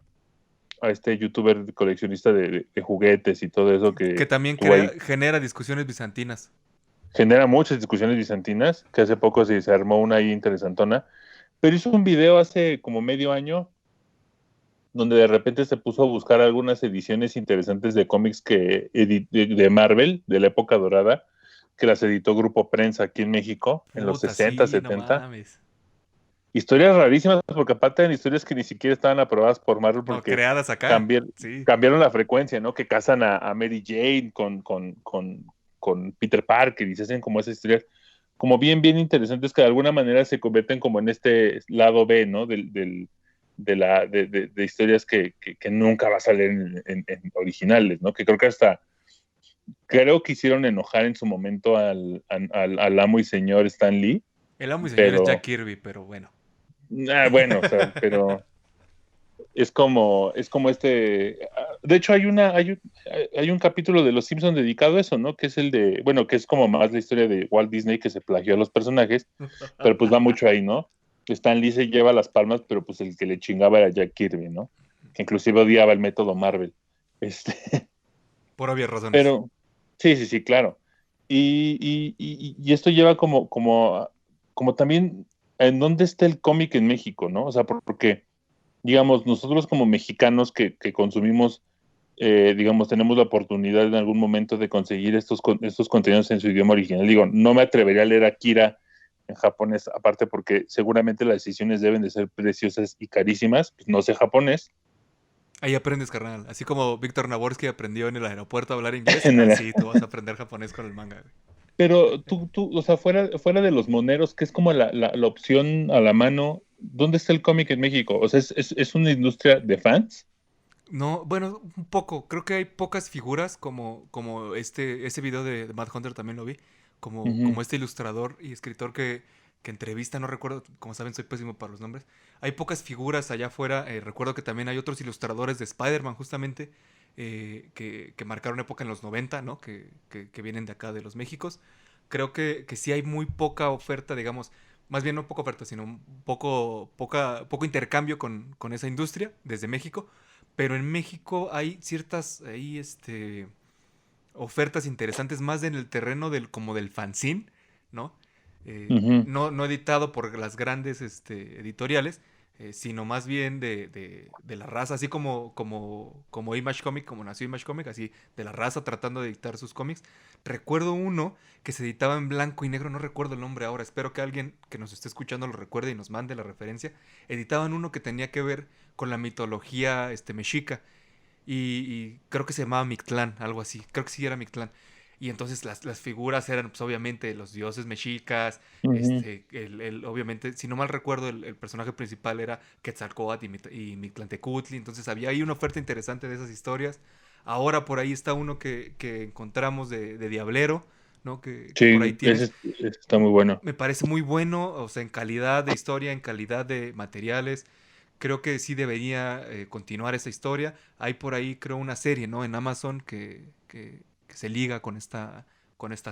[SPEAKER 3] a este youtuber coleccionista de juguetes y todo eso
[SPEAKER 2] Que
[SPEAKER 3] que
[SPEAKER 2] también
[SPEAKER 3] estuvo ahí.
[SPEAKER 2] genera discusiones bizantinas.
[SPEAKER 3] Genera muchas discusiones bizantinas, que hace poco se armó una ahí interesantona, pero hizo un video hace como medio año donde de repente se puso a buscar algunas ediciones interesantes de cómics de Marvel, de la época dorada, que las editó Grupo Prensa aquí en México, en los
[SPEAKER 2] Puta,
[SPEAKER 3] 60,
[SPEAKER 2] sí, no
[SPEAKER 3] 70.
[SPEAKER 2] mames.
[SPEAKER 3] Historias rarísimas, porque aparte eran historias que ni siquiera estaban aprobadas por Marvel,
[SPEAKER 2] No,
[SPEAKER 3] porque
[SPEAKER 2] creadas acá.
[SPEAKER 3] cambiaron,
[SPEAKER 2] Sí.
[SPEAKER 3] cambiaron la frecuencia, ¿no? Que casan a Mary Jane con Peter Parker y se hacen como esas historias como bien, bien interesantes que de alguna manera se convierten como en este lado B, ¿no? De historias que nunca va a salir en originales, ¿no? Que creo que hicieron enojar en su momento al amo y señor Stan Lee,
[SPEAKER 2] El amo y señor es Jack
[SPEAKER 3] pero,
[SPEAKER 2] Kirby, pero bueno.
[SPEAKER 3] bueno, o sea, pero es como de hecho hay un capítulo de Los Simpsons dedicado a eso, ¿no? Que es bueno, que es como más la historia de Walt Disney, que se plagió a los personajes, pero pues va mucho ahí, ¿no? Stan Lee se lleva las palmas, pero pues el que le chingaba era Jack Kirby, ¿no? Que inclusive odiaba el método Marvel.
[SPEAKER 2] Por obvias razones.
[SPEAKER 3] Pero sí, sí, sí, claro. Y esto lleva como también en dónde está el cómic en México, ¿no? O sea, porque digamos, nosotros como mexicanos que consumimos, digamos, tenemos la oportunidad en algún momento de conseguir estos contenidos en su idioma original. Digo, no me atrevería a leer Akira en japonés, aparte porque seguramente las decisiones deben de ser preciosas y carísimas. Pues no sé japonés.
[SPEAKER 2] Ahí aprendes, carnal. Así como Víctor Naborsky aprendió en el aeropuerto a hablar inglés,
[SPEAKER 3] En el-
[SPEAKER 2] así tú vas a aprender japonés con el manga, güey.
[SPEAKER 3] Pero o sea, fuera de los moneros, que es como la opción a la mano, ¿dónde está el cómic en México? O sea, ¿es una industria de fans?
[SPEAKER 2] No, bueno, un poco. Creo que hay pocas figuras como ese video de Matt Hunter también lo vi.
[SPEAKER 3] Ujú.
[SPEAKER 2] Como este ilustrador y escritor que entrevista, no recuerdo, como saben, soy pésimo para los nombres. Hay pocas figuras allá afuera. Recuerdo que también hay otros ilustradores de Spider-Man, justamente, que marcaron época en los 90, ¿no? Que vienen de acá, de los Méxicos. Creo que sí hay muy poca oferta, digamos, más bien no poca oferta, sino poco intercambio con esa industria desde México. Pero en México hay ciertas, ahí, ofertas interesantes más en el terreno como del fanzine, ¿no?
[SPEAKER 3] Ujú.
[SPEAKER 2] No editado por las grandes editoriales, sino más bien de la raza, así como Image Comic, como nació Image Comic, así de la raza tratando de editar sus cómics. Recuerdo uno que se editaba en blanco y negro, no recuerdo el nombre ahora, espero que alguien que nos esté escuchando lo recuerde y nos mande la referencia. Editaban uno que tenía que ver con la mitología mexica y creo que se llamaba Mictlán, algo así, creo que sí era Mictlán. Y entonces las figuras eran, pues, obviamente, los dioses mexicas.
[SPEAKER 3] Ujú.
[SPEAKER 2] Obviamente, si no mal recuerdo, el personaje principal era Quetzalcóatl y Mictlantecutli. Entonces había ahí una oferta interesante de esas historias. Ahora por ahí está uno que encontramos de Diablero, ¿no? Que por ahí
[SPEAKER 3] Sí,
[SPEAKER 2] tienes.
[SPEAKER 3] ese está muy bueno.
[SPEAKER 2] Me parece muy bueno, o sea, en calidad de historia, en calidad de materiales. Creo que sí debería continuar esa historia. Hay por ahí, creo, una serie, ¿no? En Amazon que se liga con esta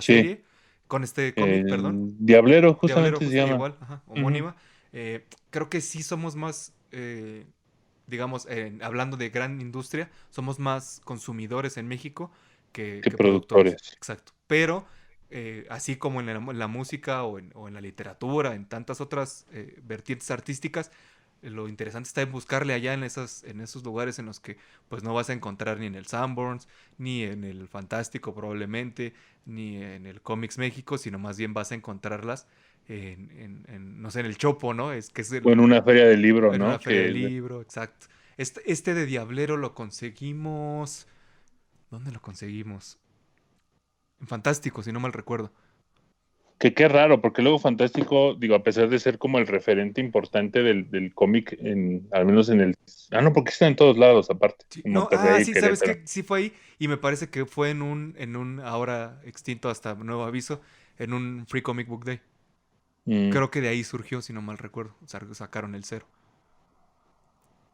[SPEAKER 3] Sí,
[SPEAKER 2] serie, con este cómic, perdón.
[SPEAKER 3] el Diablero
[SPEAKER 2] Diablero,
[SPEAKER 3] justamente se
[SPEAKER 2] justo
[SPEAKER 3] llama.
[SPEAKER 2] igual, ajá,
[SPEAKER 3] Ujú.
[SPEAKER 2] homónima. Creo que sí somos más, digamos, hablando de gran industria, somos más consumidores en México
[SPEAKER 3] Que
[SPEAKER 2] que productores.
[SPEAKER 3] productores.
[SPEAKER 2] Exacto. Pero, así como en la música o en la literatura, en tantas otras vertientes artísticas, lo interesante está en buscarle allá en esos lugares en los que pues no vas a encontrar ni en el Sanborns, ni en el Fantástico probablemente, ni en el Comics México, sino más bien vas a encontrarlas no sé, en el Chopo, ¿no? Es que es
[SPEAKER 3] O en una feria del libro,
[SPEAKER 2] en una
[SPEAKER 3] ¿no?
[SPEAKER 2] feria de libro, exacto. Este de Diablero lo conseguimos. ¿Dónde lo conseguimos? En Fantástico, si no mal recuerdo.
[SPEAKER 3] Que qué raro, porque luego Fantástico, digo, a pesar de ser como el referente importante del cómic, al menos en el... Ah, no, porque está en todos lados, aparte,
[SPEAKER 2] Sí,
[SPEAKER 3] en
[SPEAKER 2] no,
[SPEAKER 3] Monterrey,
[SPEAKER 2] sí, ¿sabes
[SPEAKER 3] Querétaro.
[SPEAKER 2] qué? Sí fue ahí y me parece que fue en un ahora extinto hasta nuevo aviso, en un Free Comic Book Day.
[SPEAKER 3] Mm,
[SPEAKER 2] Creo que de ahí surgió, si no mal recuerdo. O sea, sacaron el cero.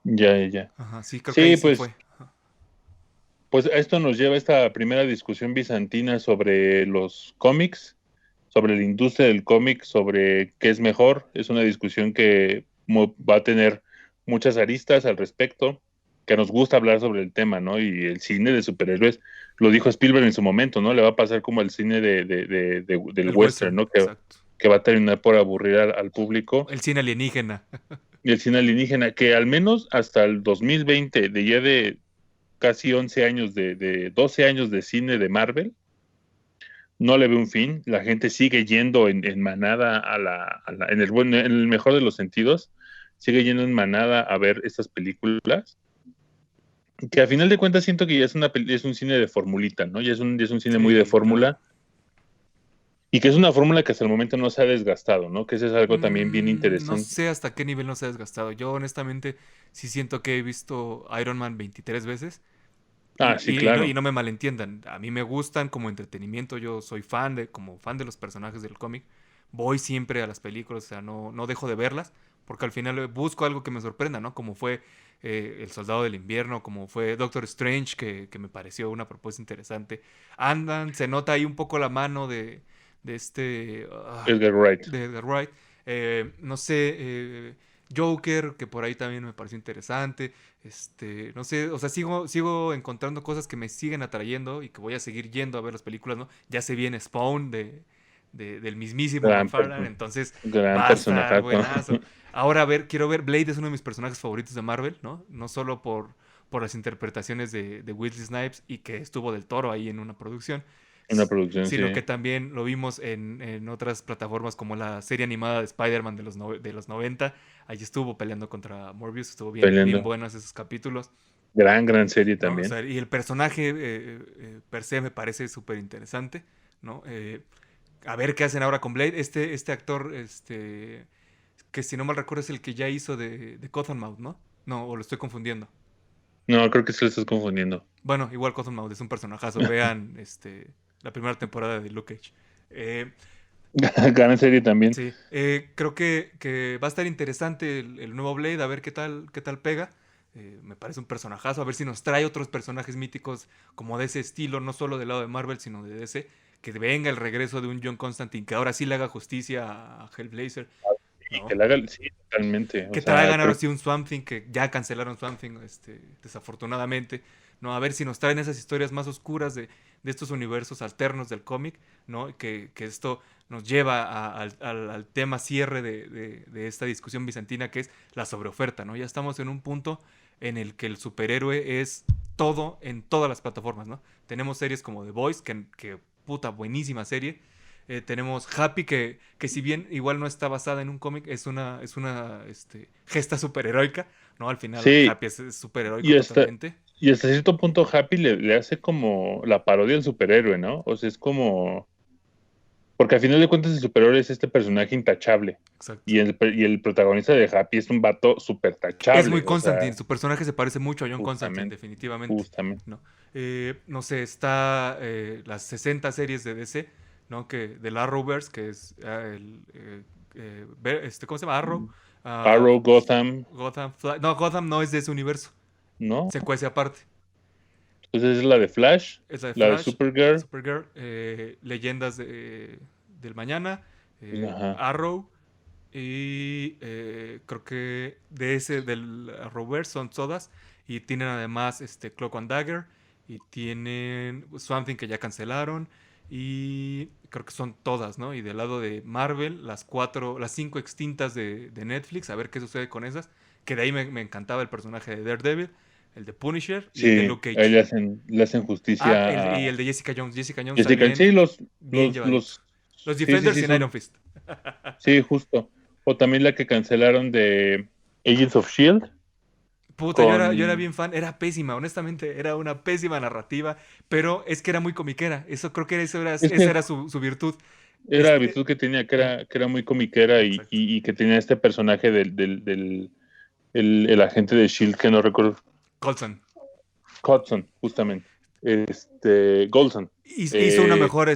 [SPEAKER 3] ya, ya, ya.
[SPEAKER 2] Ajá, sí, creo que ahí
[SPEAKER 3] Sí,
[SPEAKER 2] sí
[SPEAKER 3] pues,
[SPEAKER 2] fue. Ajá.
[SPEAKER 3] pues esto nos lleva a esta primera discusión bizantina sobre los cómics, sobre la industria del cómic, sobre qué es mejor. Es una discusión que va a tener muchas aristas al respecto, que nos gusta hablar sobre el tema, ¿no? Y el cine de superhéroes, lo dijo Spielberg en su momento, ¿no? Le va a pasar como el cine del
[SPEAKER 2] El
[SPEAKER 3] western,
[SPEAKER 2] western,
[SPEAKER 3] ¿no?
[SPEAKER 2] exacto.
[SPEAKER 3] Que va a terminar por aburrir al público.
[SPEAKER 2] El cine alienígena.
[SPEAKER 3] Y el cine alienígena, que al menos hasta el 2020, de ya de casi 11 años, de 12 años de cine de Marvel, no le ve un fin. La gente sigue yendo en manada en el mejor de los sentidos, sigue yendo en manada a ver estas películas. Que a final de cuentas siento que ya es un cine de formulita, ¿no? Ya es un cine muy de
[SPEAKER 2] Sí, claro.
[SPEAKER 3] fórmula. Y que es una fórmula que hasta el momento no se ha desgastado, ¿no? Que eso es algo también bien
[SPEAKER 2] No
[SPEAKER 3] interesante.
[SPEAKER 2] sé hasta qué nivel no se ha desgastado. Yo honestamente sí siento que he visto Iron Man 23 veces.
[SPEAKER 3] Ah, sí,
[SPEAKER 2] Y no
[SPEAKER 3] claro.
[SPEAKER 2] me malentiendan. A mí me gustan como entretenimiento. Yo soy como fan de los personajes del cómic. Voy siempre a las películas, o sea, no dejo de verlas. Porque al final busco algo que me sorprenda, ¿no? Como fue El Soldado del Invierno, como fue Doctor Strange, que me pareció una propuesta interesante. Se nota ahí un poco la mano de este.
[SPEAKER 3] Edgar Wright.
[SPEAKER 2] De Edgar Wright. No sé, Joker, que por ahí también me pareció interesante. No sé, o sea, sigo encontrando cosas que me siguen atrayendo y que voy a seguir yendo a ver las películas, ¿no? Ya se viene Spawn del mismísimo
[SPEAKER 3] Gran,
[SPEAKER 2] McFarlane, entonces
[SPEAKER 3] gran
[SPEAKER 2] va a estar
[SPEAKER 3] personajazo.
[SPEAKER 2] buenazo. Ahora, quiero ver, Blade es uno de mis personajes favoritos de Marvel, ¿no? No solo por las interpretaciones de Wesley Snipes y que estuvo del Toro ahí en una producción,
[SPEAKER 3] Una producción,
[SPEAKER 2] sino
[SPEAKER 3] sí.
[SPEAKER 2] que también lo vimos en otras plataformas como la serie animada de Spider-Man de los 90. Ahí estuvo peleando contra Morbius, estuvo bien, bien
[SPEAKER 3] Peleando.
[SPEAKER 2] buenos esos capítulos,
[SPEAKER 3] Gran serie
[SPEAKER 2] ¿no? O
[SPEAKER 3] también.
[SPEAKER 2] sea, y el personaje per se me parece súper interesante, ¿no? A ver qué hacen ahora con Blade. Este actor, que si no mal recuerdo es el que ya hizo de Cottonmouth, ¿no? No, o lo estoy confundiendo.
[SPEAKER 3] No, creo que se lo estás confundiendo.
[SPEAKER 2] Bueno, igual Cottonmouth es un personajazo. Vean la primera temporada de Luke Cage. Eh,
[SPEAKER 3] Gran serie también.
[SPEAKER 2] Sí, creo que va a estar interesante el nuevo Blade, a ver qué tal pega. Me parece un personajazo, a ver si nos trae otros personajes míticos como de ese estilo, no solo del lado de Marvel, sino de DC. Que venga el regreso de un John Constantine, que ahora sí le haga justicia a Hellblazer,
[SPEAKER 3] Y
[SPEAKER 2] ¿no?
[SPEAKER 3] que la haga, sí, totalmente. O
[SPEAKER 2] Que
[SPEAKER 3] sea,
[SPEAKER 2] traigan ahora
[SPEAKER 3] creo
[SPEAKER 2] sí un Swamp Thing, que ya cancelaron Swamp Thing, desafortunadamente, ¿no? A ver si nos traen esas historias más oscuras de estos universos alternos del cómic, ¿no? Que esto nos lleva al tema cierre de esta discusión bizantina, que es la sobreoferta, ¿no? Ya estamos en un punto en el que el superhéroe es todo en todas las plataformas, ¿no? Tenemos series como The Boys, que puta, buenísima serie. Tenemos Happy, que si bien igual no está basada en un cómic, es una gesta superheroica, ¿no? Al final
[SPEAKER 3] Sí,
[SPEAKER 2] Happy es superheroico
[SPEAKER 3] y hasta,
[SPEAKER 2] totalmente.
[SPEAKER 3] y hasta cierto punto Happy le hace como la parodia al superhéroe, ¿no? O sea, es como... Porque al final de cuentas el superhéroe es este personaje intachable.
[SPEAKER 2] Exacto.
[SPEAKER 3] Y el protagonista de Happy es un vato súper
[SPEAKER 2] Es muy
[SPEAKER 3] tachable. O
[SPEAKER 2] Constantine,
[SPEAKER 3] sea,
[SPEAKER 2] su personaje se parece mucho a John Constantine,
[SPEAKER 3] justamente,
[SPEAKER 2] definitivamente,
[SPEAKER 3] justamente.
[SPEAKER 2] ¿no? No sé, está las 60 series de DC, ¿no? Del Arrowverse, que es ¿cómo se llama? Arrow. ah,
[SPEAKER 3] Arrow, Gotham,
[SPEAKER 2] No, Gotham no es de ese universo,
[SPEAKER 3] ¿no?
[SPEAKER 2] secuencia aparte.
[SPEAKER 3] Entonces es la de Flash,
[SPEAKER 2] Es la de
[SPEAKER 3] la de
[SPEAKER 2] Flash,
[SPEAKER 3] Supergirl.
[SPEAKER 2] Supergirl, Leyendas del Mañana,
[SPEAKER 3] Ajá.
[SPEAKER 2] Arrow, y creo que del Arrowverse son todas. Y tienen además Cloak and Dagger. Y tienen Swamp Thing, que ya cancelaron. Y creo que son todas, ¿no? Y del lado de Marvel, las 5 extintas de Netflix. A ver qué sucede con esas. Que de ahí me encantaba el personaje de Daredevil, el de Punisher y el de
[SPEAKER 3] Sí,
[SPEAKER 2] Luke
[SPEAKER 3] ahí
[SPEAKER 2] Cage.
[SPEAKER 3] le hacen justicia
[SPEAKER 2] Y
[SPEAKER 3] a
[SPEAKER 2] el de Jessica Jones. Jessica Jones
[SPEAKER 3] Jessica.
[SPEAKER 2] también
[SPEAKER 3] Sí,
[SPEAKER 2] bien llevadito. Los
[SPEAKER 3] sí, sí,
[SPEAKER 2] Defenders
[SPEAKER 3] sí,
[SPEAKER 2] sin Iron
[SPEAKER 3] son,
[SPEAKER 2] Fist.
[SPEAKER 3] sí, justo. O también la que cancelaron de Agents of Shield
[SPEAKER 2] Puta, yo era
[SPEAKER 3] con,
[SPEAKER 2] bien fan, era pésima, honestamente, era una pésima narrativa, pero es que era muy comiquera, eso creo que
[SPEAKER 3] es
[SPEAKER 2] esa
[SPEAKER 3] que
[SPEAKER 2] era su virtud.
[SPEAKER 3] era la
[SPEAKER 2] Este,
[SPEAKER 3] virtud que tenía, que era muy comiquera
[SPEAKER 2] exacto.
[SPEAKER 3] y que tenía este personaje el agente de Shield que no recuerdo,
[SPEAKER 2] Coulson.
[SPEAKER 3] Hudson, justamente. Golson.
[SPEAKER 2] Hizo una
[SPEAKER 3] Eh,
[SPEAKER 2] mejor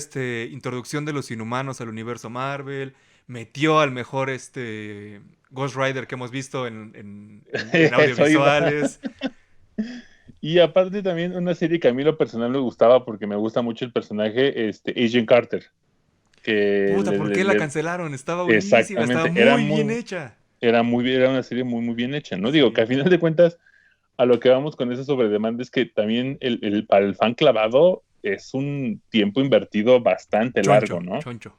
[SPEAKER 2] introducción de los inhumanos al universo Marvel, metió al mejor Ghost Rider que hemos visto en
[SPEAKER 3] eso iba.
[SPEAKER 2] audiovisuales.
[SPEAKER 3] Y aparte también una serie que a mí lo personal me gustaba porque me gusta mucho el personaje, Agent Carter. Que
[SPEAKER 2] Puta, ¿por qué la cancelaron? Estaba buenísima, estaba
[SPEAKER 3] exactamente,
[SPEAKER 2] muy bien hecha.
[SPEAKER 3] era una serie muy, muy bien hecha, ¿no? Digo que
[SPEAKER 2] Sí.
[SPEAKER 3] al final de cuentas, a lo que vamos con esa sobredemanda es que también para el fan clavado es un tiempo invertido bastante largo,
[SPEAKER 2] Choncho,
[SPEAKER 3] ¿no?
[SPEAKER 2] choncho.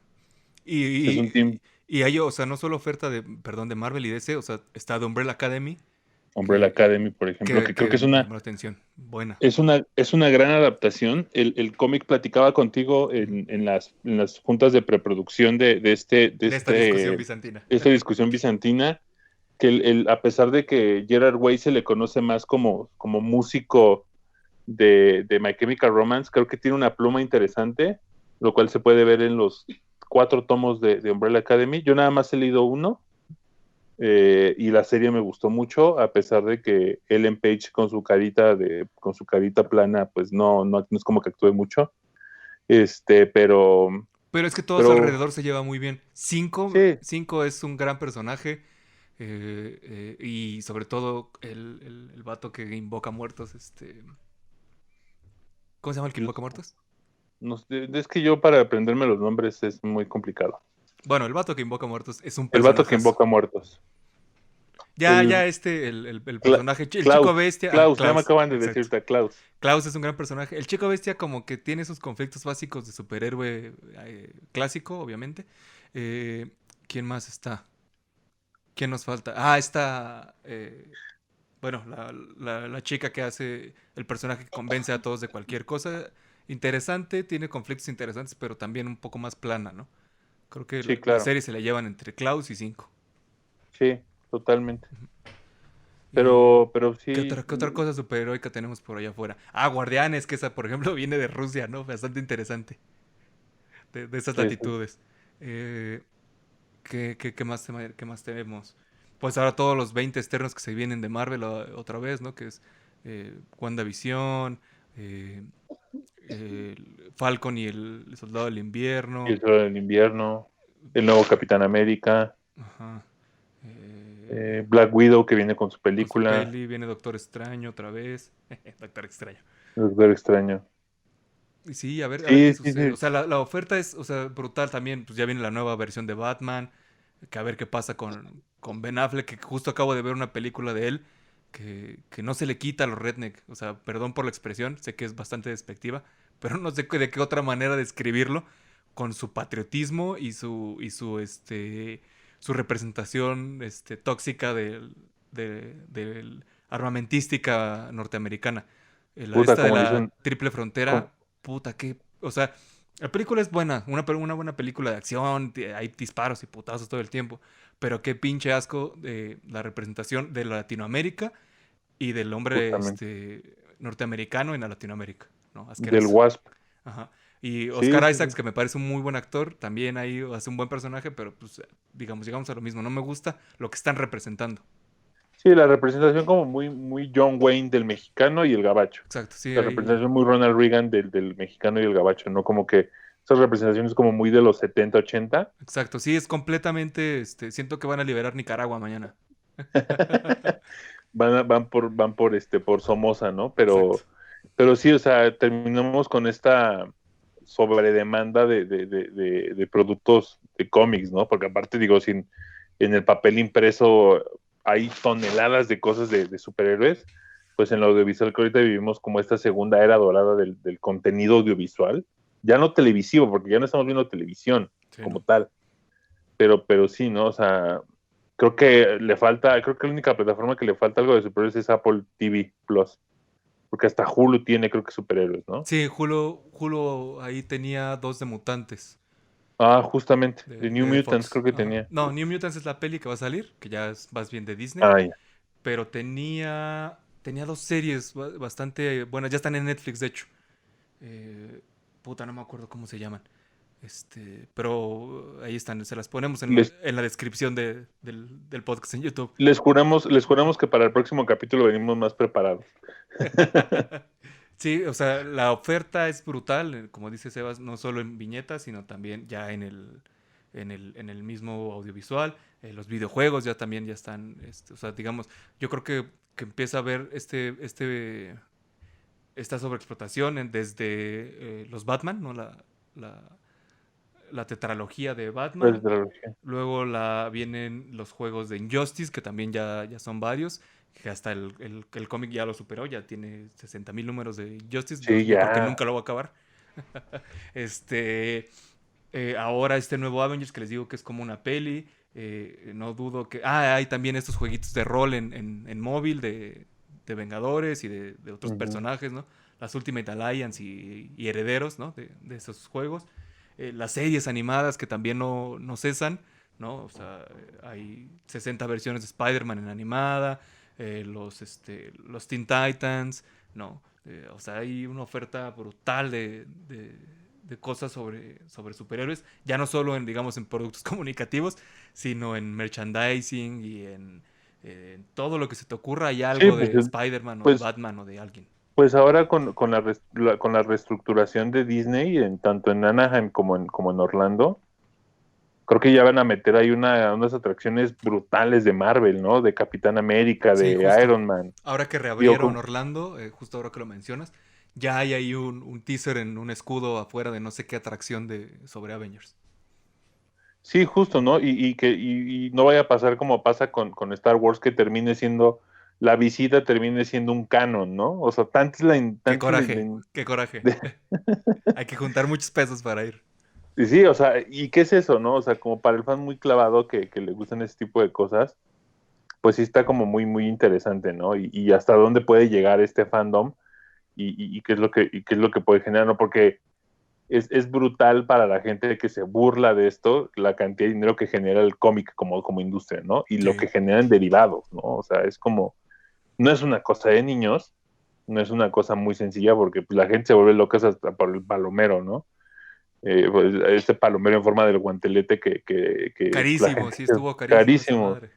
[SPEAKER 3] Es un tiempo.
[SPEAKER 2] Y hay, o sea, no solo oferta de Marvel y DC, o sea, está de Umbrella Academy,
[SPEAKER 3] Umbrella
[SPEAKER 2] que,
[SPEAKER 3] Academy, por ejemplo, que creo que
[SPEAKER 2] que
[SPEAKER 3] es
[SPEAKER 2] me
[SPEAKER 3] una,
[SPEAKER 2] llamó la atención. Buena.
[SPEAKER 3] es una gran adaptación. El cómic platicaba contigo
[SPEAKER 2] Ujú.
[SPEAKER 3] en las juntas de preproducción
[SPEAKER 2] De esta discusión bizantina.
[SPEAKER 3] esta discusión bizantina, que a pesar de que Gerard Way se le conoce más como músico de My Chemical Romance, creo que tiene una pluma interesante, lo cual se puede ver en los 4 tomos de Umbrella Academy. Yo nada más he leído uno, y la serie me gustó mucho, a pesar de que Ellen Page con su carita plana, pues no es como que actúe mucho. Pero,
[SPEAKER 2] Pero es que todo a su
[SPEAKER 3] pero
[SPEAKER 2] alrededor se lleva muy bien.
[SPEAKER 3] sí,
[SPEAKER 2] Cinco es un gran personaje. Y sobre todo el vato que invoca muertos. ¿Cómo se llama el que invoca muertos?
[SPEAKER 3] no sé, es que yo para aprenderme los nombres es muy complicado.
[SPEAKER 2] Bueno, el vato que invoca muertos es un
[SPEAKER 3] El vato que
[SPEAKER 2] personajazo.
[SPEAKER 3] invoca muertos.
[SPEAKER 2] Ya
[SPEAKER 3] El
[SPEAKER 2] el personaje, el chico
[SPEAKER 3] Klaus,
[SPEAKER 2] bestia. Ah,
[SPEAKER 3] Klaus, ya me
[SPEAKER 2] Klaus,
[SPEAKER 3] acaban de
[SPEAKER 2] exacto.
[SPEAKER 3] decirte, Klaus.
[SPEAKER 2] Klaus es un gran personaje. El chico bestia como que tiene esos conflictos básicos de superhéroe clásico, obviamente. Eh, ¿Quién más está? ¿Quién nos falta? Ah, está... bueno, la chica que hace el personaje que convence a todos de cualquier cosa. Interesante, tiene conflictos interesantes, pero también un poco más plana, ¿no? Creo que
[SPEAKER 3] Sí,
[SPEAKER 2] la
[SPEAKER 3] claro.
[SPEAKER 2] serie se la llevan entre Klaus y Cinco.
[SPEAKER 3] Sí, totalmente.
[SPEAKER 2] ¿Y
[SPEAKER 3] Pero
[SPEAKER 2] qué
[SPEAKER 3] sí,
[SPEAKER 2] otra cosa superheroica tenemos por allá afuera? Ah, Guardianes, que esa, por ejemplo, viene de Rusia, ¿no? Bastante interesante. De esas
[SPEAKER 3] sí, sí.
[SPEAKER 2] latitudes. Eh, qué más tenemos? Pues ahora todos los 20 externos que se vienen de Marvel otra vez, ¿no? Que es WandaVision, eh, Falcon y el Soldado del
[SPEAKER 3] Y
[SPEAKER 2] Invierno.
[SPEAKER 3] el Soldado del Invierno, el nuevo Capitán América,
[SPEAKER 2] Ajá.
[SPEAKER 3] Black Widow que viene con su
[SPEAKER 2] Con su
[SPEAKER 3] película,
[SPEAKER 2] peli, viene Doctor Extraño otra vez. Doctor Extraño.
[SPEAKER 3] Doctor Extraño.
[SPEAKER 2] Y sí, a ver qué
[SPEAKER 3] Sí, sí,
[SPEAKER 2] sucede. O
[SPEAKER 3] sí.
[SPEAKER 2] sea, la oferta es, o sea, brutal también. Pues ya viene la nueva versión de Batman. Que a ver qué pasa con Ben Affleck, que justo acabo de ver una película de él. que no se le quita a los redneck. O sea, perdón por la expresión, sé que es bastante despectiva, pero no sé de qué otra manera describirlo con su patriotismo y su representación tóxica del armamentística norteamericana. La
[SPEAKER 3] Puta,
[SPEAKER 2] esta de
[SPEAKER 3] como
[SPEAKER 2] la
[SPEAKER 3] dicen,
[SPEAKER 2] triple
[SPEAKER 3] como-
[SPEAKER 2] frontera, puta, o sea, la película es buena, una buena película de acción, hay disparos y putazos todo el tiempo, pero qué pinche asco de la representación de Latinoamérica y del hombre
[SPEAKER 3] justamente,
[SPEAKER 2] norteamericano en la Latinoamérica, ¿no?
[SPEAKER 3] del
[SPEAKER 2] Asqueroso.
[SPEAKER 3] Wasp.
[SPEAKER 2] Ajá. Y
[SPEAKER 3] Sí,
[SPEAKER 2] Oscar
[SPEAKER 3] sí,
[SPEAKER 2] Isaacs,
[SPEAKER 3] sí.
[SPEAKER 2] que me parece un muy buen actor, también ahí hace un buen personaje, pero pues digamos, llegamos a lo mismo. No me gusta lo que están representando.
[SPEAKER 3] Sí, la representación como muy, muy John Wayne del mexicano y el gabacho.
[SPEAKER 2] Exacto, sí,
[SPEAKER 3] La
[SPEAKER 2] ahí.
[SPEAKER 3] representación muy Ronald Reagan del mexicano y el gabacho, ¿no? Como que esas representaciones como muy de los 70 80.
[SPEAKER 2] Exacto, sí, es completamente. Siento que van a liberar Nicaragua mañana.
[SPEAKER 3] Por Somoza, ¿no?
[SPEAKER 2] Exacto.
[SPEAKER 3] Pero sí, o sea, terminamos con esta sobredemanda de productos de cómics, ¿no? Porque aparte, digo, sin en el papel impreso hay toneladas de cosas de superhéroes, pues en lo audiovisual que ahorita vivimos como esta segunda era dorada del contenido audiovisual, ya no televisivo, porque ya no estamos viendo televisión
[SPEAKER 2] Sí,
[SPEAKER 3] como
[SPEAKER 2] ¿no?
[SPEAKER 3] tal, pero sí, ¿no? O sea, creo que la única plataforma que le falta algo de superhéroes es Apple TV Plus, porque hasta Hulu tiene, creo que superhéroes, ¿no?
[SPEAKER 2] Sí, Hulu ahí tenía dos de mutantes.
[SPEAKER 3] Ah, justamente, de New
[SPEAKER 2] De
[SPEAKER 3] Mutants
[SPEAKER 2] Fox.
[SPEAKER 3] creo que
[SPEAKER 2] Ajá.
[SPEAKER 3] tenía.
[SPEAKER 2] No, New Mutants es la peli que va a salir, que ya es más bien de Disney.
[SPEAKER 3] Ah, ya.
[SPEAKER 2] Pero tenía dos series bastante buenas. Ya están en Netflix, de hecho. Puta, no me acuerdo cómo se llaman. Pero ahí están, se las ponemos
[SPEAKER 3] Les,
[SPEAKER 2] en la descripción del podcast en YouTube.
[SPEAKER 3] les juramos que para el próximo capítulo venimos más preparados.
[SPEAKER 2] Sí, o sea, la oferta es brutal, como dice Sebas, no solo en viñetas, sino también ya en el mismo audiovisual. Los videojuegos ya también ya están, o sea, digamos, yo creo que empieza a haber esta sobreexplotación desde los Batman, ¿no? La, la tetralogía de
[SPEAKER 3] Pues,
[SPEAKER 2] Batman.
[SPEAKER 3] de la religión.
[SPEAKER 2] Luego vienen los juegos de Injustice, que también ya son varios. Que hasta el cómic ya lo superó, ya tiene 60,000 números de Injustice.
[SPEAKER 3] Sí,
[SPEAKER 2] Yo creo que
[SPEAKER 3] ya.
[SPEAKER 2] nunca lo va a acabar. Ahora este nuevo Avengers que les digo que es como una peli. No dudo que. Hay también estos jueguitos de rol en móvil de Vengadores y de otros
[SPEAKER 3] Ujú.
[SPEAKER 2] personajes, ¿no? Las Ultimate Alliance y herederos, ¿no? De esos juegos. Las series animadas que también no cesan, ¿no? O sea, hay 60 versiones de Spider-Man en animada, los Teen Titans, ¿no? O sea, hay una oferta brutal de cosas sobre superhéroes, ya no solo digamos, en productos comunicativos, sino en merchandising y en todo lo que se te ocurra, hay
[SPEAKER 3] Sí,
[SPEAKER 2] algo
[SPEAKER 3] pues,
[SPEAKER 2] de Spider-Man o de
[SPEAKER 3] pues,
[SPEAKER 2] Batman o de alguien.
[SPEAKER 3] pues ahora con la reestructuración de Disney, tanto en Anaheim como en Orlando, creo que ya van a meter ahí unas atracciones brutales de Marvel, ¿no? De Capitán América,
[SPEAKER 2] Sí,
[SPEAKER 3] de
[SPEAKER 2] justo.
[SPEAKER 3] Iron Man.
[SPEAKER 2] Ahora que
[SPEAKER 3] Digo,
[SPEAKER 2] reabrieron Orlando, justo ahora que lo mencionas, ya hay ahí un teaser en un escudo afuera de no sé qué atracción sobre Avengers.
[SPEAKER 3] sí, justo, ¿no? Y no vaya a pasar como pasa con Star Wars, que la visita termine siendo un canon, ¿no? O sea,
[SPEAKER 2] Qué
[SPEAKER 3] tanto
[SPEAKER 2] coraje, qué coraje. Hay que juntar muchos pesos para ir.
[SPEAKER 3] y sí, o sea, ¿y qué es eso, no? O sea, como para el fan muy clavado que le gustan ese tipo de cosas, pues sí está como muy, muy interesante, ¿no? Y hasta dónde puede llegar este fandom y qué es lo que puede generar, ¿no? Porque es brutal para la gente que se burla de esto, la cantidad de dinero que genera el cómic como industria, ¿no? Y lo
[SPEAKER 2] Sí,
[SPEAKER 3] que generan derivados, ¿no? O sea, es como, no es una cosa de niños, no es una cosa muy sencilla porque pues, la gente se vuelve loca hasta por el palomero, ¿no? Pues, este palomero en forma del guantelete que la
[SPEAKER 2] carísimo,
[SPEAKER 3] gente,
[SPEAKER 2] sí, estuvo carísimo esa
[SPEAKER 3] carísimos,
[SPEAKER 2] madre.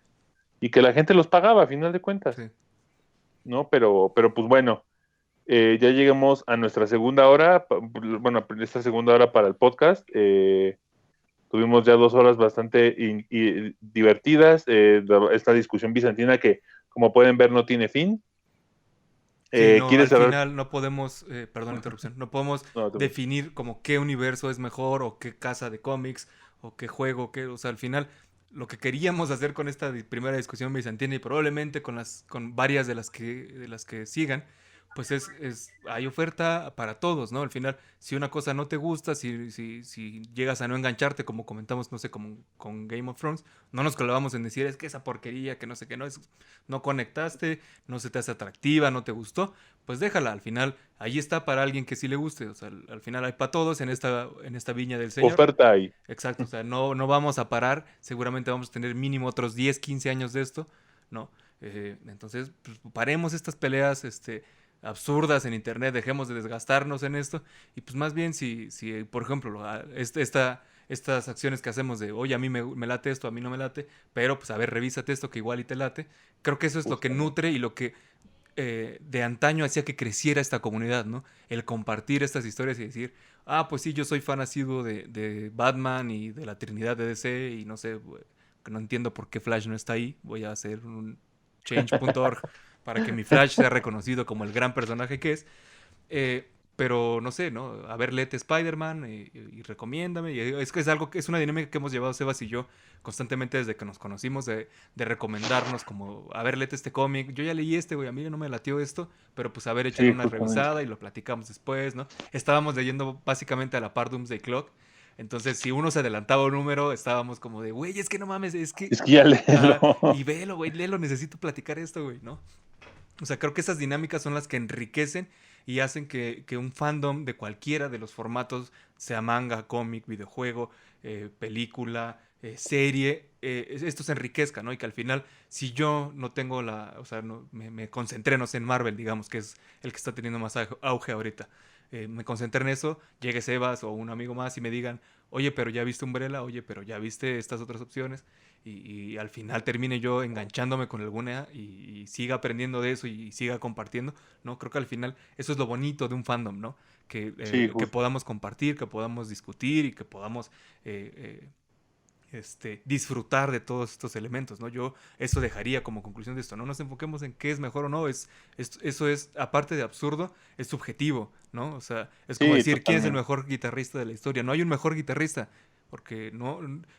[SPEAKER 3] y que la gente los pagaba a final de cuentas,
[SPEAKER 2] Sí.
[SPEAKER 3] ¿no? Pero pues bueno, ya llegamos a nuestra segunda hora, bueno, esta segunda hora para el podcast. Tuvimos ya 2 horas bastante divertidas. Esta discusión bizantina que, como pueden ver, no tiene fin.
[SPEAKER 2] Sí, no,
[SPEAKER 3] ¿Quieres
[SPEAKER 2] al
[SPEAKER 3] saber?
[SPEAKER 2] final no podemos, perdón la interrupción, no podemos
[SPEAKER 3] No,
[SPEAKER 2] definir como qué universo es mejor o qué casa de cómics o qué juego, o sea, al final lo que queríamos hacer con esta primera discusión bizantina y probablemente con varias de las que sigan, pues hay oferta para todos, ¿no? Al final, si una cosa no te gusta, si llegas a no engancharte, como comentamos, no sé, como con Game of Thrones, no nos clavamos en decir, es que esa porquería, que no sé qué, no conectaste, no se te hace atractiva, no te gustó, pues déjala, al final, ahí está para alguien que sí le guste, o sea, al final hay para todos en esta viña del Señor.
[SPEAKER 3] Oferta hay.
[SPEAKER 2] Exacto, o sea, no vamos a parar, seguramente vamos a tener mínimo otros 10, 15 años de esto, ¿no? Entonces, pues, paremos estas peleas, absurdas en internet, dejemos de desgastarnos en esto, y pues más bien si por ejemplo, estas acciones que hacemos de, oye, a mí me late esto, a mí no me late, pero pues a ver, revísate esto que igual y te late, creo que eso es lo que nutre y lo que de antaño hacía que creciera esta comunidad, ¿no? El compartir estas historias y decir, pues sí, yo soy fan asiduo de Batman y de la Trinidad de DC y no sé, que no entiendo por qué Flash no está ahí, voy a hacer un change.org para que mi Flash sea reconocido como el gran personaje que es. Pero no sé, ¿no? A ver, léete Spider-Man y recomiéndame. Y es que es una dinámica que hemos llevado Sebas y yo constantemente desde que nos conocimos, de recomendarnos como, a ver, léete este cómic. Yo ya leí güey, a mí no me latió esto, pero pues a ver, échale una revisada y lo platicamos después, ¿no? Estábamos leyendo básicamente a la par Doomsday Clock. Entonces, si uno se adelantaba un número, estábamos como de, güey, es que no mames, es que
[SPEAKER 3] ya léelo.
[SPEAKER 2] y velo, güey, léelo, necesito platicar esto, güey, ¿no? O sea, creo que esas dinámicas son las que enriquecen y hacen que un fandom de cualquiera de los formatos, sea manga, cómic, videojuego, película, serie, esto se enriquezca, ¿no? Y que al final, si yo no tengo o sea, me concentré, no sé, en Marvel, digamos, que es el que está teniendo más auge ahorita, me concentré en eso, llegue Sebas o un amigo más y me digan, oye, pero ya viste Umbrella, oye, pero ya viste estas otras opciones, y al final termine yo enganchándome con alguna y siga aprendiendo de eso y siga compartiendo, ¿no? Creo que al final eso es lo bonito de un fandom, ¿no? Que podamos compartir, que podamos discutir y que podamos disfrutar de todos estos elementos, ¿no? Yo eso dejaría como conclusión de esto, no nos enfoquemos en qué es mejor o no, eso es, aparte de absurdo, es subjetivo, ¿no? O sea, es como decir,
[SPEAKER 3] totalmente.
[SPEAKER 2] ¿quién es el mejor guitarrista de la historia? No hay un mejor guitarrista, porque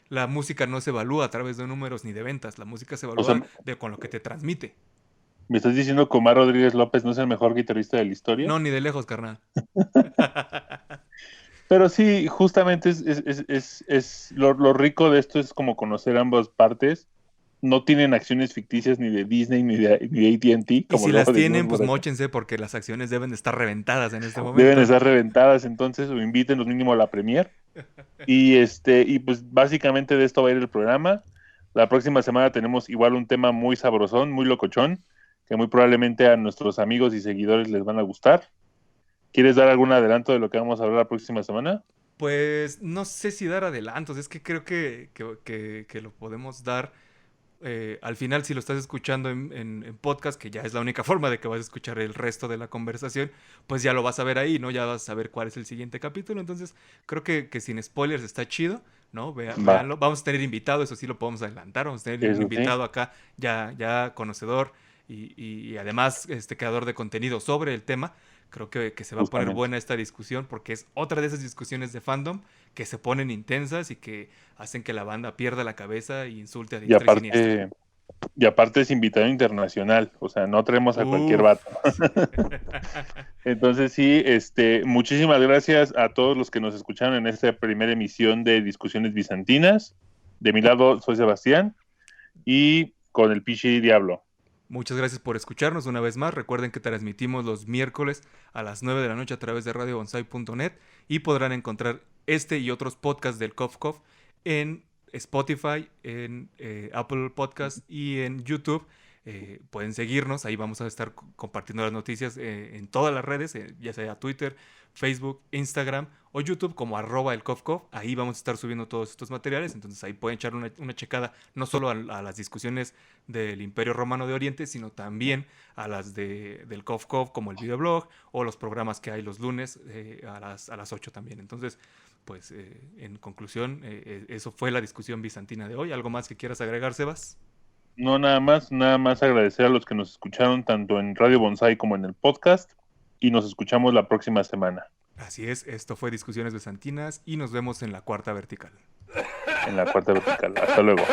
[SPEAKER 2] la música no se evalúa a través de números ni de ventas, la música se evalúa con lo que te transmite.
[SPEAKER 3] ¿Me estás diciendo que Omar Rodríguez López no es el mejor guitarrista de la historia?
[SPEAKER 2] No, ni de lejos, carnal.
[SPEAKER 3] Pero sí, justamente es lo rico de esto es como conocer ambas partes. No tienen acciones ficticias ni de Disney ni de AT&T.
[SPEAKER 2] Y si las tienen, pues móchense porque las acciones deben de estar reventadas en este momento.
[SPEAKER 3] Deben estar reventadas, entonces, o invítenos mínimo a la premier. Y pues básicamente de esto va a ir el programa. La próxima semana tenemos igual un tema muy sabrosón, muy locochón, que muy probablemente a nuestros amigos y seguidores les van a gustar. ¿Quieres dar algún adelanto de lo que vamos a hablar la próxima semana?
[SPEAKER 2] Pues no sé si dar adelantos, es que creo que lo podemos dar al final si lo estás escuchando en podcast, que ya es la única forma de que vas a escuchar el resto de la conversación, pues ya lo vas a ver ahí, ¿no? Ya vas a saber cuál es el siguiente capítulo, entonces creo que sin spoilers está chido, ¿no? Véanlo. Vamos a tener invitado, eso sí lo podemos adelantar, vamos a tener un invitado acá ya conocedor y además creador de contenido sobre el tema. Creo que se va a poner buena esta discusión porque es otra de esas discusiones de fandom que se ponen intensas y que hacen que la banda pierda la cabeza y insulte a diestra y siniestra.
[SPEAKER 3] Y aparte es invitado internacional, o sea, no traemos a cualquier vato. Entonces sí, muchísimas gracias a todos los que nos escucharon en esta primera emisión de Discusiones Bizantinas. De mi lado soy Sebastián y con el Pichi Diablo.
[SPEAKER 2] Muchas gracias por escucharnos una vez más. Recuerden que transmitimos los miércoles a las 9 de la noche a través de radiobonsai.net y podrán encontrar este y otros podcasts del Cof Cof en Spotify, en Apple Podcast y en YouTube. Pueden seguirnos, ahí vamos a estar compartiendo las noticias en todas las redes, ya sea Twitter, Facebook, Instagram o YouTube como @elcofcof. Ahí vamos a estar subiendo todos estos materiales, entonces ahí pueden echar una checada no solo a las discusiones del Imperio Romano de Oriente, sino también a las del Cofcof como el videoblog o los programas que hay los lunes a las 8 también. Entonces, pues en conclusión, eso fue la discusión bizantina de hoy. ¿Algo más que quieras agregar, Sebas?
[SPEAKER 3] No, nada más agradecer a los que nos escucharon tanto en Radio Bonsai como en el podcast y nos escuchamos la próxima semana.
[SPEAKER 2] Así es, esto fue Discusiones Bizantinas y nos vemos en la cuarta vertical.
[SPEAKER 3] en la cuarta vertical. Hasta luego.